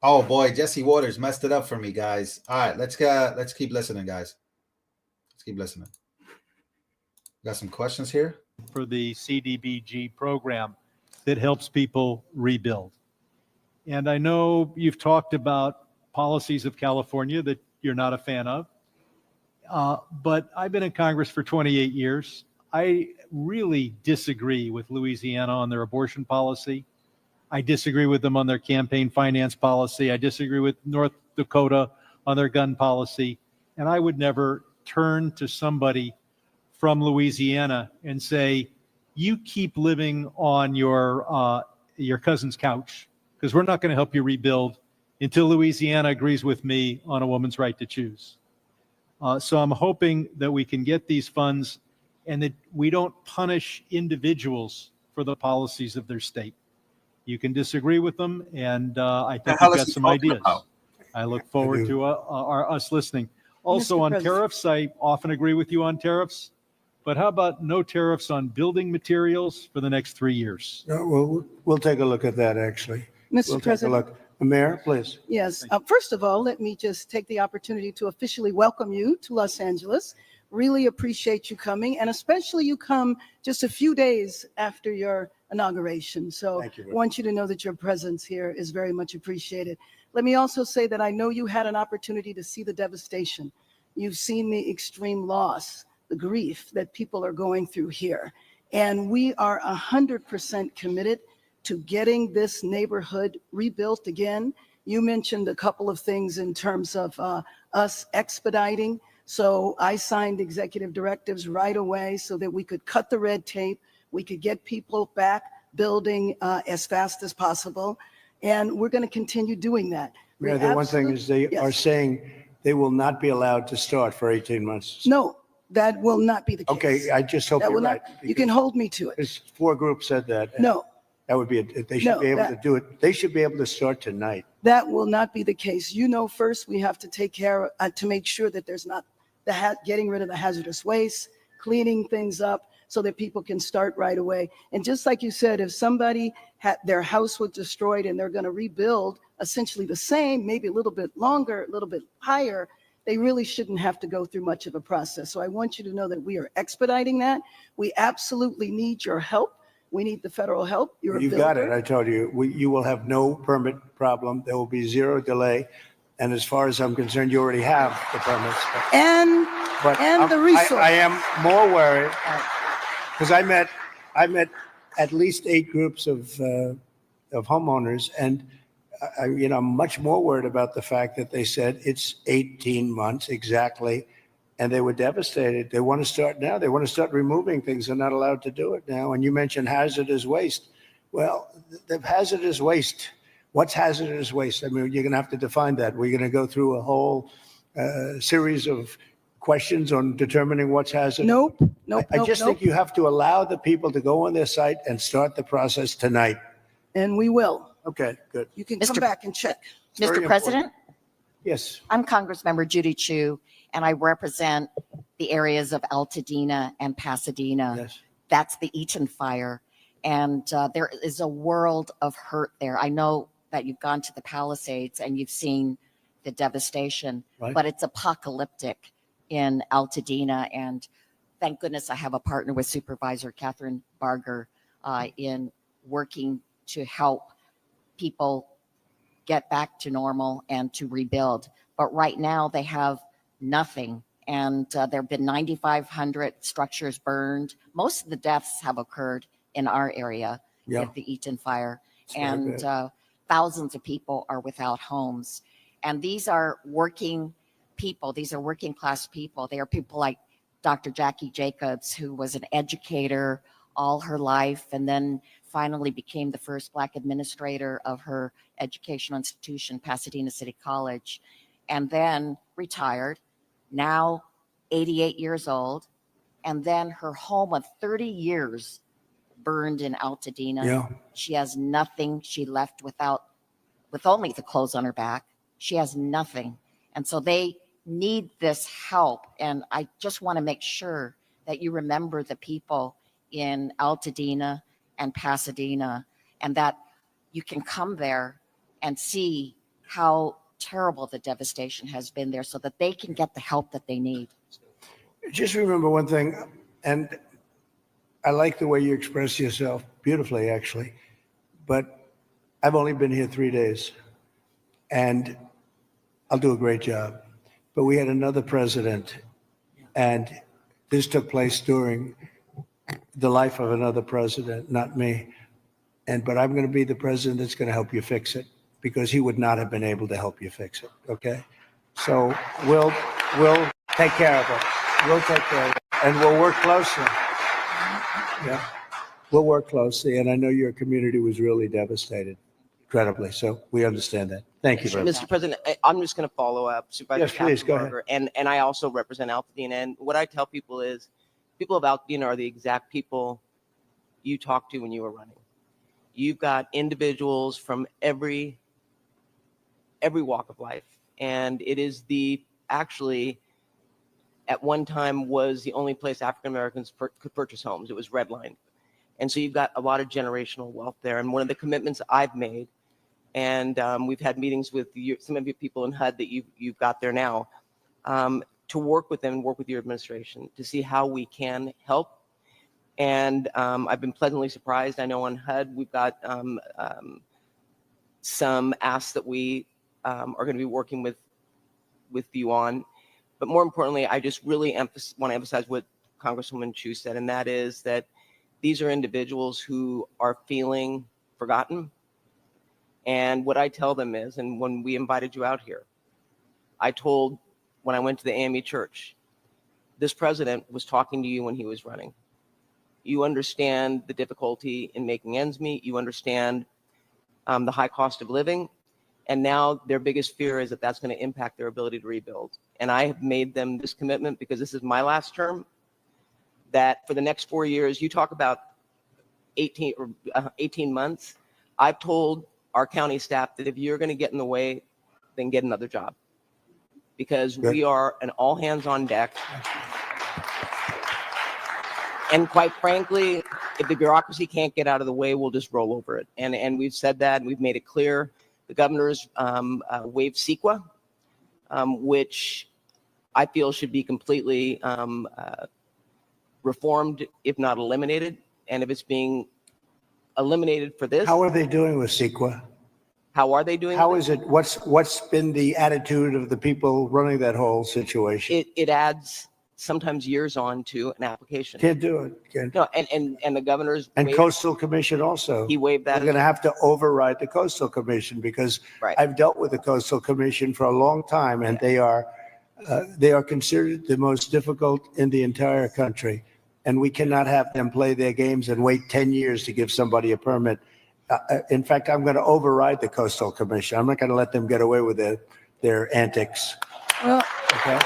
Oh boy, Jesse Waters messed it up for me, guys. All right, let's keep listening, guys. Let's keep listening. Got some questions here for the CDBG program that helps people rebuild. And I know you've talked about policies of California that you're not a fan of. But I've been in Congress for 28 years. I really disagree with Louisiana on their abortion policy. I disagree with them on their campaign finance policy. I disagree with North Dakota on their gun policy. And I would never turn to somebody from Louisiana and say, you keep living on your cousin's couch, because we're not going to help you rebuild until Louisiana agrees with me on a woman's right to choose. So I'm hoping that we can get these funds and that we don't punish individuals for the policies of their state. You can disagree with them, and I think we've got some ideas. I look forward to us listening. Also on tariffs, I often agree with you on tariffs, but how about no tariffs on building materials for the next 3 years? We'll take a look at that, actually. Mr. President. Take a look. Mayor, please. Yes. First of all, let me just take the opportunity to officially welcome you to Los Angeles. Really appreciate you coming, and especially you come just a few days after your inauguration. So I want you to know that your presence here is very much appreciated. Let me also say that I know you had an opportunity to see the devastation. You've seen the extreme loss, the grief that people are going through here. And we are 100% committed to getting this neighborhood rebuilt again. You mentioned a couple of things in terms of us expediting. So I signed executive directives right away so that we could cut the red tape. We could get people back building as fast as possible. And we're going to continue doing that. Mayor, the one thing is they are saying they will not be allowed to start for 18 months. No, that will not be the case. Okay, I just hope That you're will right. not, you can hold me to it. There's 4 groups said that. No. That would be, they should No, be able that- to do it. They should be able to start tonight. That will not be the case. You know, first we have to take care to make sure that there's not getting rid of the hazardous waste, cleaning things up so that people can start right away. And just like you said, if somebody had their house was destroyed and they're going to rebuild essentially the same, maybe a little bit longer, a little bit higher, they really shouldn't have to go through much of a process. So I want you to know that we are expediting that. We absolutely need your help. We need the federal help. You're a You got it. builder. I told you, you will have no permit problem. There will be 0 delay. And as far as I'm concerned, you already have the permits. And the resource. I am more worried because I met at least 8 groups of homeowners, and I'm much more worried about the fact that they said it's 18 months exactly, and they were devastated. They want to start now. They want to start removing things. They're not allowed to do it now. And you mentioned hazardous waste. Well, the hazardous waste. What's hazardous waste? I mean, you're going to have to define that. We're going to go through a whole series of questions on determining what's hazardous. Nope. I just think you have to allow the people to go on their site and start the process tonight. And we will. Okay, good. You can come back and check. Very Mr. President? important. Yes. I'm Congressmember Judy Chu, and I represent the areas of Altadena and Pasadena. Yes. That's the Eaton fire. And there is a world of hurt there. I know that you've gone to the Palisades and you've seen the devastation, Right. but it's apocalyptic in Altadena. And thank goodness I have a partner with Supervisor Catherine Barger in working to help people get back to normal and to rebuild. But right now they have nothing. And there have been 9,500 structures burned. Most of the deaths have occurred in our area with the Eaton fire. And thousands of people are without homes. And these are working people. These are working class people. They are people like Dr. Jackie Jacobs, who was an educator all her life and then finally became the first Black administrator of her educational institution, Pasadena City College, and then retired, now 88 years old. And then her home of 30 years burned in Altadena. Yeah. She has nothing. She left with only the clothes on her back. She has nothing. And so they need this help. And I just want to make sure that you remember the people in Altadena and Pasadena, and that you can come there and see how terrible the devastation has been there so that they can get the help that they need. Just remember one thing, and I like the way you express yourself beautifully, actually, but I've only been here 3 days, and I'll do a great job. But we had another president, and this took place during the life of another president, not me. But I'm going to be the president that's going to help you fix it, because he would not have been able to help you fix it. Okay, so we'll take care of it. We'll take care of it, and we'll work closely. Yeah, we'll work closely, and I know your community was really devastated, incredibly. So we understand that. Thank you very much. Mr. President, I'm just going to follow up. Supervisor Yes, please, go ahead. Katzenberger, and I also represent Altadena. And what I tell people is, people of Altadena are the exact people you talked to when you were running. You've got individuals from every walk of life, and it is actually at one time was the only place African Americans could purchase homes. It was redlined. And so you've got a lot of generational wealth there. And one of the commitments I've made, and we've had meetings with some of your people in HUD that you've got there now, to work with them and work with your administration to see how we can help. And I've been pleasantly surprised. I know on HUD we've got some asks that we are going to be working with you on. But more importantly, I just really want to emphasize what Congresswoman Chu said, and that is that these are individuals who are feeling forgotten. And what I tell them is, and when we invited you out here, when I went to the AME church, this president was talking to you when he was running. You understand the difficulty in making ends meet. You understand the high cost of living. And now their biggest fear is that that's going to impact their ability to rebuild. And I have made them this commitment, because this is my last term, that for the next 4 years, you talk about 18 months. I've told our county staff that if you're going to get in the way, then get another job, because we are an all hands on deck. And quite frankly, if the bureaucracy can't get out of the way, we'll just roll over it. And we've said that, and we've made it clear. The governor's waived CEQA, which I feel should be completely reformed, if not eliminated. And if it's being eliminated for this, How are they doing with CEQA? how are they doing? How is it? What's been the attitude of the people running that whole situation? It adds sometimes years on to an application. Can't do it. Can't. No, and the governor's And waived- Coastal Commission also. He waived that. They're going to have to override the Coastal Commission, because I've dealt with the Coastal Commission for a long time, and they are considered the most difficult in the entire country. And we cannot have them play their games and wait 10 years to give somebody a permit. In fact, I'm going to override the Coastal Commission. I'm not going to let them get away with their antics. Well, Okay?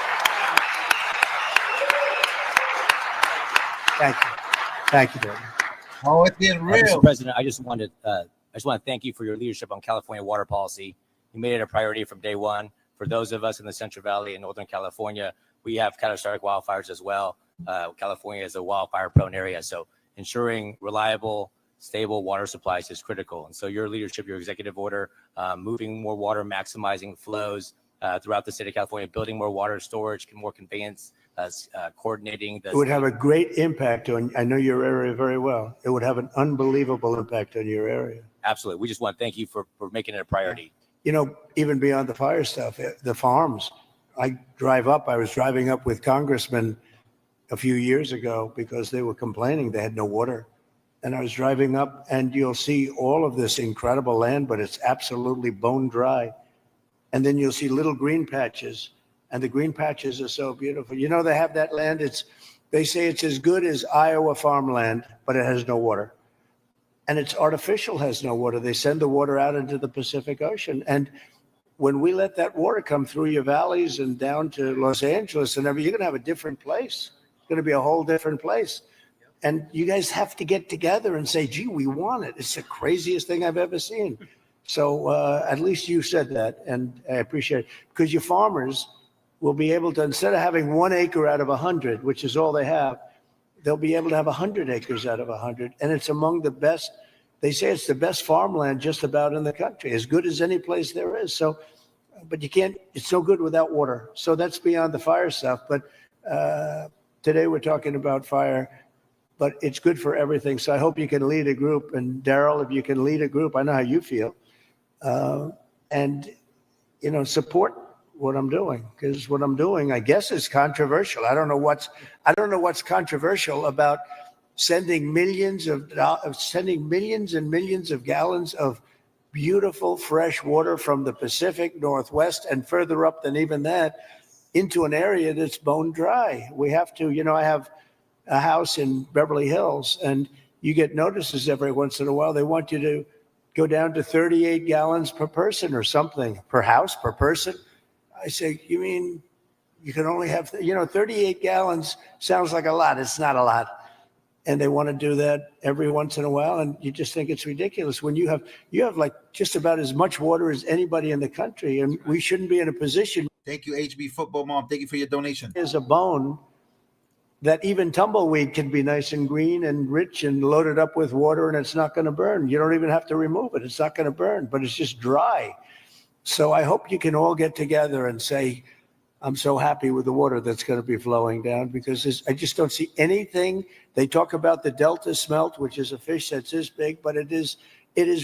Thank you. Thank you, David. Oh, it's getting real. Mr. President, I just want to thank you for your leadership on California water policy. You made it a priority from day one. For those of us in the Central Valley and Northern California, we have catastrophic wildfires as well. California is a wildfire-prone area, so ensuring reliable, stable water supplies is critical. And so your leadership, your executive order, moving more water, maximizing flows, throughout the state of California, building more water storage, more conveyance, coordinating the. It would have a great impact on, I know your area very well. It would have an unbelievable impact on your area. Absolutely. We just want to thank you for making it a priority. You know, even beyond the fire stuff, the farms. I was driving up with congressmen a few years ago because they were complaining they had no water. And I was driving up and you'll see all of this incredible land, but it's absolutely bone dry. And then you'll see little green patches, and the green patches are so beautiful. You know, they have that land. They say it's as good as Iowa farmland, but it has no water. And it's artificial, has no water. They send the water out into the Pacific Ocean. And when we let that water come through your valleys and down to Los Angeles and everything, you're going to have a different place. It's going to be a whole different place. And you guys have to get together and say, gee, we want it. It's the craziest thing I've ever seen. So at least you said that, and I appreciate it. Because your farmers will be able to, instead of having 1 acre out of 100, which is all they have, they'll be able to have 100 acres out of 100. And it's among the best, they say it's the best farmland just about in the country, as good as any place there is. So, but you can't, it's so good without water. So that's beyond the fire stuff. But today we're talking about fire, but it's good for everything. So I hope you can lead a group. And Daryl, if you can lead a group, I know how you feel. And, you know, support what I'm doing, because what I'm doing, I guess, is controversial. I don't know what's controversial about sending millions and millions of gallons of beautiful fresh water from the Pacific Northwest and further up than even that into an area that's bone dry. We have to, you know, I have a house in Beverly Hills, and you get notices every once in a while. They want you to go down to 38 gallons per person or something, per house, per person. I say, you mean you can only have, 38 gallons sounds like a lot. It's not a lot. And they want to do that every once in a while. And you just think it's ridiculous when you have like just about as much water as anybody in the country. And we shouldn't be in a position. Thank you, HB Football Mom. Thank you for your donation. There's a bone that even tumbleweed can be nice and green and rich and loaded up with water, and it's not going to burn. You don't even have to remove it. It's not going to burn, but it's just dry. So I hope you can all get together and say, I'm so happy with the water that's going to be flowing down, because I just don't see anything. They talk about the Delta smelt, which is a fish that's this big, but it is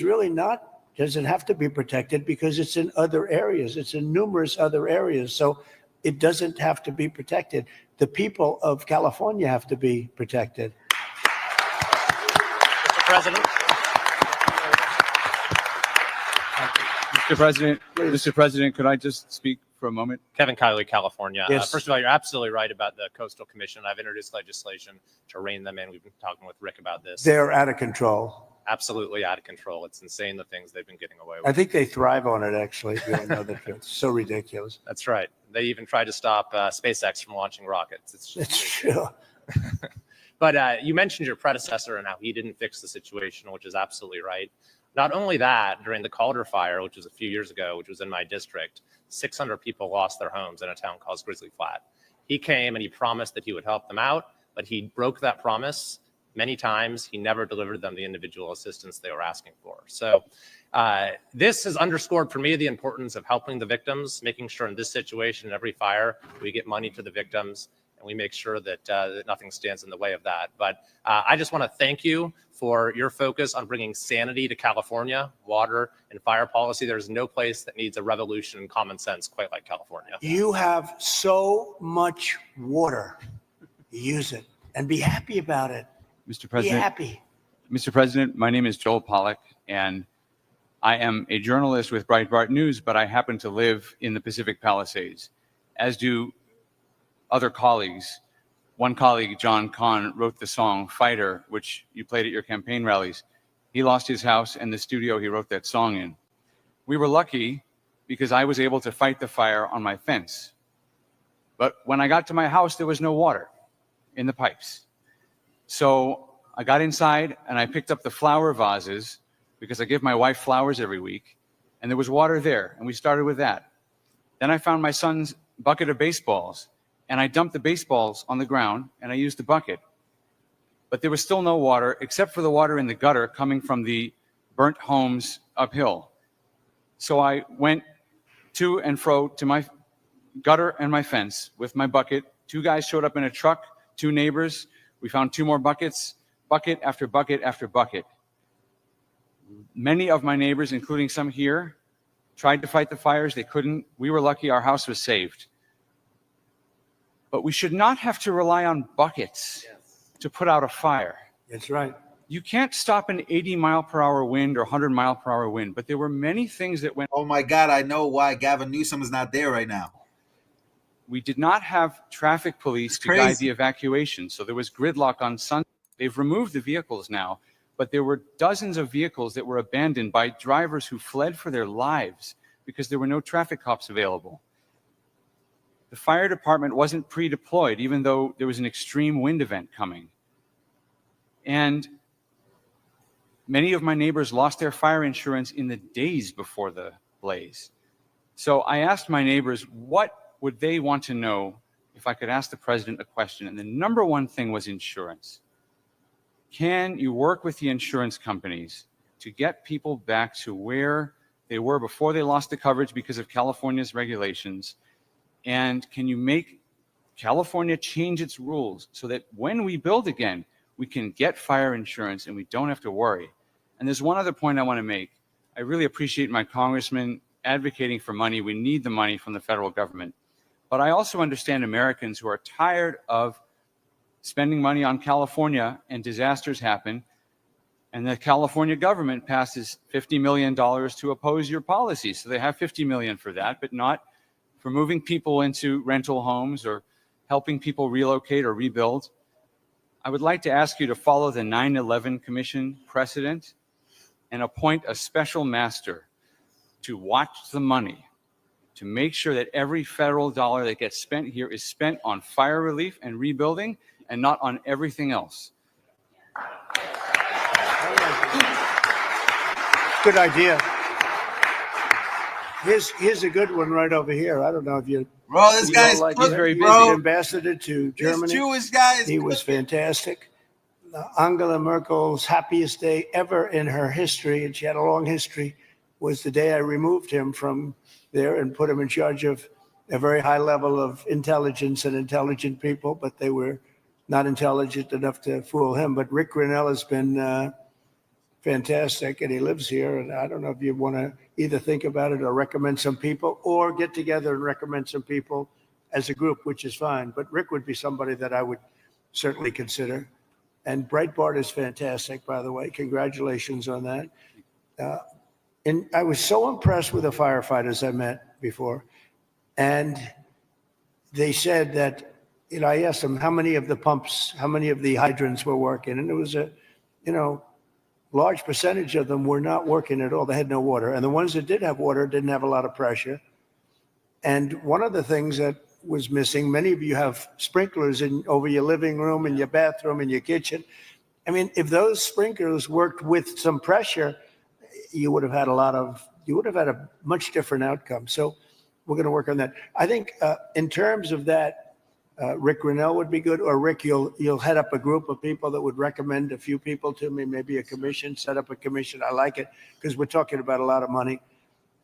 really not, doesn't have to be protected because it's in other areas. It's in numerous other areas. So it doesn't have to be protected. The people of California have to be protected. Mr. President, could I just speak for a moment? Kevin Kiley, California. Yes. First of all, you're absolutely right about the Coastal Commission. I've introduced legislation to rein them in. We've been talking with Rick about this. They're out of control. Absolutely out of control. It's insane the things they've been getting away with. I think they thrive on it, actually, if you don't know the truth. It's so ridiculous. That's right. They even tried to stop SpaceX from launching rockets. It's true. But you mentioned your predecessor and how he didn't fix the situation, which is absolutely right. Not only that, during the Calder fire, which was a few years ago, which was in my district, 600 people lost their homes in a town called Grizzly Flat. He came and he promised that he would help them out, but he broke that promise many times. He never delivered them the individual assistance they were asking for. So this has underscored for me the importance of helping the victims, making sure in this situation, in every fire, we get money to the victims, and we make sure that, that nothing stands in the way of that. But I just want to thank you for your focus on bringing sanity to California, water and fire policy. There's no place that needs a revolution in common sense quite like California. You have so much water. Use it and be happy about it. Mr. President, be happy. Mr. President, my name is Joel Pollack, and I am a journalist with Breitbart News, but I happen to live in the Pacific Palisades, as do other colleagues. One colleague, John Kahn, wrote the song Fighter, which you played at your campaign rallies. He lost his house and the studio he wrote that song in. We were lucky because I was able to fight the fire on my fence. But when I got to my house, there was no water in the pipes. So I got inside and I picked up the flower vases because I give my wife flowers every week, and there was water there, and we started with that. Then I found my son's bucket of baseballs, and I dumped the baseballs on the ground, and I used the bucket. But there was still no water except for the water in the gutter coming from the burnt homes uphill. So I went to and fro to my gutter and my fence with my bucket. 2 guys showed up in a truck, 2 neighbors. We found 2 more buckets, bucket after bucket after bucket. Many of my neighbors, including some here, tried to fight the fires. They couldn't. We were lucky our house was saved. But we should not have to rely on buckets to put out a fire. That's right. You can't stop an 80-mile-per-hour wind or 100-mile-per-hour wind, but there were many things that went. Oh my God, I know why Gavin Newsom is not there right now. We did not have traffic police to guide the evacuation, so there was gridlock on Sunday. They've removed the vehicles now, but there were dozens of vehicles that were abandoned by drivers who fled for their lives because there were no traffic cops available. The fire department wasn't pre-deployed, even though there was an extreme wind event coming. And many of my neighbors lost their fire insurance in the days before the blaze. So I asked my neighbors, what would they want to know if I could ask the president a question? And the number one thing was insurance. Can you work with the insurance companies to get people back to where they were before they lost the coverage because of California's regulations? And can you make California change its rules so that when we build again, we can get fire insurance and we don't have to worry? And there's one other point I want to make. I really appreciate my congressman advocating for money. We need the money from the federal government. But I also understand Americans who are tired of spending money on California and disasters happen, and the California government passes $50 million to oppose your policies. So they have $50 million for that, but not for moving people into rental homes or helping people relocate or rebuild. I would like to ask you to follow the 9/11 Commission precedent and appoint a special master to watch the money, to make sure that every federal dollar that gets spent here is spent on fire relief and rebuilding and not on everything else. Good idea. Here's a good one right over here. I don't know if you. Bro, this guy's very busy. bro. Ambassador to Germany. This Jewish guy is He was fantastic. Angela Merkel's happiest day ever in her history, and she had a long history, was the day I removed him from there and put him in charge of a very high level of intelligence and intelligent people, but they were not intelligent enough to fool him. But Rick Grinnell has been fantastic, and he lives here. And I don't know if you want to either think about it or recommend some people or get together and recommend some people as a group, which is fine. But Rick would be somebody that I would certainly consider. And Breitbart is fantastic, by the way. Congratulations on that. And I was so impressed with the firefighters I met before. And they said that, I asked them how many of the pumps, how many of the hydrants were working. And it was a, large percentage of them were not working at all. They had no water. And the ones that did have water didn't have a lot of pressure. And one of the things that was missing, many of you have sprinklers over your living room and your bathroom and your kitchen. I mean, if those sprinklers worked with some pressure, you would have had a much different outcome. So we're going to work on that. I think in terms of that, Rick Grinnell would be good, or Rick, you'll head up a group of people that would recommend a few people to me, maybe a commission, set up a commission. I like it because we're talking about a lot of money.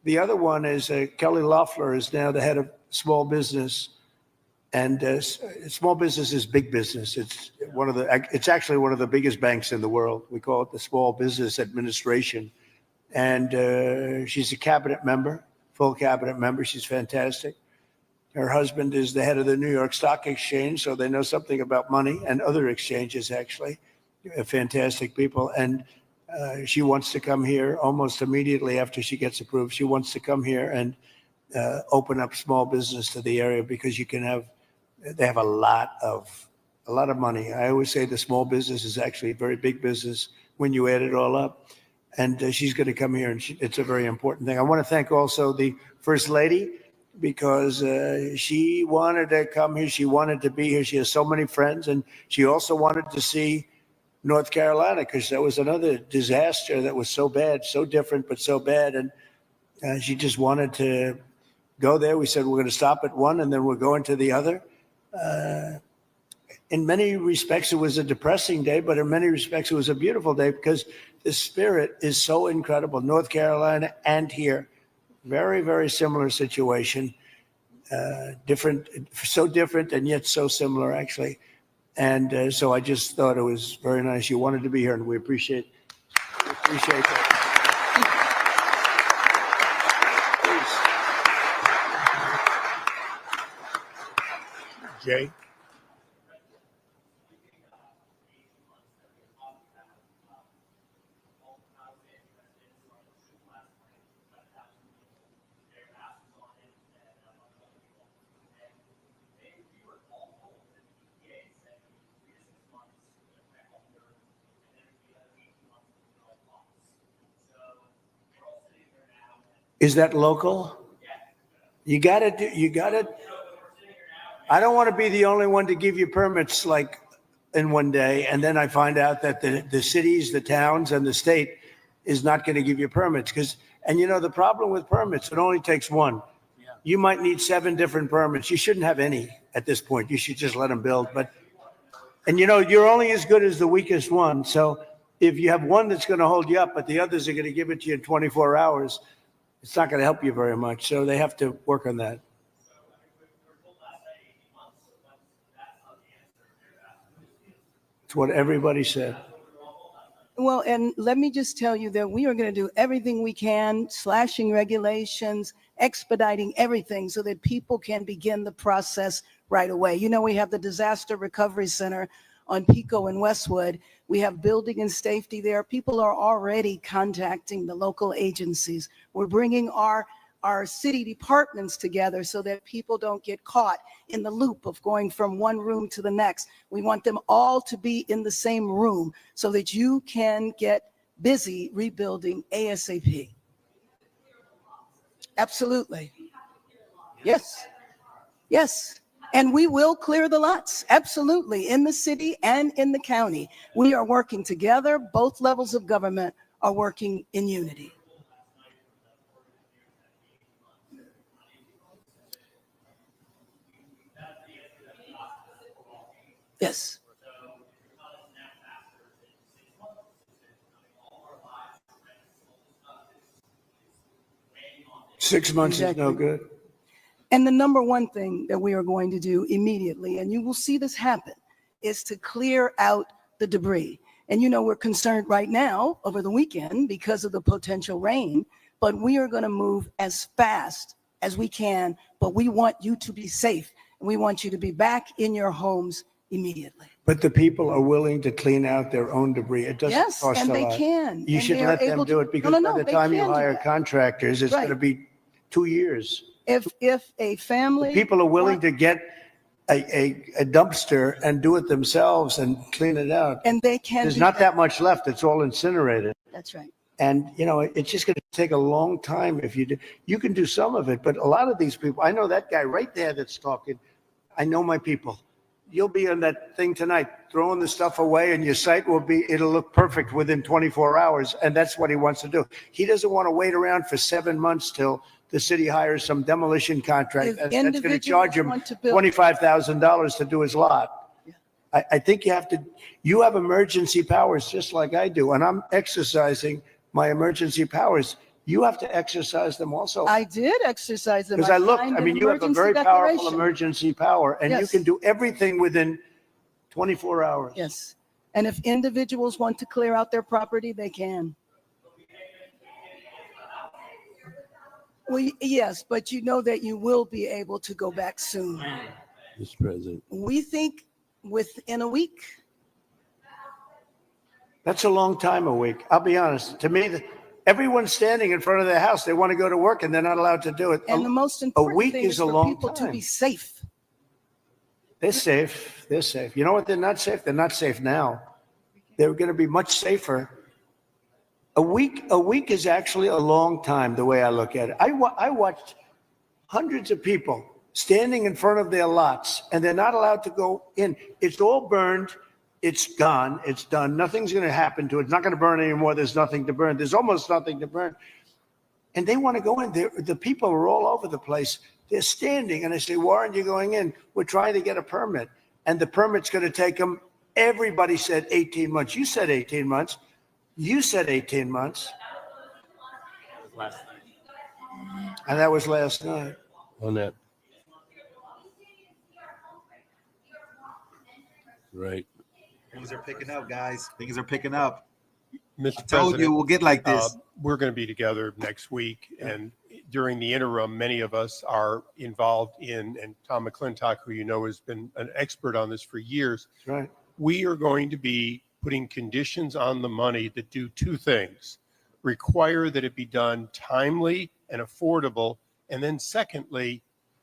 The other one is Kelly Loeffler is now the head of small business, and small business is big business. It's actually one of the biggest banks in the world. We call it the Small Business Administration, and she's a cabinet member, full cabinet member. She's fantastic. Her husband is the head of the New York Stock Exchange, so they know something about money, and other exchanges, actually. Fantastic people. And she wants to come here almost immediately after she gets approved. She wants to come here and open up small business to the area, because they have a lot of money. I always say the small business is actually a very big business when you add it all up. And she's going to come here, and it's a very important thing. I want to thank also the First Lady, because she wanted to come here. She wanted to be here. She has so many friends, and she also wanted to see North Carolina, because that was another disaster that was so bad, so different, but so bad. And she just wanted to go there. We said, we're going to stop at one, and then we're going to the other. In many respects, it was a depressing day, but in many respects, it was a beautiful day, because the spirit is so incredible. North Carolina and here, Very, very similar situation. Different, so different and yet so similar, actually. And so I just thought it was very nice. You wanted to be here, and we appreciate that. Please. Jay. Is that local? You gotta. I don't want to be the only one to give you permits like in one day, and then I find out that the cities, the towns, and the state is not going to give you permits. And you know, the problem with permits, it only takes one. You might need 7 different permits. You shouldn't have any at this point. You should just let them build. And you know, you're only as good as the weakest one. So if you have one that's going to hold you up, but the others are going to give it to you in 24 hours, it's not going to help you very much. So they have to work on that. It's what everybody said. Well, and let me just tell you that we are going to do everything we can, slashing regulations, expediting everything so that people can begin the process right away. You know, we have the Disaster Recovery Center on Pico and Westwood. We have building and safety there. People are already contacting the local agencies. We're bringing our city departments together so that people don't get caught in the loop of going from one room to the next. We want them all to be in the same room so that you can get busy rebuilding ASAP. Absolutely. Yes. Yes. And we will clear the lots, absolutely, in the city and in the county. We are working together. Both levels of government are working in unity. Yes. Six months is no good. And the number one thing that we are going to do immediately, and you will see this happen, is to clear out the debris. And you know, we're concerned right now over the weekend because of the potential rain, but we are going to move as fast as we can. But we want you to be safe, and we want you to be back in your homes immediately. But the people are willing to clean out their own debris. It doesn't Yes, cost and a they lot. can. You and should they are let them able do to- it, because No, by the they time you can do hire that. contractors, it's Right. going to be 2 years. If a family, People are willing to get a dumpster and do it themselves and clean it out. and they can. There's do not that much left. It's all incinerated. That's right. And, you know, it's just going to take a long time if you do. You can do some of it, but a lot of these people, I know that guy right there that's talking. I know my people. You'll be on that thing tonight, throwing the stuff away, and your site it'll look perfect within 24 hours. And that's what he wants to do. He doesn't want to wait around for 7 months till the city hires some demolition contract If that's going to individuals charge him want to build- $25,000 to do his lot. I think you have emergency powers just like I do, and I'm exercising my emergency powers. You have to exercise them also. I did exercise them. Because I looked, signed I an mean, you have a emergency very powerful declaration. emergency power, and you Yes. can do everything within 24 hours. Yes. And if individuals want to clear out their property, they can. Well, yes, but you know that you will be able to go back soon. Mr. President. We think within a week. That's a long time, a week. I'll be honest. To me, everyone's standing in front of their house. They want to go to work, and they're not allowed to do it. And the most important week thing is is a for long people to time. be safe. They're safe. They're safe. You know what? They're not safe. They're not safe now. They're going to be much safer. A week is actually a long time, the way I look at it. I watched hundreds of people standing in front of their lots, and they're not allowed to go in. It's all burned. It's gone. It's done. Nothing's going to happen to it. It's not going to burn anymore. There's nothing to burn. There's almost nothing to burn. And they want to go in. The people are all over the place. They're standing, and I say, why aren't you going in? We're trying to get a permit, and the permit's going to take them. Everybody said 18 months. You said 18 months. You said 18 months. And that was last night. On that. Right. Things are picking up, guys. Things are picking up. Mr. I told you we'll get like this. We're going to be together next week, and during the interim, many of us are involved in, and Tom McClintock, who you know has been an expert on this for years. That's right. We are going to be putting conditions on the money that do two things: require that it be done timely and affordable, and then secondly,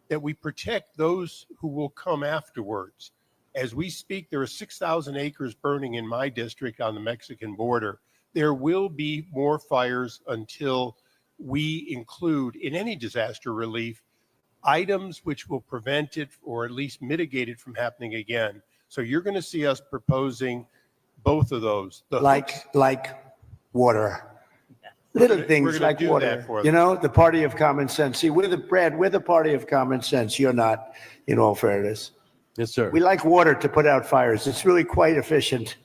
that we protect those who will come afterwards. As we speak, there are 6,000 acres burning in my district on the Mexican border. There will be more fires until we include in any disaster relief items which will prevent it or at least mitigate it from happening again. So you're going to see us proposing both of those. Like water. Little things like water. You know, the party of common sense. See, we're the party of common sense. You're not, in all fairness. Yes, sir. We like water to put out fires. It's really quite efficient.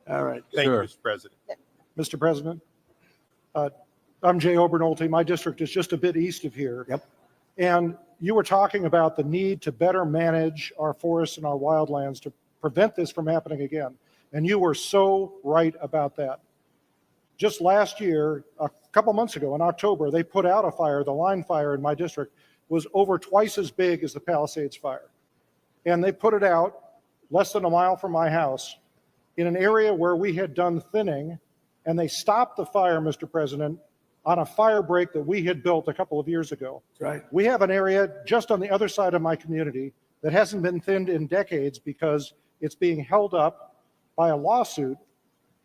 All right. Thank you, Mr. President. Mr. President, I'm Jay Obernolte. My district is just a bit east of here. Yep. And you were talking about the need to better manage our forests and our wildlands to prevent this from happening again. And you were so right about that. Just last year, a couple months ago in October, they put out a fire. The line fire in my district was over twice as big as the Palisades fire. And they put it out less than a mile from my house in an area where we had done thinning, and they stopped the fire, Mr. President, on a fire break that we had built a couple of years ago. Right. We have an area just on the other side of my community that hasn't been thinned in decades because it's being held up by a lawsuit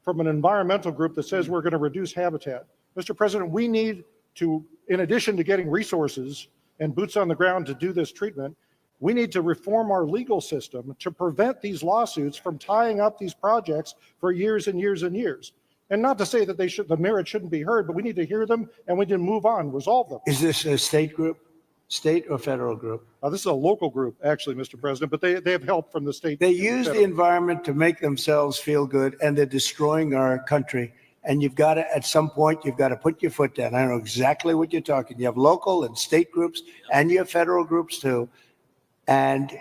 from an environmental group that says we're going to reduce habitat. Mr. President, we need to, in addition to getting resources and boots on the ground to do this treatment, we need to reform our legal system to prevent these lawsuits from tying up these projects for years and years and years. And not to say that the merit shouldn't be heard, but we need to hear them and we need to move on, resolve them. Is this a state group, state or federal group? This is a local group, actually, Mr. President, but they have help from the state. They use the environment to make themselves feel good, and they're destroying our country. And you've got to, at some point, you've got to put your foot down. I know exactly what you're talking. You have local and state groups, and you have federal groups too. And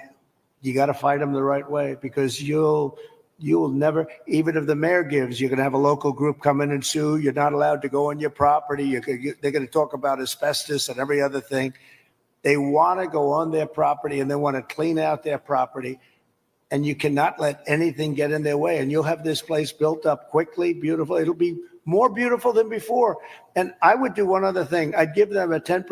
you got to fight them the right way, because you'll never, even if the mayor gives, you're going to have a local group come in and sue. You're not allowed to go on your property. They're going to talk about asbestos and every other thing. They want to go on their property and they want to clean out their property. And you cannot let anything get in their way. And you'll have this place built up quickly, beautiful. It'll be more beautiful than before. And I would do one other thing. I'd give them a 10%,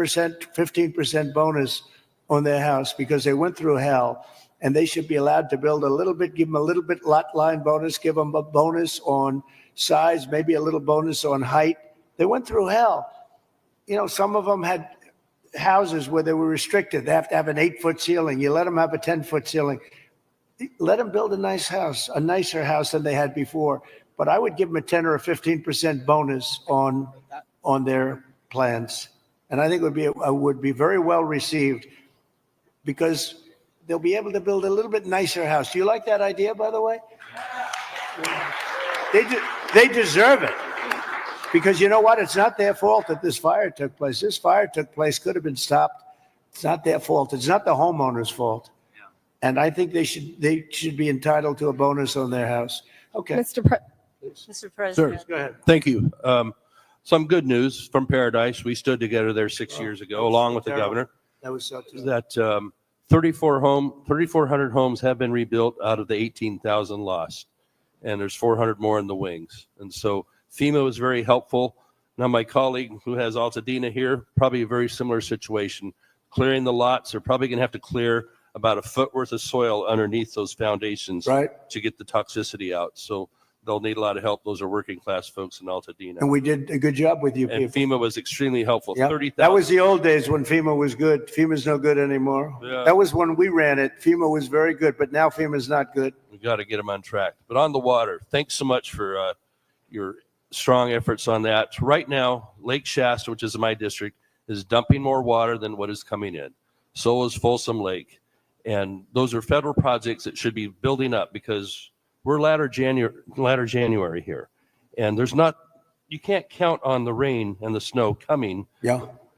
15% bonus on their house because they went through hell. And they should be allowed to build a little bit, give them a little bit lot line bonus, give them a bonus on size, maybe a little bonus on height. They went through hell. You know, some of them had houses where they were restricted. They have to have an 8-foot ceiling. You let them have a 10-foot ceiling. Let them build a nice house, a nicer house than they had before. But I would give them a 10 or a 15% bonus on their plans. And I think it would be very well received, because they'll be able to build a little bit nicer house. Do you like that idea, by the way? They deserve it. Because you know what? It's not their fault that this fire took place. This fire took place, could have been stopped. It's not their fault. It's not the homeowner's fault. And I think they should be entitled to a bonus on their house. Okay. Mr. President. Sir, go ahead. Thank you. Some good news from Paradise. We stood together there 6 years ago, along with the governor. That was so terrible. That 3,400 homes have been rebuilt out of the 18,000 lost, and there's 400 more in the wings. And so FEMA was very helpful. Now my colleague who has Altadena here, probably a very similar situation. Clearing the lots, they're probably going to have to clear about a foot worth of soil underneath those foundations to get the toxicity out. So they'll need a lot of help. Those are working class folks in Altadena. And we did a good job with you And people. FEMA was extremely helpful. Yep. 30,000. That was the old days when FEMA was good. FEMA's no good anymore. Yeah. That was when we ran it. FEMA was very good, but now FEMA's not good. We got to get them on track. But on the water, thanks so much for your strong efforts on that. Right now, Lake Shasta, which is my district, is dumping more water than what is coming in. So is Folsom Lake. And those are federal projects that should be building up, because we're latter January here. And you can't count on the rain and the snow coming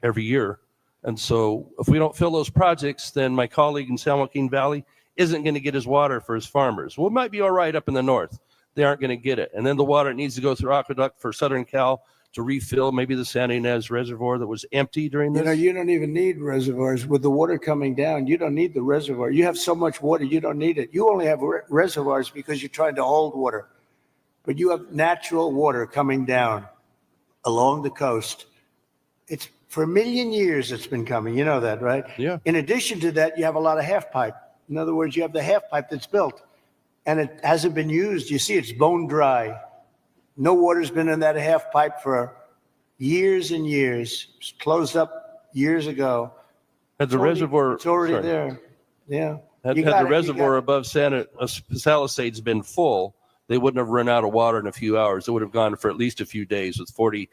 every year. And so if we don't fill those projects, then my colleague in San Joaquin Valley isn't going to get his water for his farmers. Well, it might be all right up in the north. They aren't going to get it. And then the water needs to go through aqueduct for Southern Cal to refill maybe the Santa Ynez Reservoir that was empty during this. You know, you don't even need reservoirs. With the water coming down, you don't need the reservoir. You have so much water, you don't need it. You only have reservoirs because you're trying to hold water. But you have natural water coming down along the coast. It's for a million years it's been coming. You know that, right? Yeah. In addition to that, you have a lot of half pipe. In other words, you have the half pipe that's built and it hasn't been used. You see, it's bone dry. No water's been in that half pipe for years and years. It's closed up years ago. Had the reservoir, It's already sorry. there. Yeah. Had You the got it, reservoir above Santa Palisades been full, they wouldn't have run out of water in a few hours. It would have gone for at least a few days with 40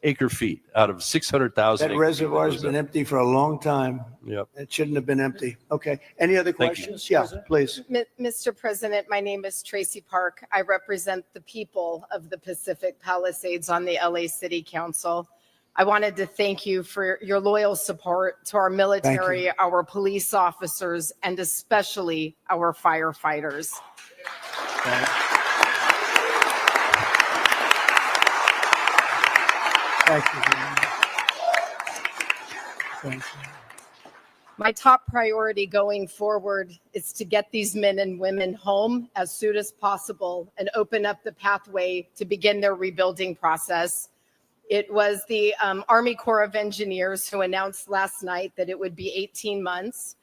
acre feet out of 600,000. That reservoir's been empty for a long time. Yep. It shouldn't have been empty. Okay. Any other Thank you. questions? Yeah, please. Mr. President, my name is Tracy Park. I represent the people of the Pacific Palisades on the LA City Council. I wanted to thank you for your loyal support to our military, our police officers, and especially our firefighters. Thank you. Thank you. My top priority going forward is to get these men and women home as soon as possible and open up the pathway to begin their rebuilding process. It was the Army Corps of Engineers who announced last night that it would be 18 months.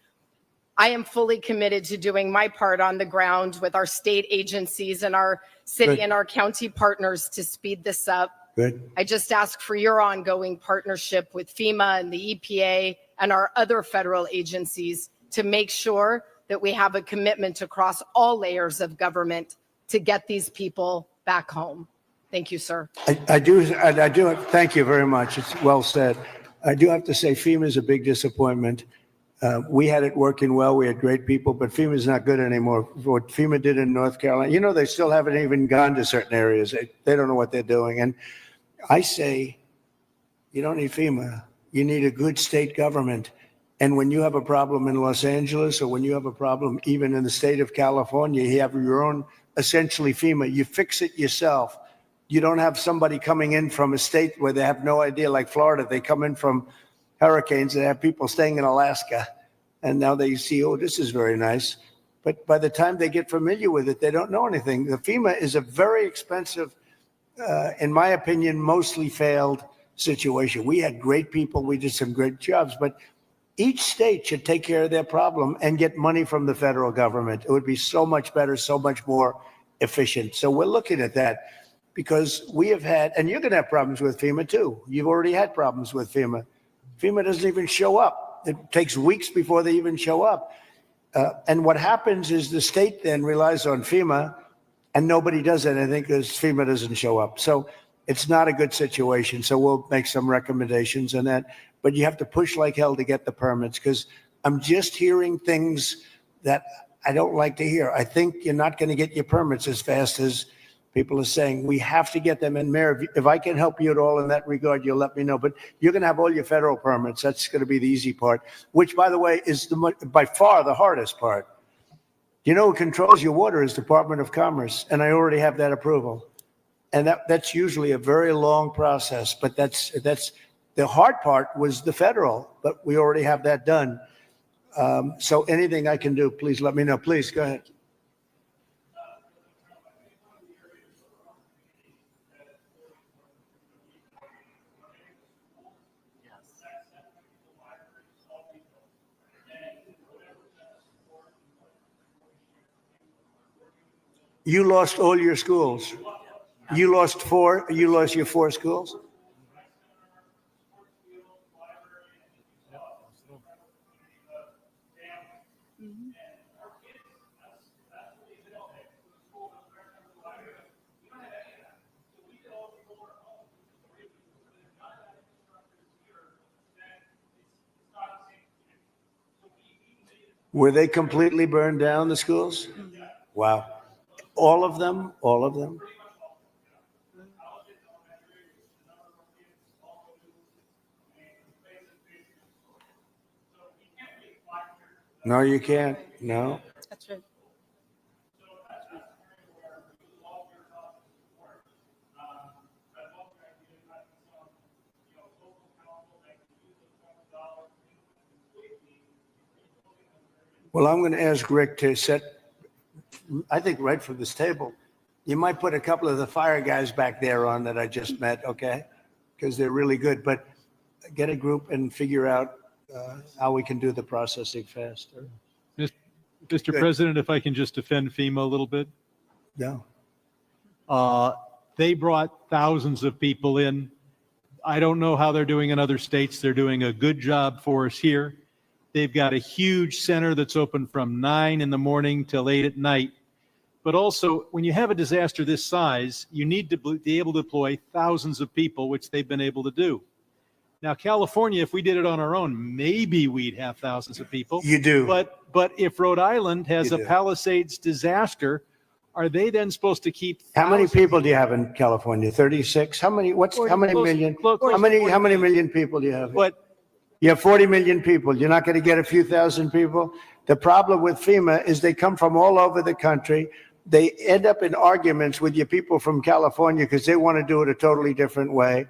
I am fully committed to doing my part on the ground with our state agencies and our city and our county partners to speed this up. Good. I just ask for your ongoing partnership with FEMA and the EPA and our other federal agencies to make sure that we have a commitment across all layers of government to get these people back home. Thank you, sir. I do. Thank you very much. It's well said. I do have to say FEMA is a big disappointment. We had it working well. We had great people, but FEMA is not good anymore. What FEMA did in North Carolina, you know, they still haven't even gone to certain areas. They don't know what they're doing. And I say, you don't need FEMA. You need a good state government. And when you have a problem in Los Angeles or when you have a problem even in the state of California, you have your own, essentially FEMA. You fix it yourself. You don't have somebody coming in from a state where they have no idea, like Florida. They come in from hurricanes. They have people staying in Alaska. And now they see, oh, this is very nice. But by the time they get familiar with it, they don't know anything. The FEMA is a very expensive, in my opinion, mostly failed situation. We had great people. We did some great jobs. But each state should take care of their problem and get money from the federal government. It would be so much better, so much more efficient. So we're looking at that because we have had, and you're going to have problems with FEMA too. You've already had problems with FEMA. FEMA doesn't even show up. It takes weeks before they even show up. And what happens is the state then relies on FEMA and nobody does anything because FEMA doesn't show up. So it's not a good situation. So we'll make some recommendations on that. But you have to push like hell to get the permits because I'm just hearing things that I don't like to hear. I think you're not going to get your permits as fast as people are saying. We have to get them in. Mayor, if I can help you at all in that regard, you'll let me know. But you're going to have all your federal permits. That's going to be the easy part, which, by the way, is by far the hardest part. You know who controls your water is Department of Commerce, and I already have that approval. And that's usually a very long process, but that's the hard part was the federal, but we already have that done. So anything I can do, please let me know. Please go ahead. You lost all your schools. You lost your 4 schools? Were they completely burned down, the schools? Wow. All of them? All of them? No, you can't. No. That's right. Well, I'm going to ask Rick to set, I think right from this table, you might put a couple of the fire guys back there on that I just met, okay? Because they're really good. But get a group and figure out how we can do the processing faster. Mr. Good. President, if I can just defend FEMA a little bit. Yeah. They brought thousands of people in. I don't know how they're doing in other states. They're doing a good job for us here. They've got a huge center that's open from 9 in the morning till 8 at night. But also, when you have a disaster this size, you need to be able to deploy thousands of people, which they've been able to do. Now, California, if we did it on our own, maybe we'd have thousands of people. You do. But if Rhode Island has You a do. Palisades disaster, are they then supposed to keep? How many people do you have in California? 36? How many million? How many million people do you have? But you have 40 million people. You're not going to get a few thousand people. The problem with FEMA is they come from all over the country. They end up in arguments with your people from California because they want to do it a totally different way.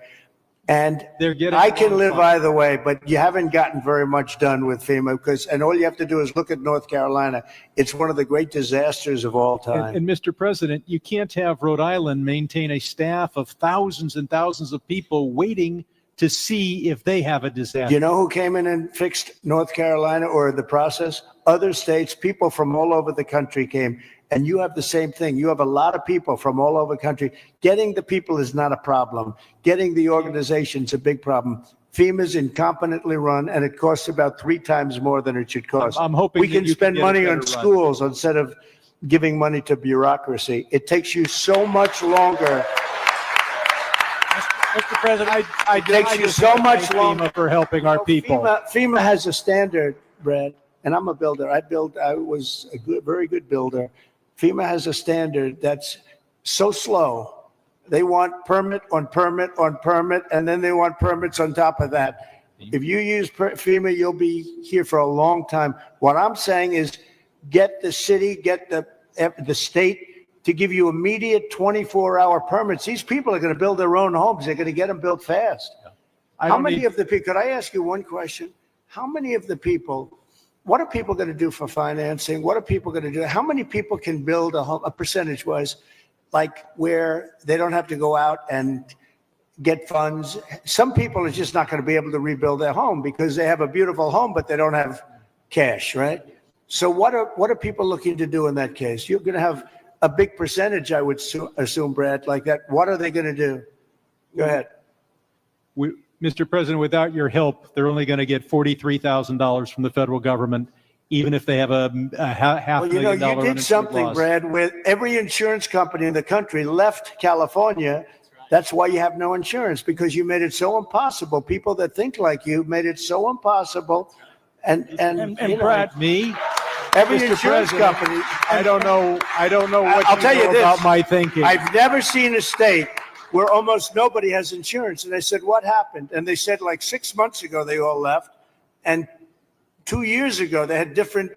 And I can live either way, but you haven't gotten very much done with FEMA and all you have to do is look at North Carolina. It's one of the great disasters of all time. And Mr. President, you can't have Rhode Island maintain a staff of thousands and thousands of people waiting to see if they have a disaster. You know who came in and fixed North Carolina or the process? Other states, people from all over the country came. And you have the same thing. You have a lot of people from all over the country. Getting the people is not a problem. Getting the organization's a big problem. FEMA's incompetently run, and it costs about 3 times more than it should cost. I'm hoping we that can you spend can get a money better on run. schools instead of giving money to bureaucracy. It takes you so much longer. Mr. President, It takes you so much longer for helping our people. FEMA has a standard, Brad, and I'm a builder. I was a very good builder. FEMA has a standard that's so slow. They want permit on permit on permit, and then they want permits on top of that. If you use FEMA, you'll be here for a long time. What I'm saying is get the city, get the state to give you immediate 24-hour permits. These people are going to build their own homes. They're going to get them built fast. How many of the people, could I ask you one question? How many of the people, what are people going to do for financing? What are people going to do? How many people can build a home, a percentage-wise, like where they don't have to go out and get funds? Some people are just not going to be able to rebuild their home because they have a beautiful home, but they don't have cash, right? So what are people looking to do in that case? You're going to have a big percentage, I would assume, Brad, like that. What are they going to do? Go ahead. Mr. President, without your help, they're only going to get $43,000 from the federal government, even if they have a half $1 million you did something, loss. Brad, with every insurance company in the country left California. That's why you have no insurance, because you made it so impossible. People that think like you made it so impossible. And Brad, me? Every Mr. insurance President, company. I don't know what I'll you tell you know this, about my thinking. I've never seen a state where almost nobody has insurance. And I said, what happened? And they said like 6 months ago, they all left. And 2 years ago, they had different,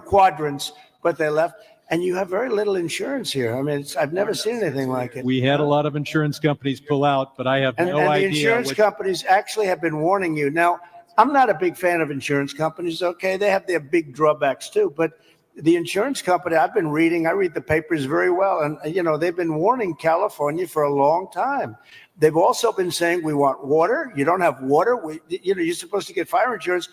quadrants, but they left. And you have very little insurance here. I mean, I've never seen anything like it. We had a lot of insurance companies pull out, but I have no And idea. the insurance companies actually have been warning you. Now, I'm not a big fan of insurance companies. Okay, they have their big drawbacks too. But the insurance company, I read the papers very well. And, they've been warning California for a long time. They've also been saying, we want water. You don't have water. You're supposed to get fire insurance.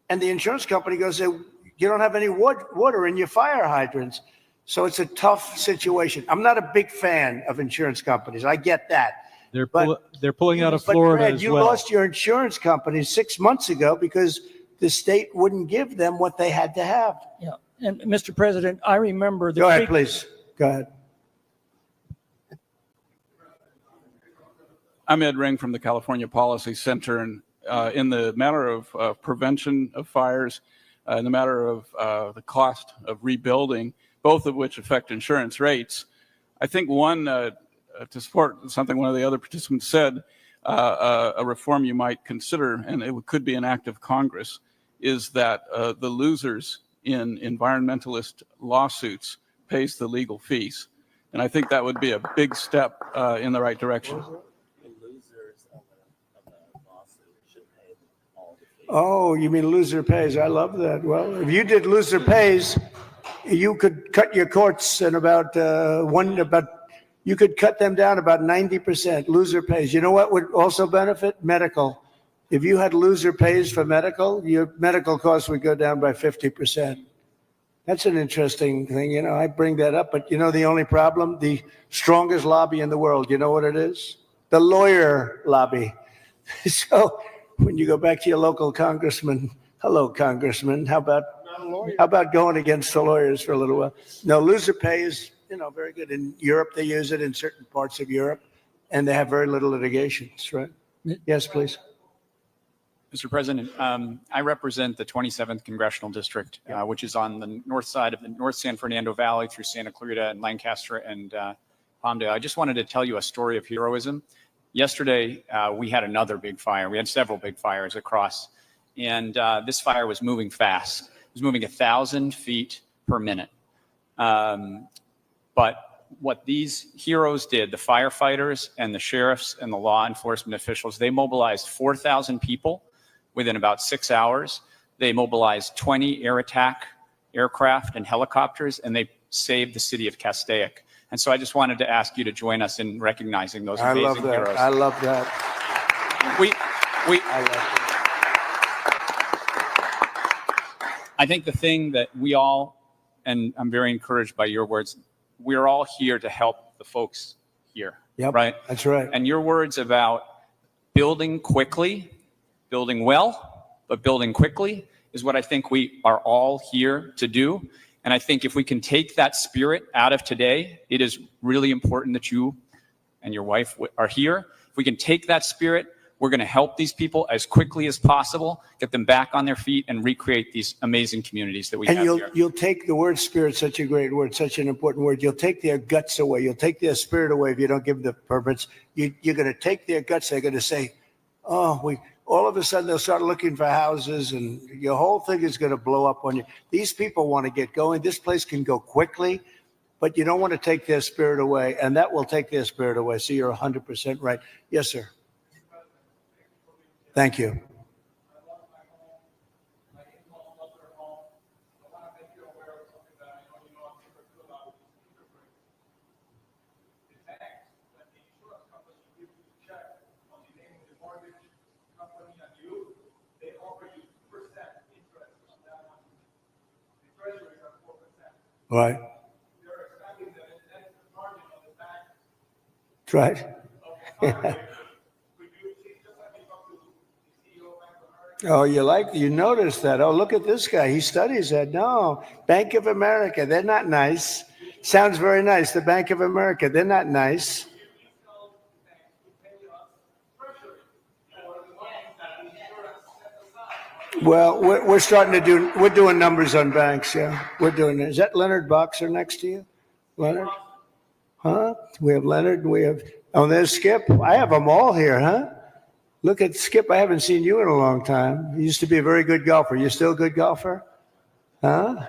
And the insurance company goes, you don't have any water in your fire hydrants. So it's a tough situation. I'm not a big fan of insurance companies. I get that. They're pulling out of Florida Brad, as you well. lost your insurance company 6 months ago because the state wouldn't give them what they had to have. Yeah. And Mr. President, I remember the. Go ahead, please. Go ahead. I'm Ed Ring from the California Policy Center, and in the matter of prevention of fires, in the matter of the cost of rebuilding, both of which affect insurance rates, I think one, to support something one of the other participants said, a reform you might consider, and it could be an act of Congress, is that the losers in environmentalist lawsuits pays the legal fees. And I think that would be a big step in the right direction. Oh, you mean loser pays? I love that. Well, if you did loser pays, you could cut your courts in you could cut them down about 90%. Loser pays. You know what would also benefit? Medical. If you had loser pays for medical, your medical costs would go down by 50%. That's an interesting thing. You know, I bring that up, but you know the only problem? The strongest lobby in the world, you know what it is? The lawyer lobby. So when you go back to your local congressman, hello, congressman, how about going against the lawyers for a little while? No, loser pay is, you know, very good. In Europe, they use it in certain parts of Europe, and they have very little litigations, right? Yes, please. Mr. President, I represent the 27th Congressional District, which is on the north side of the North San Fernando Valley through Santa Clarita and Lancaster and Palmdale. I just wanted to tell you a story of heroism. Yesterday, we had another big fire. We had several big fires across, and this fire was moving fast. It was moving 1,000 feet per minute. But what these heroes did, the firefighters and the sheriffs and the law enforcement officials, they mobilized 4,000 people within about 6 hours. They mobilized 20 air attack aircraft and helicopters, and they saved the city of Castaic. And so I just wanted to ask you to join us in recognizing those amazing heroes. I love that. I think the thing that we all, and I'm very encouraged by your words, we're all here to help the folks here. Yep, right? That's right. And your words about building quickly, building well, but building quickly is what I think we are all here to do. And I think if we can take that spirit out of today, it is really important that you and your wife are here. If we can take that spirit, we're going to help these people as quickly as possible, get them back on their feet, and recreate these amazing communities that we have here. And you'll take the word spirit, such a great word, such an important word. You'll take their guts away. You'll take their spirit away if you don't give them the permits. You're going to take their guts. They're going to say, all of a sudden they'll start looking for houses, and your whole thing is going to blow up on you. These people want to get going. This place can go quickly, but you don't want to take their spirit away, and that will take their spirit away. So you're 100% right. Yes, sir. Thank you. Right. That's right. Oh, you noticed that. Oh, look at this guy. He studies that. No, Bank of America, they're not nice. Sounds very nice. The Bank of America, they're not nice. Well, we're doing numbers on banks, yeah. We're doing it. Is that Leonard Boxer next to you? Leonard? Huh? We have Leonard, there's Skip. I have them all here, huh? Look at Skip. I haven't seen you in a long time. He used to be a very good golfer. You still a good golfer? Huh?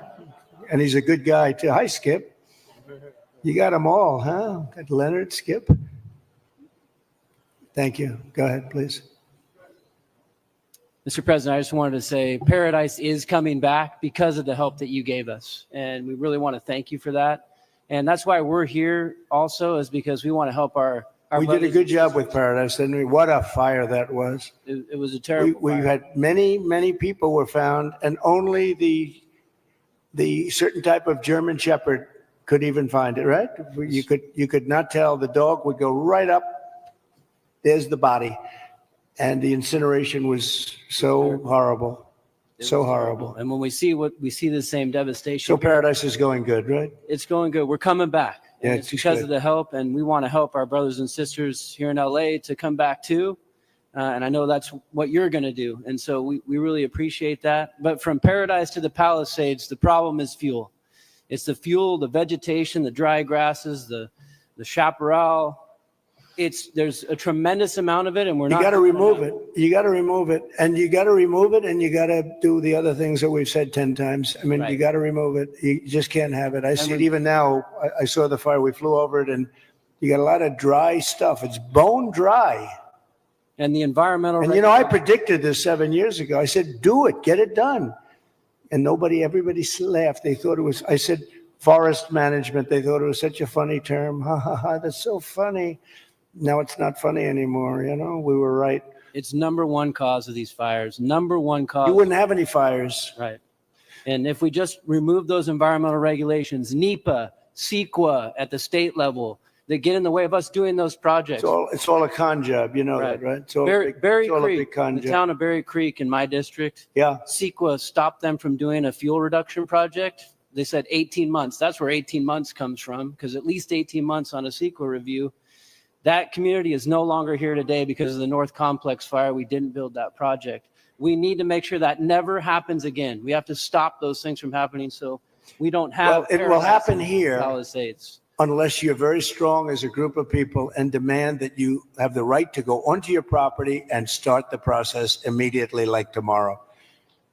And he's a good guy, too. Hi, Skip. You got them all, huh? Got Leonard, Skip. Thank you. Go ahead, please. Mr. President, I just wanted to say Paradise is coming back because of the help that you gave us. And we really want to thank you for that. And that's why we're here also, is because we want to help our we did a good job with Paradise, didn't we? What a fire that was. It was a terrible we fire. had many people were found, and only the certain type of German Shepherd could even find it, right? You could not tell. The dog would go right up. There's the body. And the incineration was so horrible. So horrible. And when we see the same devastation. So Paradise is going good, right? It's going good. We're coming back. Yeah, and it's because of the help, and we want to help our brothers and sisters here in LA to come back too. And I know that's what you're going to do. And so we really appreciate that. But from Paradise to the Palisades, the problem is fuel. It's the fuel, the vegetation, the dry grasses, the chaparral, there's a tremendous amount of it, and we're You not. got to remove it. You got to remove it, and you got to remove it, and you got to do the other things that we've said 10 times. I mean, you Right. got to remove it. You just can't have it. I see it we're- even now. I saw the fire. We flew over it, and you got a lot of dry stuff. It's bone dry. And the environmental. And you know, I predicted this 7 years ago. I said, do it, get it done. And everybody laughed. They thought it was, I said, forest management. They thought it was such a funny term. Ha ha ha, that's so funny. Now it's not funny anymore. You know, we were right. It's number one cause of these fires. Number one cause. You wouldn't have any fires. Right. And if we just remove those environmental regulations, NEPA, CEQA at the state level, that get in the way of us doing those projects. It's all a con job, you know that, right? It's all Berry a Creek, big con the job. town of Berry Creek in my district. Yeah. CEQA stopped them from doing a fuel reduction project. They said 18 months. That's where 18 months comes from, because at least 18 months on a CEQA review. That community is no longer here today because of the North Complex fire. We didn't build that project. We need to make sure that never happens again. We have to stop those things from happening so we don't have. Well, it will happen in here. Palisades. Unless you're very strong as a group of people and demand that you have the right to go onto your property and start the process immediately, like tomorrow.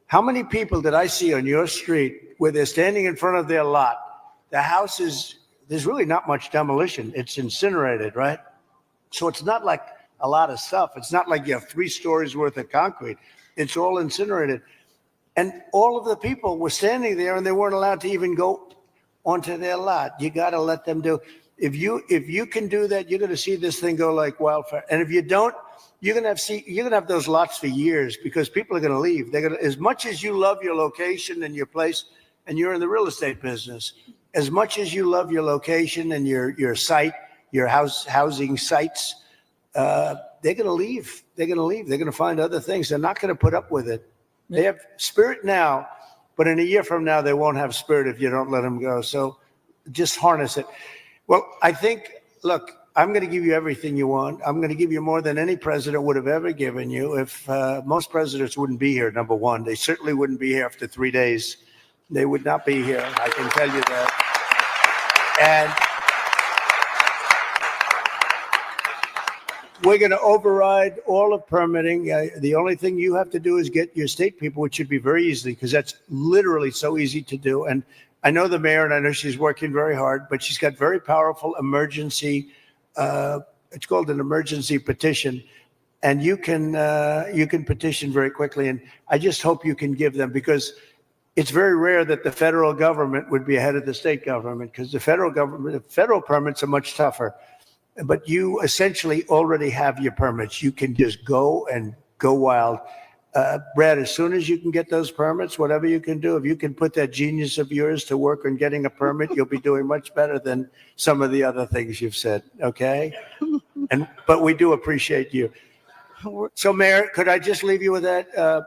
How many people did I see on your street where they're standing in front of their lot? The house there's really not much demolition. It's incinerated, right? So it's not like a lot of stuff. It's not like you have 3 stories worth of concrete. It's all incinerated. And all of the people were standing there and they weren't allowed to even go onto their lot. You got to let them do. If you can do that, you're going to see this thing go like wildfire. And if you don't, you're going to have those lots for years because people are going to leave. They're going to, as much as you love your location and your place, and you're in the real estate business, as much as you love your location and your site, your housing sites, they're going to leave. They're going to leave. They're going to find other things. They're not going to put up with it. They have spirit now, but in a year from now, they won't have spirit if you don't let them go. So just harness it. Well, I think, look, I'm going to give you everything you want. I'm going to give you more than any president would have ever given you. If most presidents wouldn't be here, number one, they certainly wouldn't be here after 3 days. They would not be here. I can tell you that. And we're going to override all of permitting. The only thing you have to do is get your state people, which should be very easy because that's literally so easy to do. And I know the mayor, and I know she's working very hard, but she's got very powerful emergency. It's called an emergency petition, and you can petition very quickly. And I just hope you can give them, because it's very rare that the federal government would be ahead of the state government, because the federal permits are much tougher. But you essentially already have your permits. You can just go and go wild. Brad, as soon as you can get those permits, whatever you can do, if you can put that genius of yours to work on getting a permit, you'll be doing much better than some of the other things you've said, okay? But we do appreciate you. So, Mayor, could I just leave you with that?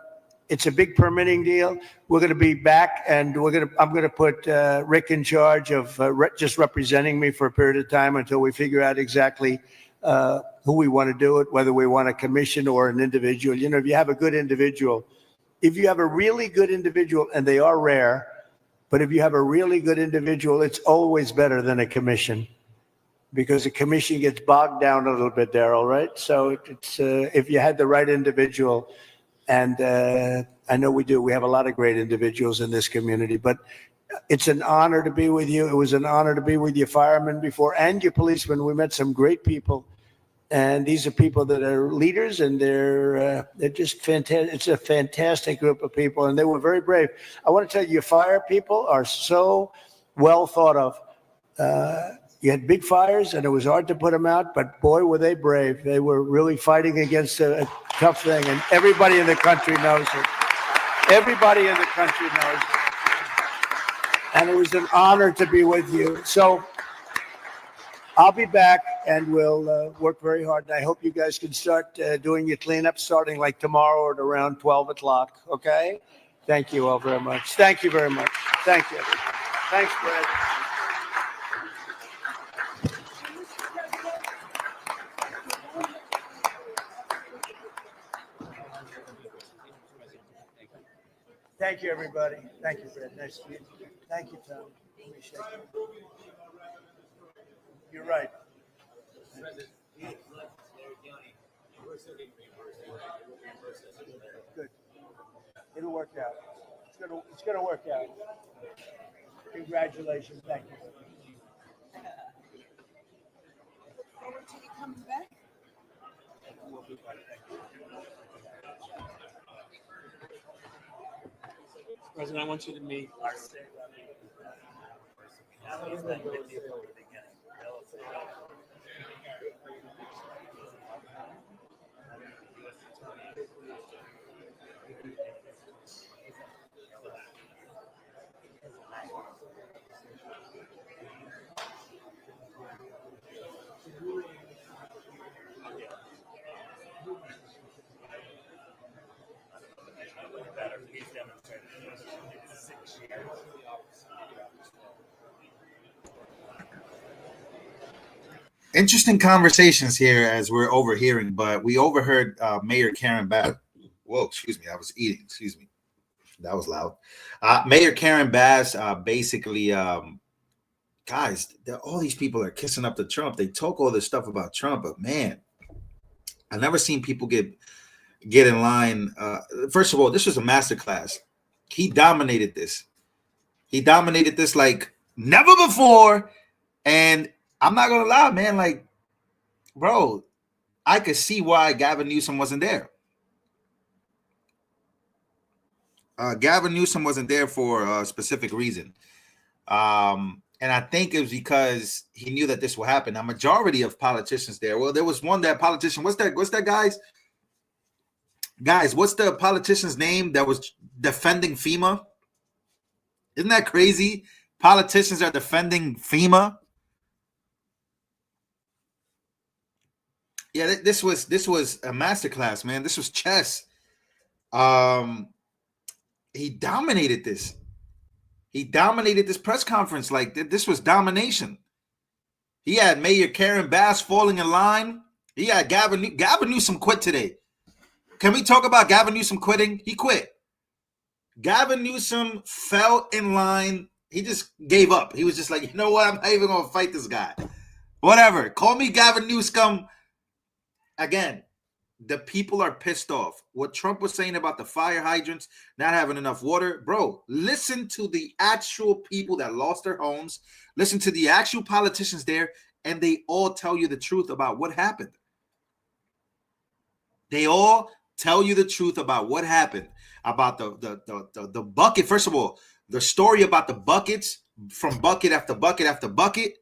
It's a big permitting deal. We're going to be back, and I'm going to put Rick in charge of just representing me for a period of time until we figure out exactly who we want to do it, whether we want a commission or an individual. You know, if you have a good individual, if you have a really good individual, and they are rare, but if you have a really good individual, it's always better than a commission, because a commission gets bogged down a little bit, Daryl, right? So it's if you had the right individual. And I know we do. We have a lot of great individuals in this community, but it's an honor to be with you. It was an honor to be with your firemen before and your policemen. We met some great people, and these are people that are leaders, and they're just fantastic. It's a fantastic group of people, and they were very brave. I want to tell you, your fire people are so well thought of. You had big fires, and it was hard to put them out, but boy, were they brave. They were really fighting against a tough thing, and everybody in the country knows it. Everybody in the country knows it. And it was an honor to be with you. So I'll be back, and we'll work very hard. And I hope you guys can start doing your cleanup starting like tomorrow at around 12 o'clock, okay? Thank you all very much. Thank you very much. Thank you. Thanks, Brad. Thank you, everybody. Thank you, Fred. Nice to meet you. Thank you, Tom. Appreciate it. You're right. Good. It'll work out. It's gonna work out. Congratulations. Thank you. Forward to you coming back. President, I want you to meet our Interesting conversations here as we're overhearing, but we overheard Mayor Karen Bass. Whoa, excuse me. I was eating. Excuse me. That was loud. Mayor Karen Bass basically, guys, all these people are kissing up to Trump. They talk all this stuff about Trump, but man, I've never seen people get in line. First of all, this was a masterclass. He dominated this. He dominated this like never before. And I'm not gonna lie, man. Like, bro, I could see why Gavin Newsom wasn't there. Gavin Newsom wasn't there for a specific reason. And I think it was because he knew that this would happen. A majority of politicians there. Well, there was one that politician. What's that guy's? Guys, what's the politician's name that was defending FEMA? Isn't that crazy? Politicians are defending FEMA. Yeah, this was a masterclass, man. This was chess. He dominated this. He dominated this press conference. Like, this was domination. He had Mayor Karen Bass falling in line. He had Gavin Newsom quit today. Can we talk about Gavin Newsom quitting? He quit. Gavin Newsom fell in line. He just gave up. He was just like, you know what? I'm not even going to fight this guy. Whatever. Call me Gavin Newsom. Again, the people are pissed off. What Trump was saying about the fire hydrants, not having enough water. Bro, listen to the actual people that lost their homes. Listen to the actual politicians there, and they all tell you the truth about what happened. They all tell you the truth about what happened, about the bucket. First of all, the story about the buckets, from bucket after bucket after bucket.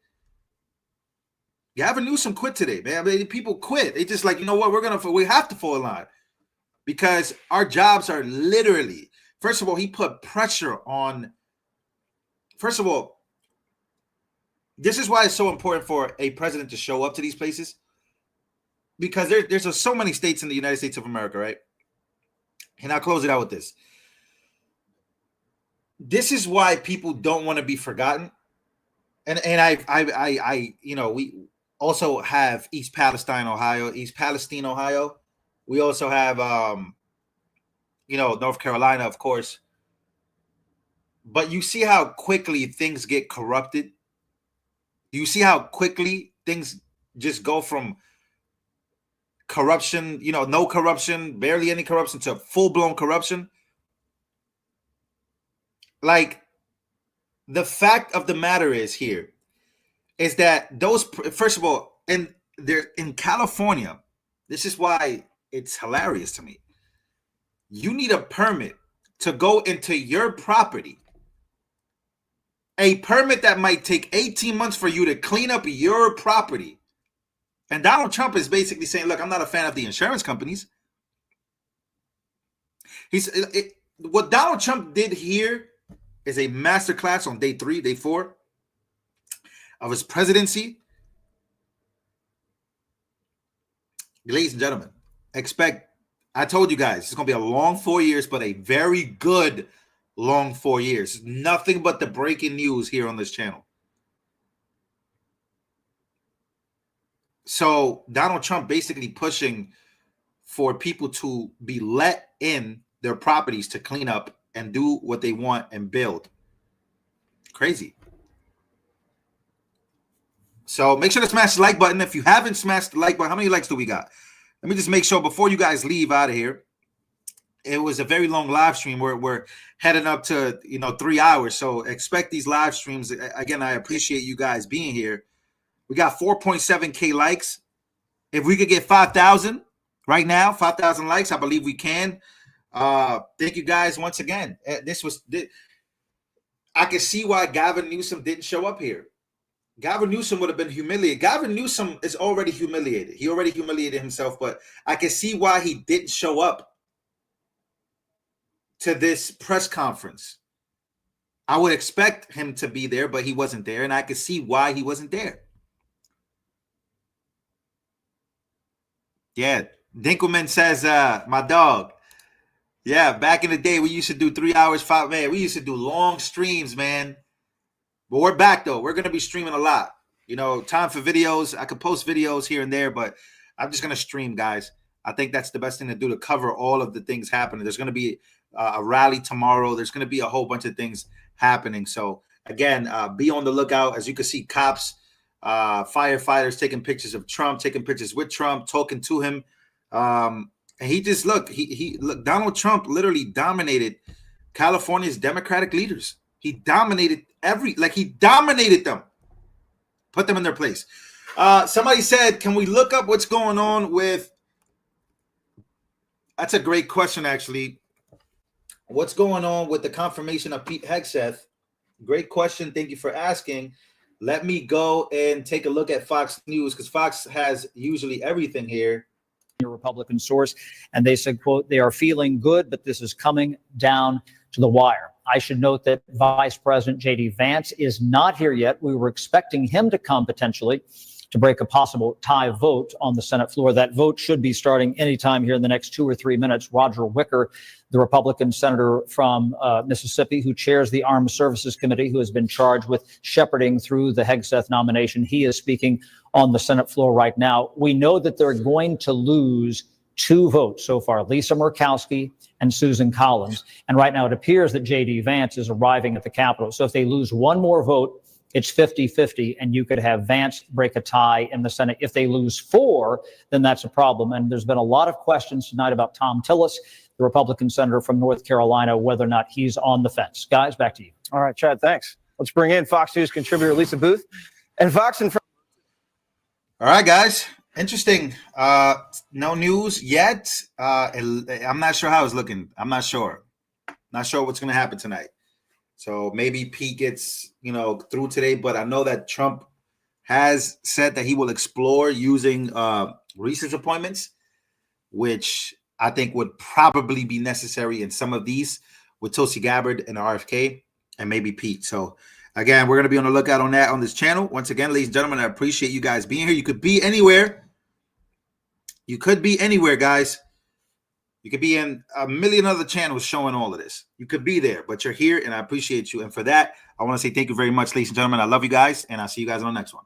Gavin Newsom quit today, man. I mean, people quit. They just like, you know what? We have to fall in line because our jobs are literally. First of all, he put pressure on. First of all, this is why it's so important for a president to show up to these places, because there's so many states in the United States of America, right? And I'll close it out with this. This is why people don't want to be forgotten, and I you know, we also have East Palestine, Ohio. We also have, you know, North Carolina, of course. But you see how quickly things get corrupted. You see how quickly things just go from corruption, you know, no corruption, barely any corruption, to full-blown corruption. Like, the fact of the matter is that those, first of all, and they're in California, this is why it's hilarious to me. You need a permit to go into your property. A permit that might take 18 months for you to clean up your property. And Donald Trump is basically saying, look, I'm not a fan of the insurance companies. What Donald Trump did here is a masterclass on day 4 of his presidency. Ladies and gentlemen, I told you guys, it's going to be a long 4 years, but a very good long 4 years. Nothing but the breaking news here on this channel. So Donald Trump basically pushing for people to be let in their properties to clean up and do what they want and build. Crazy. So make sure to smash the like button. If you haven't smashed the like button, how many likes do we got? let me just make sure before you guys leave out of here. It was a very long live stream. We're heading up to 3 hours, so expect these live streams. Again, I appreciate you guys being here. We got 4.7K likes. If we could get 5,000 right now, 5,000 likes, I believe we can. Thank you guys once again. I can see why Gavin Newsom didn't show up here. Gavin Newsom would have been humiliated. Gavin Newsom is already humiliated. He already humiliated himself, but I can see why he didn't show up to this press conference. I would expect him to be there, but he wasn't there, and I could see why he wasn't there. Yeah, Dinkelman says, my dog. Yeah, back in the day, we used to do 3 hours, 5 man. We used to do long streams, man. But we're back, though. We're going to be streaming a lot. Time for videos. I could post videos here and there, but I'm just going to stream, guys. I think that's the best thing to do to cover all of the things happening. There's going to be a rally tomorrow. There's going to be a whole bunch of things happening. So, again, be on the lookout. As you can see, cops, firefighters taking pictures of Trump, taking pictures with Trump, talking to him. And he just, look, Donald Trump literally dominated California's Democratic leaders. He dominated he dominated them, put them in their place. Somebody said, can we look up what's going on with, that's a great question, actually. What's going on with the confirmation of Pete Hegseth? Great question. Thank you for asking. Let me go and take a look at Fox News, because Fox has usually everything here. Your Republican source, and they said, quote, they are feeling good, but this is coming down to the wire. I should note that Vice President J.D. Vance is not here yet. We were expecting him to come potentially to break a possible tie vote on the Senate floor. That vote should be starting anytime here in the next 2 or 3 minutes. Roger Wicker, the Republican senator from Mississippi, who chairs the Armed Services Committee, who has been charged with shepherding through the Hegseth nomination, he is speaking on the Senate floor right now. We know that they're going to lose 2 votes so far, Lisa Murkowski and Susan Collins. And right now it appears that J.D. Vance is arriving at the Capitol. So if they lose 1 more vote, it's 50-50, and you could have Vance break a tie in the Senate. If they lose 4, then that's a problem. And there's been a lot of questions tonight about Tom Tillis, the Republican senator from North Carolina, whether or not he's on the fence. Guys, back to you. All right, Chad, thanks. Let's bring in Fox News contributor Lisa Booth and Fox and. All right, guys. Interesting. No news yet. I'm not sure how it's looking. I'm not sure. Not sure what's going to happen tonight. So maybe Pete gets, through today, but I know that Trump has said that he will explore using research appointments, which I think would probably be necessary in some of these with Tulsi Gabbard and RFK and maybe Pete. So again, we're going to be on the lookout on that on this channel. Once again, ladies and gentlemen, I appreciate you guys being here. You could be anywhere. You could be anywhere, guys. You could be in a million other channels showing all of this. You could be there, but you're here, and I appreciate you. And for that, I want to say thank you very much, ladies and gentlemen. I love you guys, and I'll see you guys on the next one.